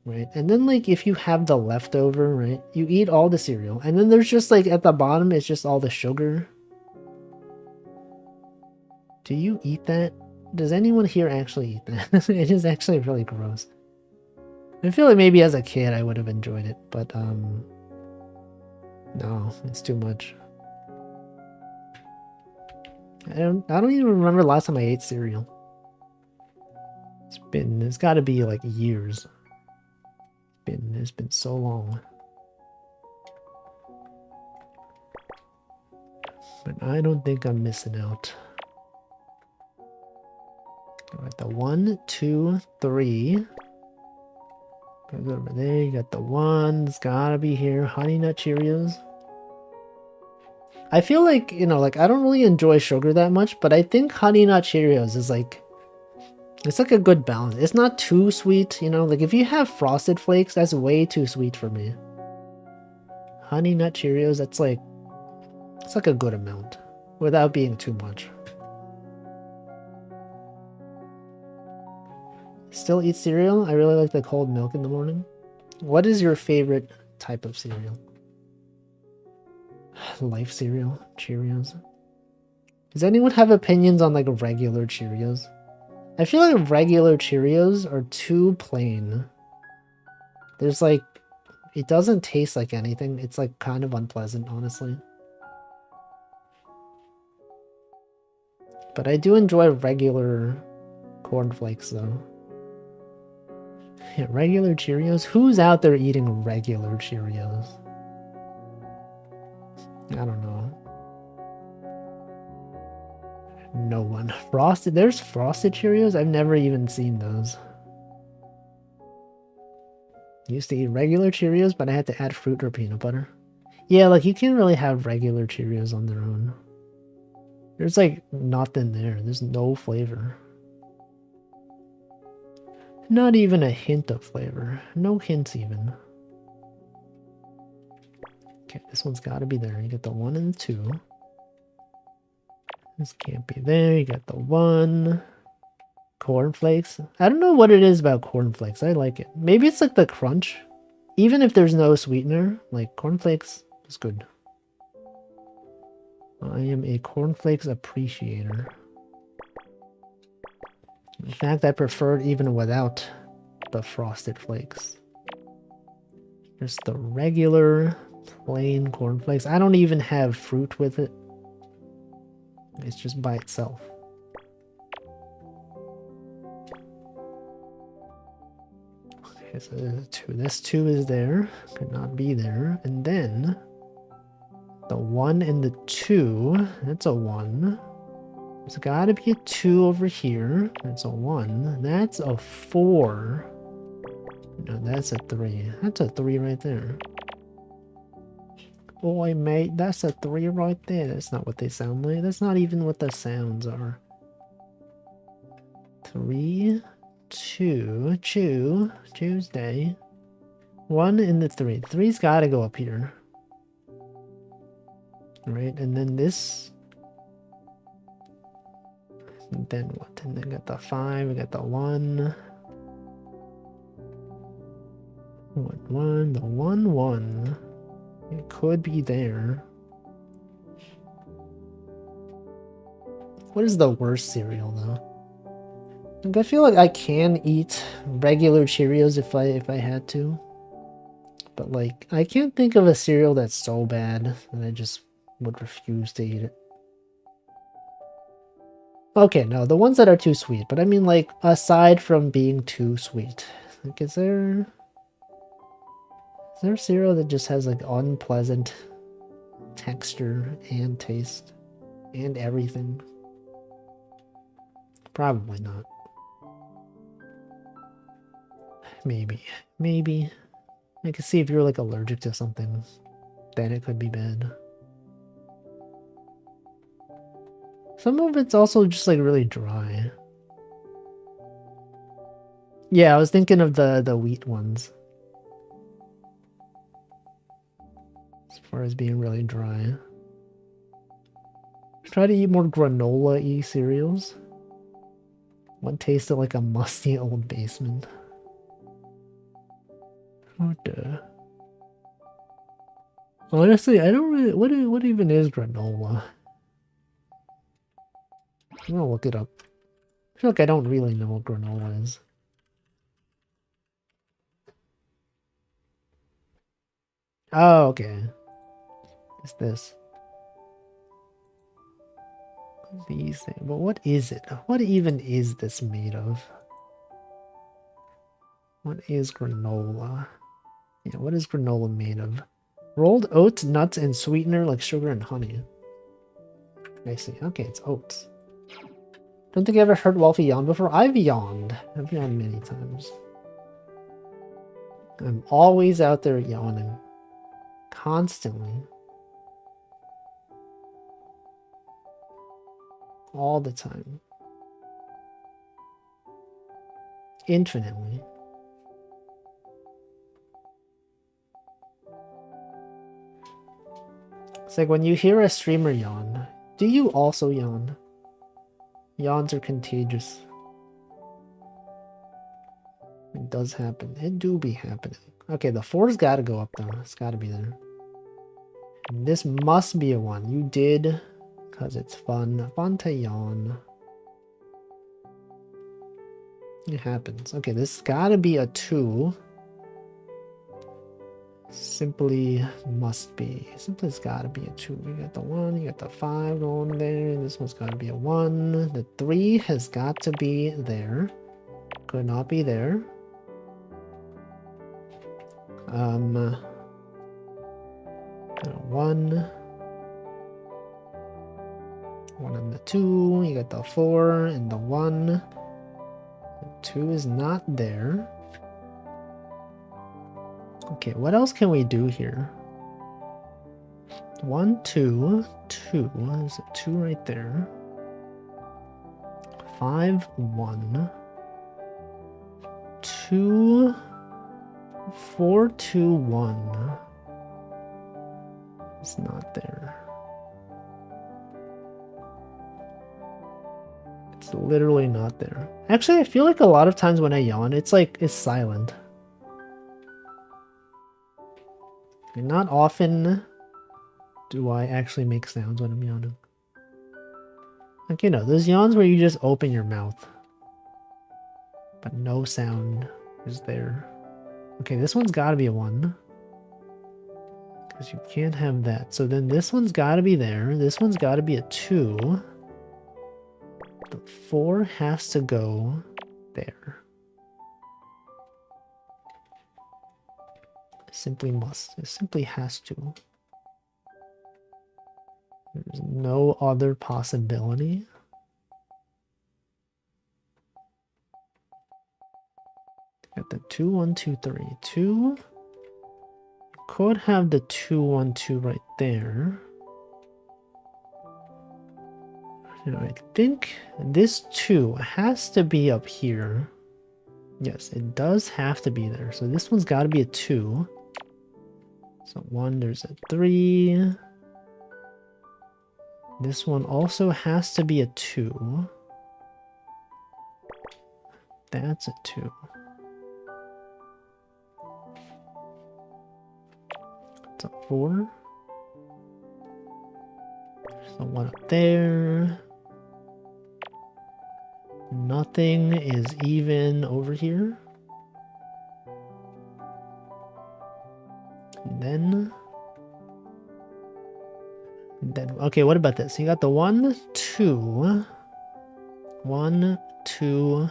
Right, and then like if you have the leftover, right, you eat all the cereal and then there's just like at the bottom it's just all the sugar. Do you eat that? Does anyone here actually eat that? It is actually really gross. I feel like maybe as a kid I would have enjoyed it, but no, it's too much. I don't even remember the last time I ate cereal. It's got to be like years. It's been so long. But I don't think I'm missing out. Alright, the 1, 2, 3. Goes over there, you got the 1. It's gotta be here. Honey Nut Cheerios. I feel like, you know, like I don't really enjoy sugar that much, but I think Honey Nut Cheerios is like, it's like a good balance. It's not too sweet, you know? Like, if you have Frosted Flakes, that's way too sweet for me. Honey Nut Cheerios, that's like... It's like a good amount. Without being too much. Still eat cereal? I really like the cold milk in the morning. What is your favorite type of cereal? Life cereal? Cheerios? Does anyone have opinions on, like, regular Cheerios? I feel like regular Cheerios are too plain. There's like, it doesn't taste like anything. It's like kind of unpleasant, honestly. But I do enjoy regular cornflakes though. Yeah, regular Cheerios? Who's out there eating regular Cheerios? I don't know. No one. Frosted? There's frosted Cheerios? I've never even seen those. Used to eat regular Cheerios, but I had to add fruit or peanut butter. Yeah, like you can't really have regular Cheerios on their own. There's like nothing there. There's no flavor. Not even a hint of flavor. No hints even. Okay, this one's gotta be there. You get the 1 and the 2. This can't be there. You got the 1. Cornflakes. I don't know what it is about cornflakes. I like it. Maybe it's like the crunch. Even if there's no sweetener, like cornflakes is good. I am a cornflakes appreciator. In fact, I prefer it even without the frosted flakes. Just the regular plain cornflakes. I don't even have fruit with it. It's just by itself. Okay, so there's 2. This 2 is there. Could not be there. And then the 1 and the 2. That's a 1. There's gotta be a 2 over here. That's a 1. That's a 4. No, that's a 3. That's a 3 right there. Boy, mate, that's a 3 right there. That's not what they sound like. That's not even what the sounds are. 3, 2, Tuesday. 1 and the 3. 3's gotta go up here. Right, and then this. And then what? And then got the 5, we got the 1. 1, the 1, 1. It could be there. What is the worst cereal though? Like, I feel like I can eat regular Cheerios if I had to. But like, I can't think of a cereal that's so bad that I just would refuse to eat it. Okay, no, the ones that are too sweet. But I mean, like, aside from being too sweet. Like, is there a cereal that just has, like, unpleasant texture and taste and everything? Probably not. Maybe. I could see if you're, like, allergic to something, then it could be bad. Some of it's also just, like, really dry. Yeah, I was thinking of the wheat ones. As far as being really dry. Try to eat more granola-y cereals. One tasted like a musty old basement. Oh, duh. Honestly, I don't really... What even is granola? I'm gonna look it up. I feel like I don't really know what granola is. Oh, okay. It's this. These things. But what is it? What even is this made of? What is granola? Yeah, what is granola made of? Rolled oats, nuts, and sweetener like sugar and honey. I see. Okay, it's oats. Don't think I ever heard Wolfie yawn before. I've yawned. I've yawned many times. I'm always out there yawning. Constantly. All the time. Infinitely. It's like when you hear a streamer yawn, do you also yawn? Yawns are contagious. It does happen. It do be happening. Okay, the 4's gotta go up though. It's gotta be there. And this must be a 1. You did, because it's fun. Fun to yawn. It happens. Okay, this gotta be a 2. Simply must be. Simply it's gotta be a 2. You got the 1, you got the 5 going there. This one's gotta be a 1. The 3 has got to be there. Could not be there. Got a 1. 1 and the 2. You got the 4 and the 1. The 2 is not there. Okay, what else can we do here? 1, 2, 2. There's a 2 right there. 5, 1. 2, 4, 2, 1. It's not there. It's literally not there. Actually, I feel like a lot of times when I yawn, it's like, it's silent. And not often do I actually make sounds when I'm yawning. Like, you know, those yawns where you just open your mouth, but no sound is there. Okay, this one's gotta be a 1. Because you can't have that. So then this one's gotta be there. This one's gotta be a 2. The 4 has to go there. Simply must. It simply has to. There's no other possibility. Got the 2, 1, 2, 3. 2. Could have the 2, 1, 2 right there. You know, I think this 2 has to be up here. Yes, it does have to be there. So this one's got to be a 2. So 1, there's a 3. This one also has to be a 2. That's a 2. It's a 4. There's the 1 up there. Nothing is even over here. And then, okay, what about this? You got the 1, 2. 1, 2,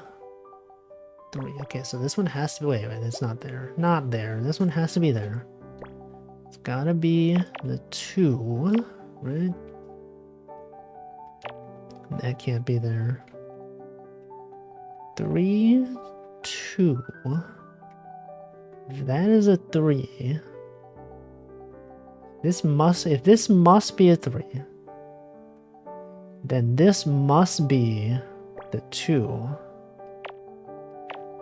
3. Okay, so this one has to be, wait, it's not there. Not there. This one has to be there. It's gotta be the 2, right? That can't be there. 3, 2. If that is a 3, this must, if this must be a 3, then this must be the 2.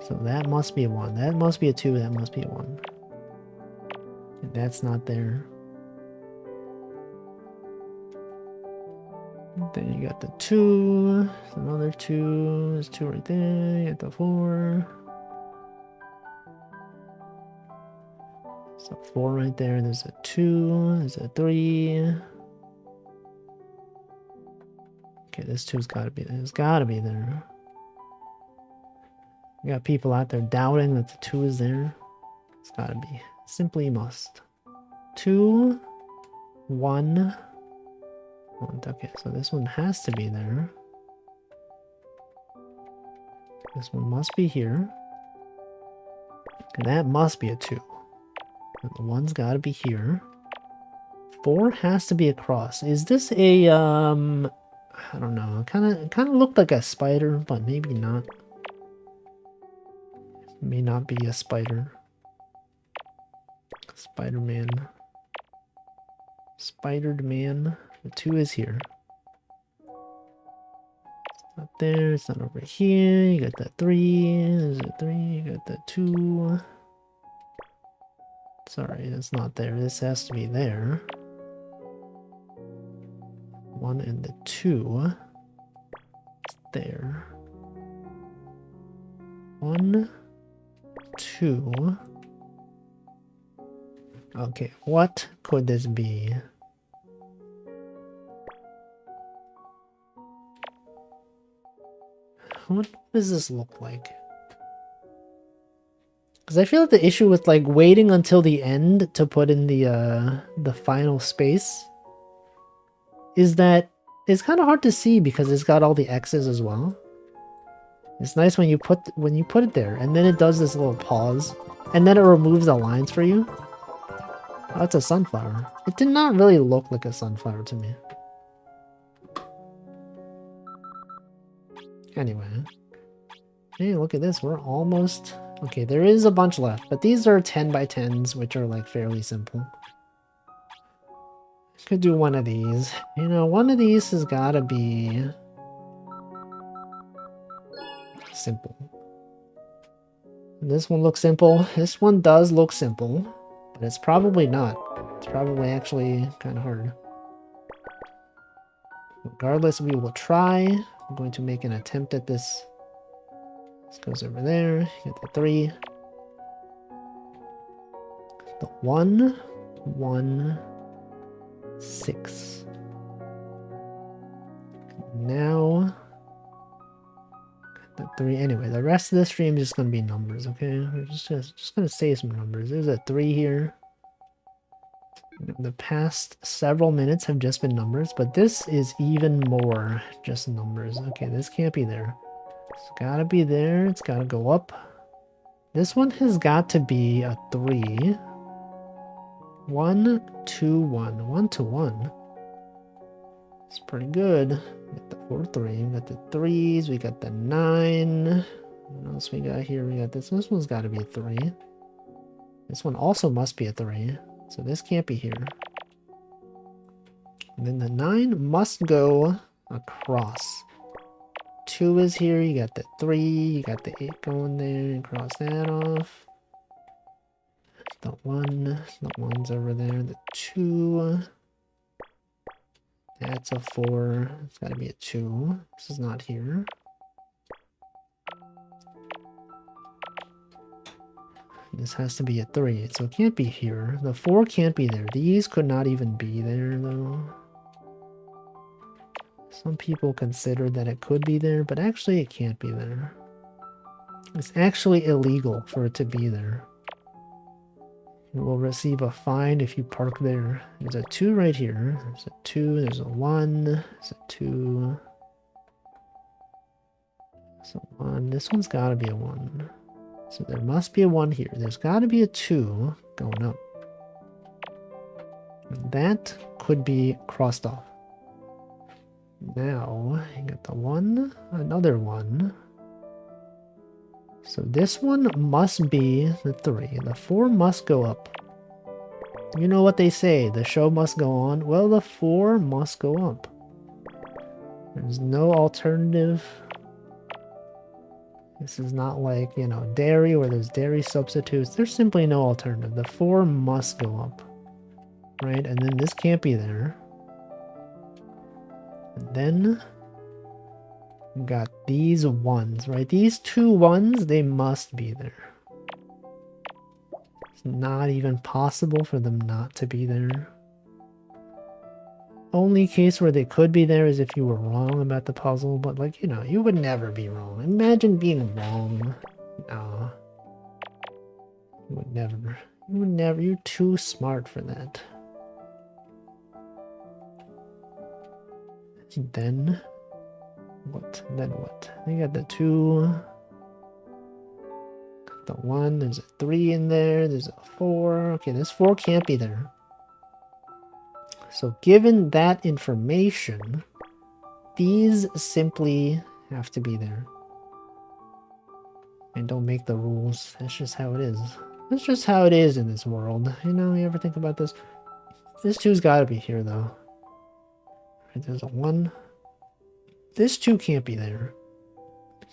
So that must be a 1. That must be a 2. That must be a 1. And that's not there. Then you got the 2. Another 2. There's 2 right there. You got the 4. So 4 right there. There's a 2. There's a 3. Okay, this 2's gotta be there. It's gotta be there. You got people out there doubting that the 2 is there. It's gotta be. Simply must. 2, 1. Okay, so this one has to be there. This one must be here. And that must be a 2. And the 1's gotta be here. 4 has to be across. Is this a, I don't know. Kinda looked like a spider, but maybe not. It may not be a spider. Spider-Man. Spider-Man. The 2 is here. It's not there. It's not over here. You got that 3. There's a 3. You got that 2. Sorry, that's not there. This has to be there. 1 and the 2. It's there. 1, 2. Okay, what could this be? What does this look like? Because I feel like the issue with like waiting until the end to put in the final space is that it's kind of hard to see because it's got all the X's as well. It's nice when you put it there, and then it does this little pause, and then it removes the lines for you. Oh, it's a sunflower. It did not really look like a sunflower to me. Anyway. Hey, look at this. We're almost... Okay, there is a bunch left, but these are 10 by 10s, which are like fairly simple. Could do one of these. You know, one of these has gotta be... simple. This one looks simple. This one does look simple, but it's probably not. It's probably actually kind of hard. Regardless, we will try. I'm going to make an attempt at this. This goes over there. You get the 3. The 1, 1, 6. Now, the 3. Anyway, the rest of the stream is just going to be numbers, okay? We're just going to say some numbers. There's a 3 here. The past several minutes have just been numbers, but this is even more just numbers. Okay, this can't be there. It's gotta be there. It's gotta go up. This one has got to be a 3. 1, 2, 1. 1 to 1. It's pretty good. We got the 4, 3. We got the 3s. We got the 9. What else we got here? We got this. This one's got to be a 3. This one also must be a 3. So this can't be here. And then the 9 must go across. 2 is here. You got the 3. You got the 8 going there. And cross that off. The 1. The 1's over there. The 2. That's a 4. It's got to be a 2. This is not here. This has to be a 3, so it can't be here. The 4 can't be there. These could not even be there, though. Some people consider that it could be there, but actually it can't be there. It's actually illegal for it to be there. You will receive a fine if you park there. There's a 2 right here. There's a 2, there's a 1, there's a 2. There's a 1. This one's got to be a 1. So there must be a 1 here. There's got to be a 2 going up. That could be crossed off. Now, you got the 1, another 1. So this one must be the 3. The 4 must go up. You know what they say, the show must go on. Well, the 4 must go up. There's no alternative. This is not like, you know, dairy where there's dairy substitutes. There's simply no alternative. The 4 must go up. Right? And then this can't be there. And then we got these 1s, right? These 2 1s, they must be there. It's not even possible for them not to be there. Only case where they could be there is if you were wrong about the puzzle, but like, you know, you would never be wrong. Imagine being wrong. No. You would never. You would never. You're too smart for that. Then what? Then what? You got the 2. The 1. There's a 3 in there. There's a 4. Okay, this 4 can't be there. So given that information, these simply have to be there. And don't make the rules. That's just how it is. That's just how it is in this world. You know, you ever think about this? This 2's got to be here, though. Right, there's a 1. This 2 can't be there.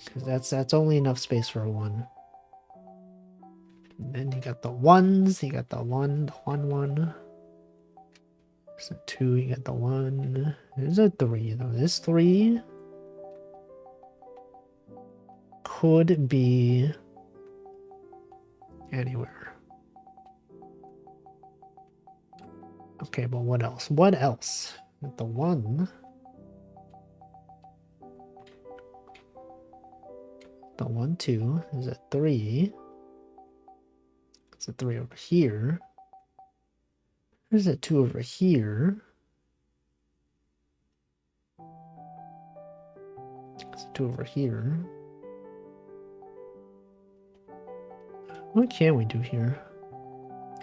Because that's only enough space for a 1. And then you got the 1s. You got the 1, the 1, 1. There's a 2, you got the 1. There's a 3, though. This 3 could be anywhere. Okay, but what else? What else? Got the 1. The 1, 2. There's a 3. It's a 3 over here. There's a 2 over here. It's a 2 over here. What can we do here?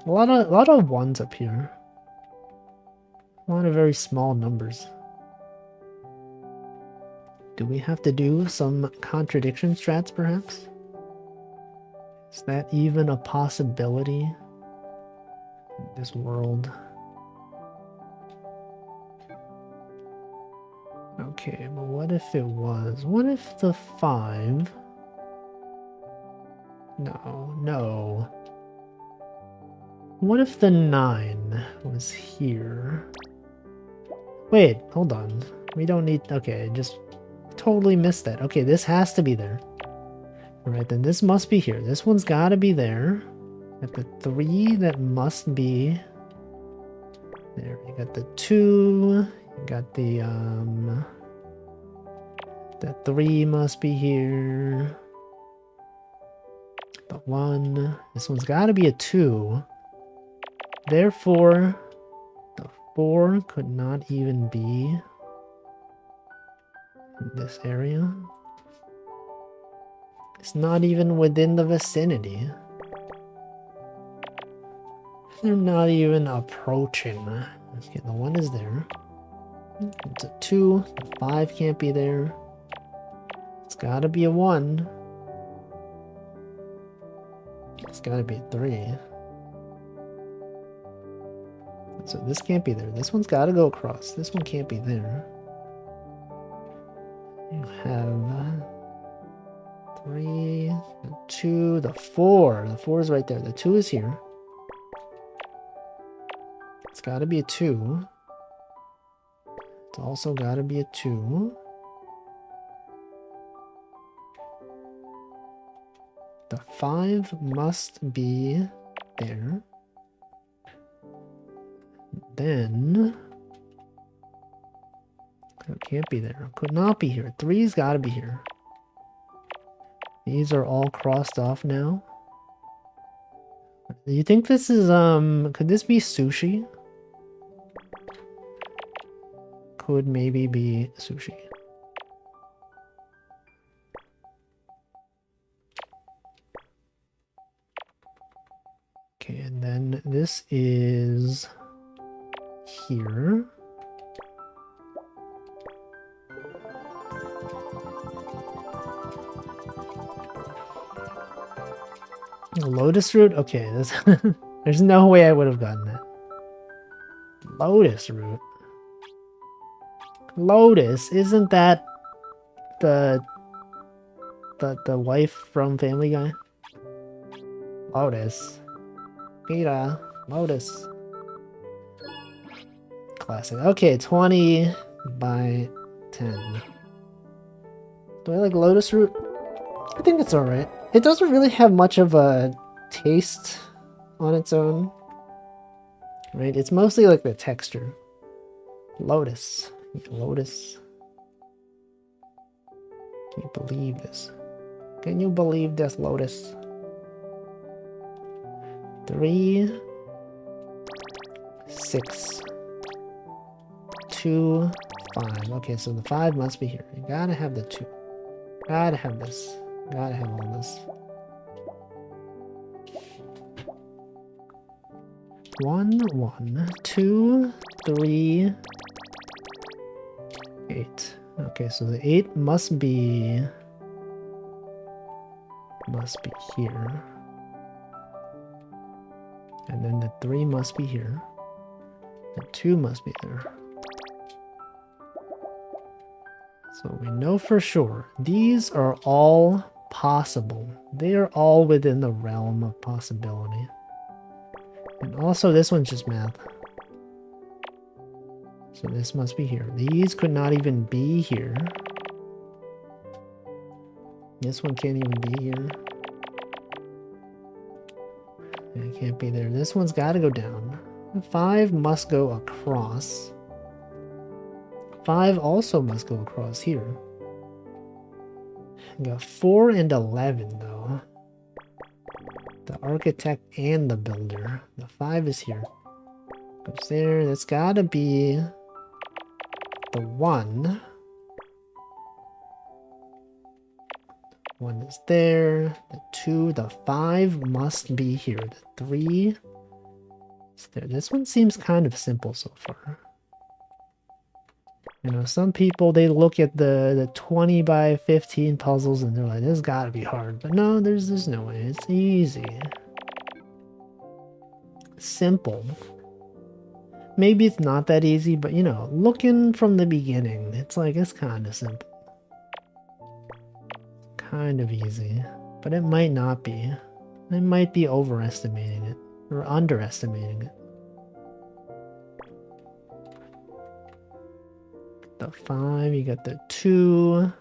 A lot of ones up here. A lot of very small numbers. Do we have to do some contradiction strats, perhaps? Is that even a possibility in this world? Okay, but what if it was? What if the 5... No. What if the 9 was here? Wait, hold on. We don't need... Okay, just totally missed that. Okay, this has to be there. Alright, then this must be here. This one's gotta be there. Got the 3 that must be... There, you got the 2. You got the, That 3 must be here. The 1. This one's gotta be a 2. Therefore, the 4 could not even be in this area. It's not even within the vicinity. They're not even approaching. Okay, the 1 is there. It's a 2. The 5 can't be there. It's gotta be a 1. It's gotta be a 3. So this can't be there. This one's gotta go across. This one can't be there. You have 3, the 2, the 4. The 4 is right there. The 2 is here. It's gotta be a 2. It's also gotta be a 2. The 5 must be there. Then it can't be there. Could not be here. 3's gotta be here. These are all crossed off now. Do you think this is could this be sushi? Could maybe be sushi. Okay, and then this is here. Lotus root? Okay, this there's no way I would have gotten that. Lotus root. Lotus, isn't that the wife from Family Guy? Lotus. Peter. Lotus. Classic. Okay, 20 by 10. Do I like lotus root? I think it's alright. It doesn't really have much of a taste on its own. Right? It's mostly like the texture. Lotus. Lotus. Can you believe this? Can you believe this, Lotus? 3, 6, 2, 5. Okay, so the 5 must be here. You gotta have the 2. Gotta have this. Gotta have all this. 1, 1, 2, 3, 8. Okay, so the 8 must be here. And then the 3 must be here. The 2 must be there. So we know for sure these are all possible. They are all within the realm of possibility. And also this one's just math. So this must be here. These could not even be here. This one can't even be here. It can't be there. This one's got to go down. 5 must go across. 5 also must go across here. I got 4 and 11 though. The architect and the builder. The 5 is here. Goes there. That's gotta be the 1. 1 is there. The 2, the 5 must be here. The 3 is there. This one seems kind of simple so far. You know, some people, they look at the 20 by 15 puzzles and they're like, this gotta be hard. But no, there's no way. It's easy. Simple. Maybe it's not that easy, but you know, looking from the beginning, it's like, it's kind of simple. Kind of easy. But it might not be. It might be overestimating it. Or underestimating it. The 5, you got the 2.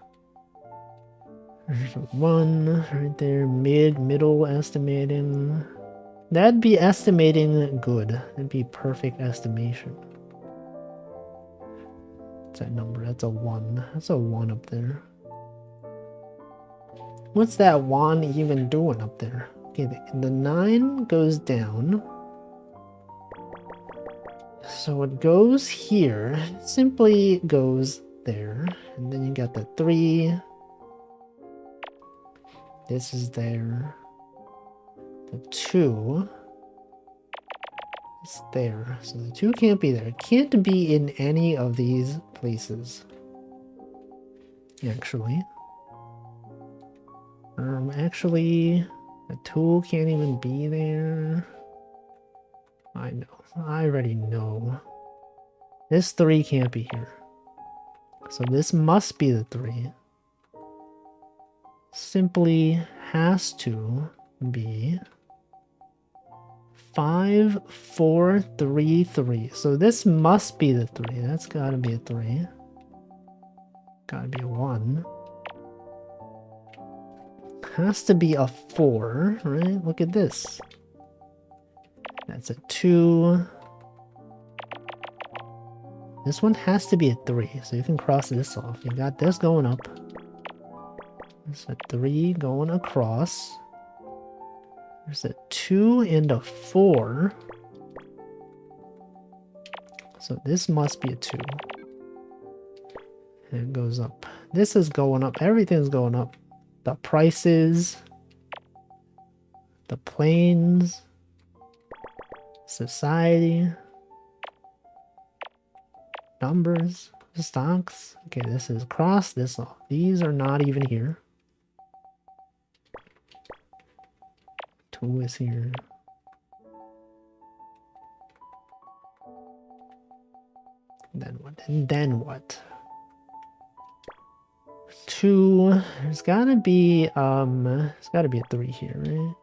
There's a 1 right there. Middle estimating. That'd be estimating good. That'd be perfect estimation. What's that number? That's a 1. That's a 1 up there. What's that 1 even doing up there? Okay, the 9 goes down. So it goes here. It simply goes there. And then you got the 3. This is there. The 2 is there. So the 2 can't be there. It can't be in any of these places. Actually. Actually, the 2 can't even be there. I know. I already know. This 3 can't be here. So this must be the 3. Simply has to be 5, 4, 3, 3. So this must be the 3. That's gotta be a 3. Gotta be a 1. Has to be a 4, right? Look at this. That's a 2. This one has to be a 3, so you can cross this off. You got this going up. There's a 3 going across. There's a 2 and a 4. So this must be a 2. And it goes up. This is going up. Everything's going up. The prices. The planes. Society. Numbers. Stocks. Okay, this is cross this off. These are not even here. 2 is here. Then what? And then what? 2. There's gotta be a 3 here, right?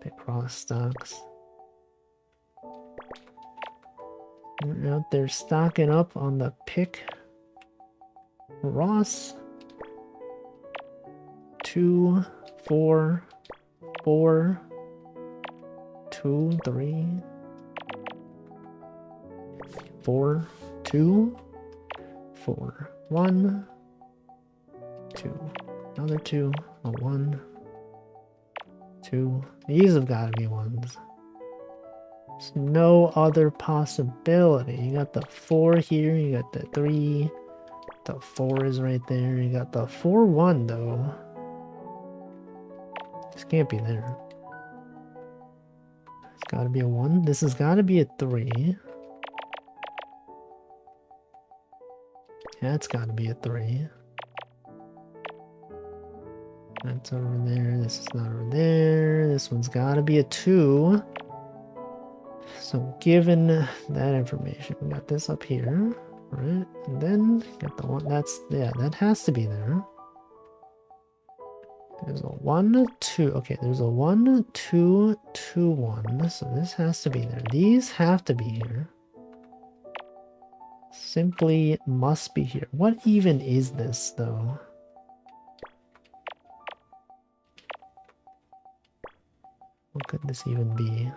Picross stocks. We're out there stocking up on the pick. Ross. 2, 4, 4, 2, 3, 4, 2, 4, 1, 2, another 2, a 1, 2. These have got to be 1s. There's no other possibility. You got the 4 here, you got the 3, the 4 is right there, you got the 4, 1 though. This can't be there. It's got to be a 1. This has got to be a 3. That's got to be a 3. That's over there. This is not over there. This one's got to be a 2. So given that information, we got this up here, right? And then got the 1. That's, yeah, that has to be there. There's a 1, 2. Okay, there's a 1, 2, 2, 1. So this has to be there. These have to be here. Simply must be here. What even is this, though? What could this even be?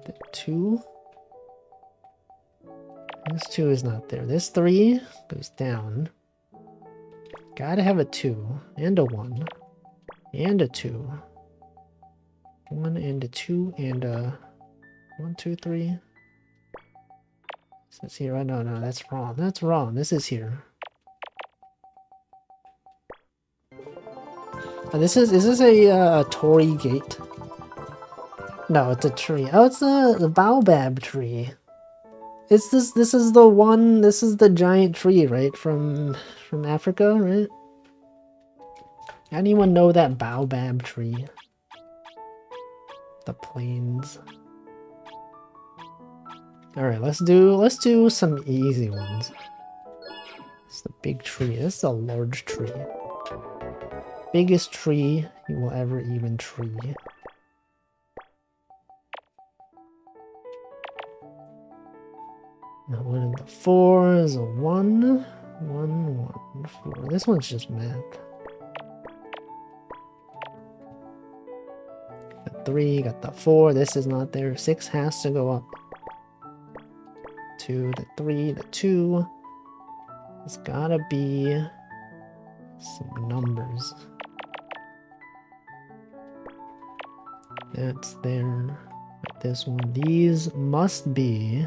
The 2? This 2 is not there. This 3 goes down. Gotta have a 2 and a 1 and a 2. 1 and a 2 and a 1, 2, 3. Is this here? Oh, no, that's wrong. That's wrong. This is here. Is this a Torii gate? No, it's a tree. Oh, it's the baobab tree. It's this is the one, this is the giant tree, right? From Africa, right? Anyone know that baobab tree? The plains. Alright, let's do some easy ones. It's the big tree. This is a large tree. Biggest tree you will ever even tree. Now 1 and the 4 is a 1. 1, 1, 4. This one's just math. Got 3, got the 4. This is not there. 6 has to go up. 2, the 3, the 2. It's gotta be some numbers. That's there. This one. These must be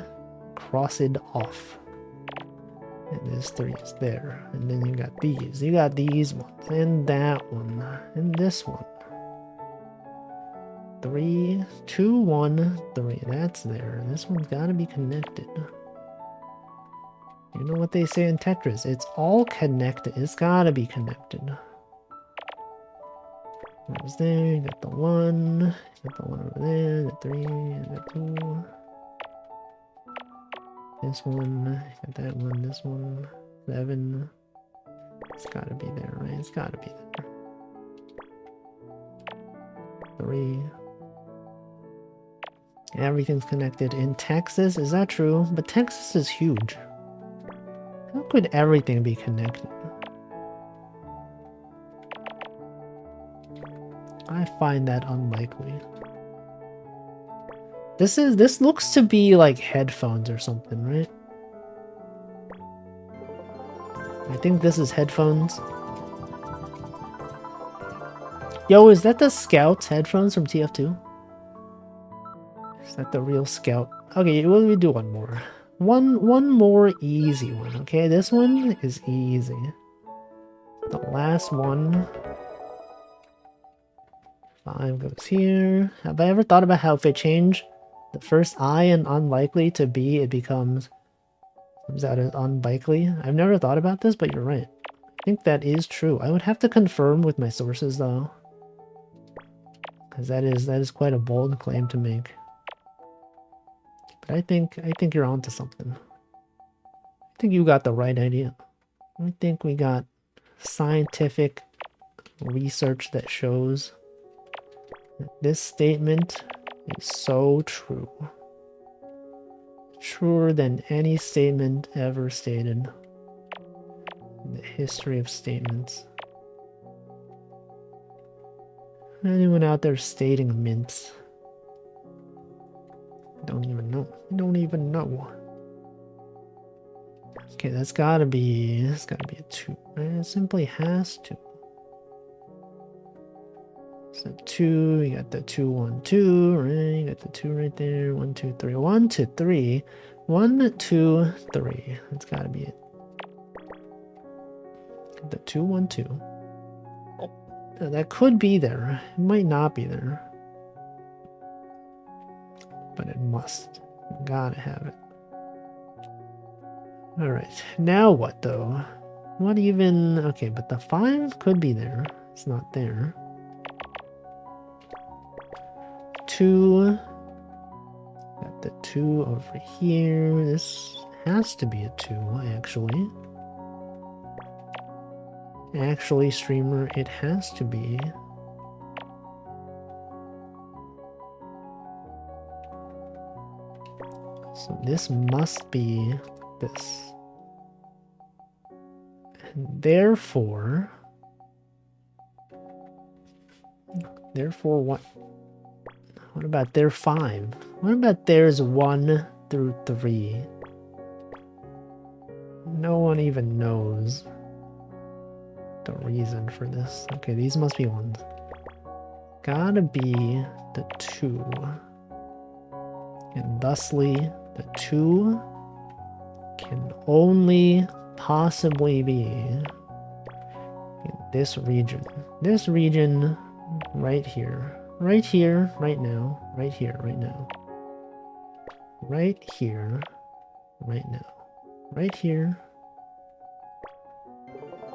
crossed off. And this 3 is there. And then you got these. You got these ones. And that one. And this one. 3, 2, 1, 3. That's there. This one's gotta be connected. You know what they say in Tetris? It's all connected. It's gotta be connected. There's there, you got the 1, you got the 1 over there, the 3, and the 2. This one, you got that one, this one, 7. It's gotta be there, right? It's gotta be there. 3. Everything's connected. In Texas, is that true? But Texas is huge. How could everything be connected? I find that unlikely. This looks to be like headphones or something, right? I think this is headphones. Yo, is that the Scout's headphones from TF2? Is that the real Scout? Okay, well, we do one more. One more easy one, okay? This one is easy. The last one. 5 goes here. Have I ever thought about how if I change the first I in unlikely to B, it comes out as unlikely? I've never thought about this, but you're right. I think that is true. I would have to confirm with my sources though. Because that is quite a bold claim to make. But I think you're onto something. I think you got the right idea. I think we got scientific research that shows that this statement is so true. Truer than any statement ever stated in the history of statements. Anyone out there stating mints? Don't even know. Don't even know. Okay, that's gotta be a 2. Right? It simply has to. So 2, you got the 2, 1, 2, right? You got the 2 right there. 1, 2, 3. 1, 2, 3. 1, 2, 3. That's gotta be it. The 2, 1, 2. That could be there. It might not be there. But it must. Gotta have it. Alright, now what though? What even... Okay, but the 5 could be there. It's not there. 2. Got the 2 over here. This has to be a 2, actually. Actually, streamer, it has to be. So this must be this. And therefore what? What about their 5? What about theirs 1 through 3? No one even knows. the reason for this. Okay, these must be ones. Gotta be the 2. And thusly, the 2 can only possibly be in this region. This region right here. Right here, right now. Right here, right now. Right here, right now. Right here.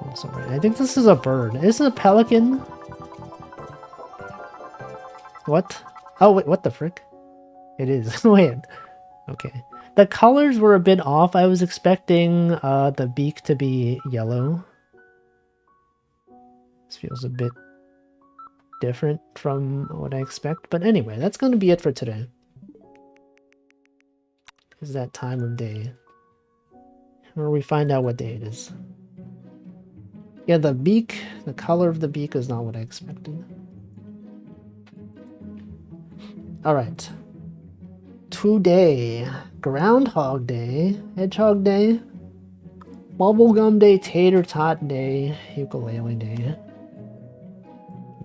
Also, right. I think this is a bird. Is it a pelican? What? Oh, wait, what the frick? It is. Wait. Okay. The colors were a bit off. I was expecting the beak to be yellow. This feels a bit different from what I expect. But anyway, that's going to be it for today. It's that time of day where we find out what day it is. Yeah, the beak, the color of the beak is not what I expected. Alright. Today, Groundhog Day, Hedgehog Day, Bubblegum Day, Tater Tot Day, Ukulele Day,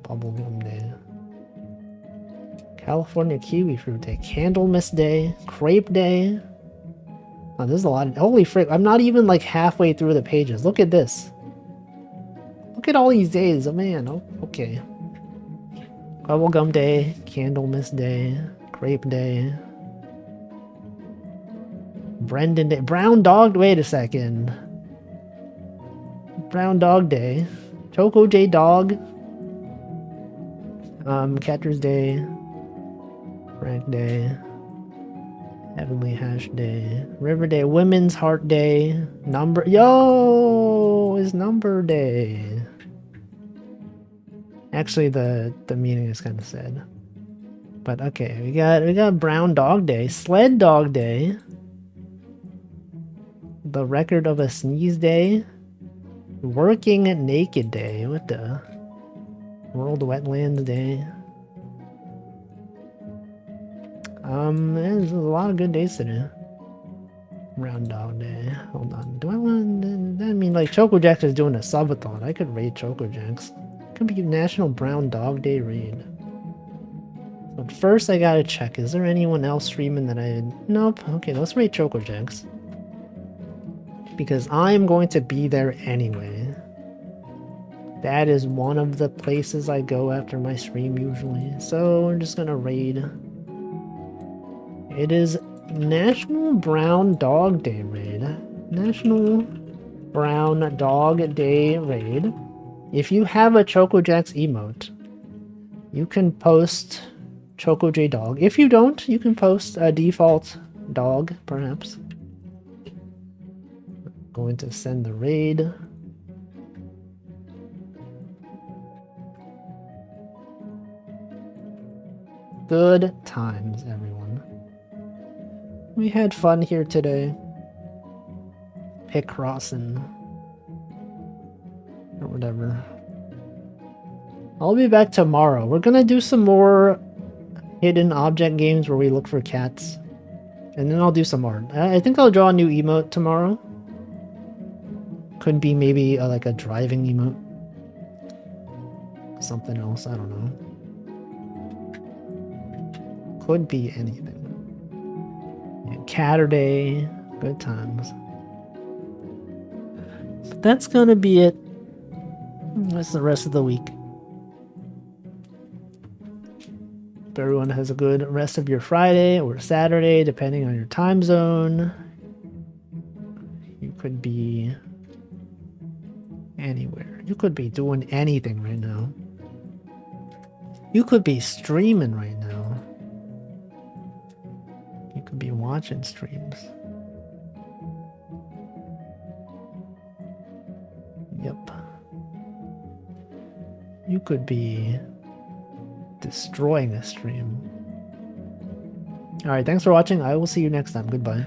Bubblegum Day, California Kiwi Fruit Day, Candlemas Day, Crepe Day. Oh, there's a lot of... Holy frick, I'm not even like halfway through the pages. Look at this. Look at all these days. Oh man, oh, okay. Bubblegum Day, Candlemas Day, Crepe Day, Brendan Day, Brown Dog, wait a second. Brown Dog Day, Choco J Dog, Catcher's Day, Frank Day, Heavenly Hash Day, River Day, Women's Heart Day, Number, yo, it's Number Day. Actually, the meaning is kind of sad. But okay, we got Brown Dog Day, Sled Dog Day, The Record of a Sneeze Day, Working Naked Day, what the? World Wetlands Day. There's a lot of good days today. Brown Dog Day. Hold on. Do I want? I mean, like Choco Jacks is doing a subathon. I could raid Choco Jacks. Could be National Brown Dog Day raid. But first I gotta check, is there anyone else streaming that I... Nope. Okay, let's raid Choco Jacks. Because I'm going to be there anyway. That is one of the places I go after my stream usually. So we're just gonna raid. It is National Brown Dog Day raid. National Brown Dog Day raid. If you have a Choco Jacks emote, you can post Choco J Dog. If you don't, you can post a default dog, perhaps. Going to send the raid. Good times, everyone. We had fun here today. Picrossing. Or whatever. I'll be back tomorrow. We're gonna do some more hidden object games where we look for cats. And then I'll do some art. I think I'll draw a new emote tomorrow. Could be maybe like a driving emote. Something else, I don't know. Could be anything. Yeah, Catterday, good times. But that's gonna be it. That's the rest of the week. Hope everyone has a good rest of your Friday or Saturday, depending on your time zone. You could be anywhere. You could be doing anything right now. You could be streaming right now. You could be watching streams. Yep. You could be destroying a stream. Alright, thanks for watching. I will see you next time. Goodbye.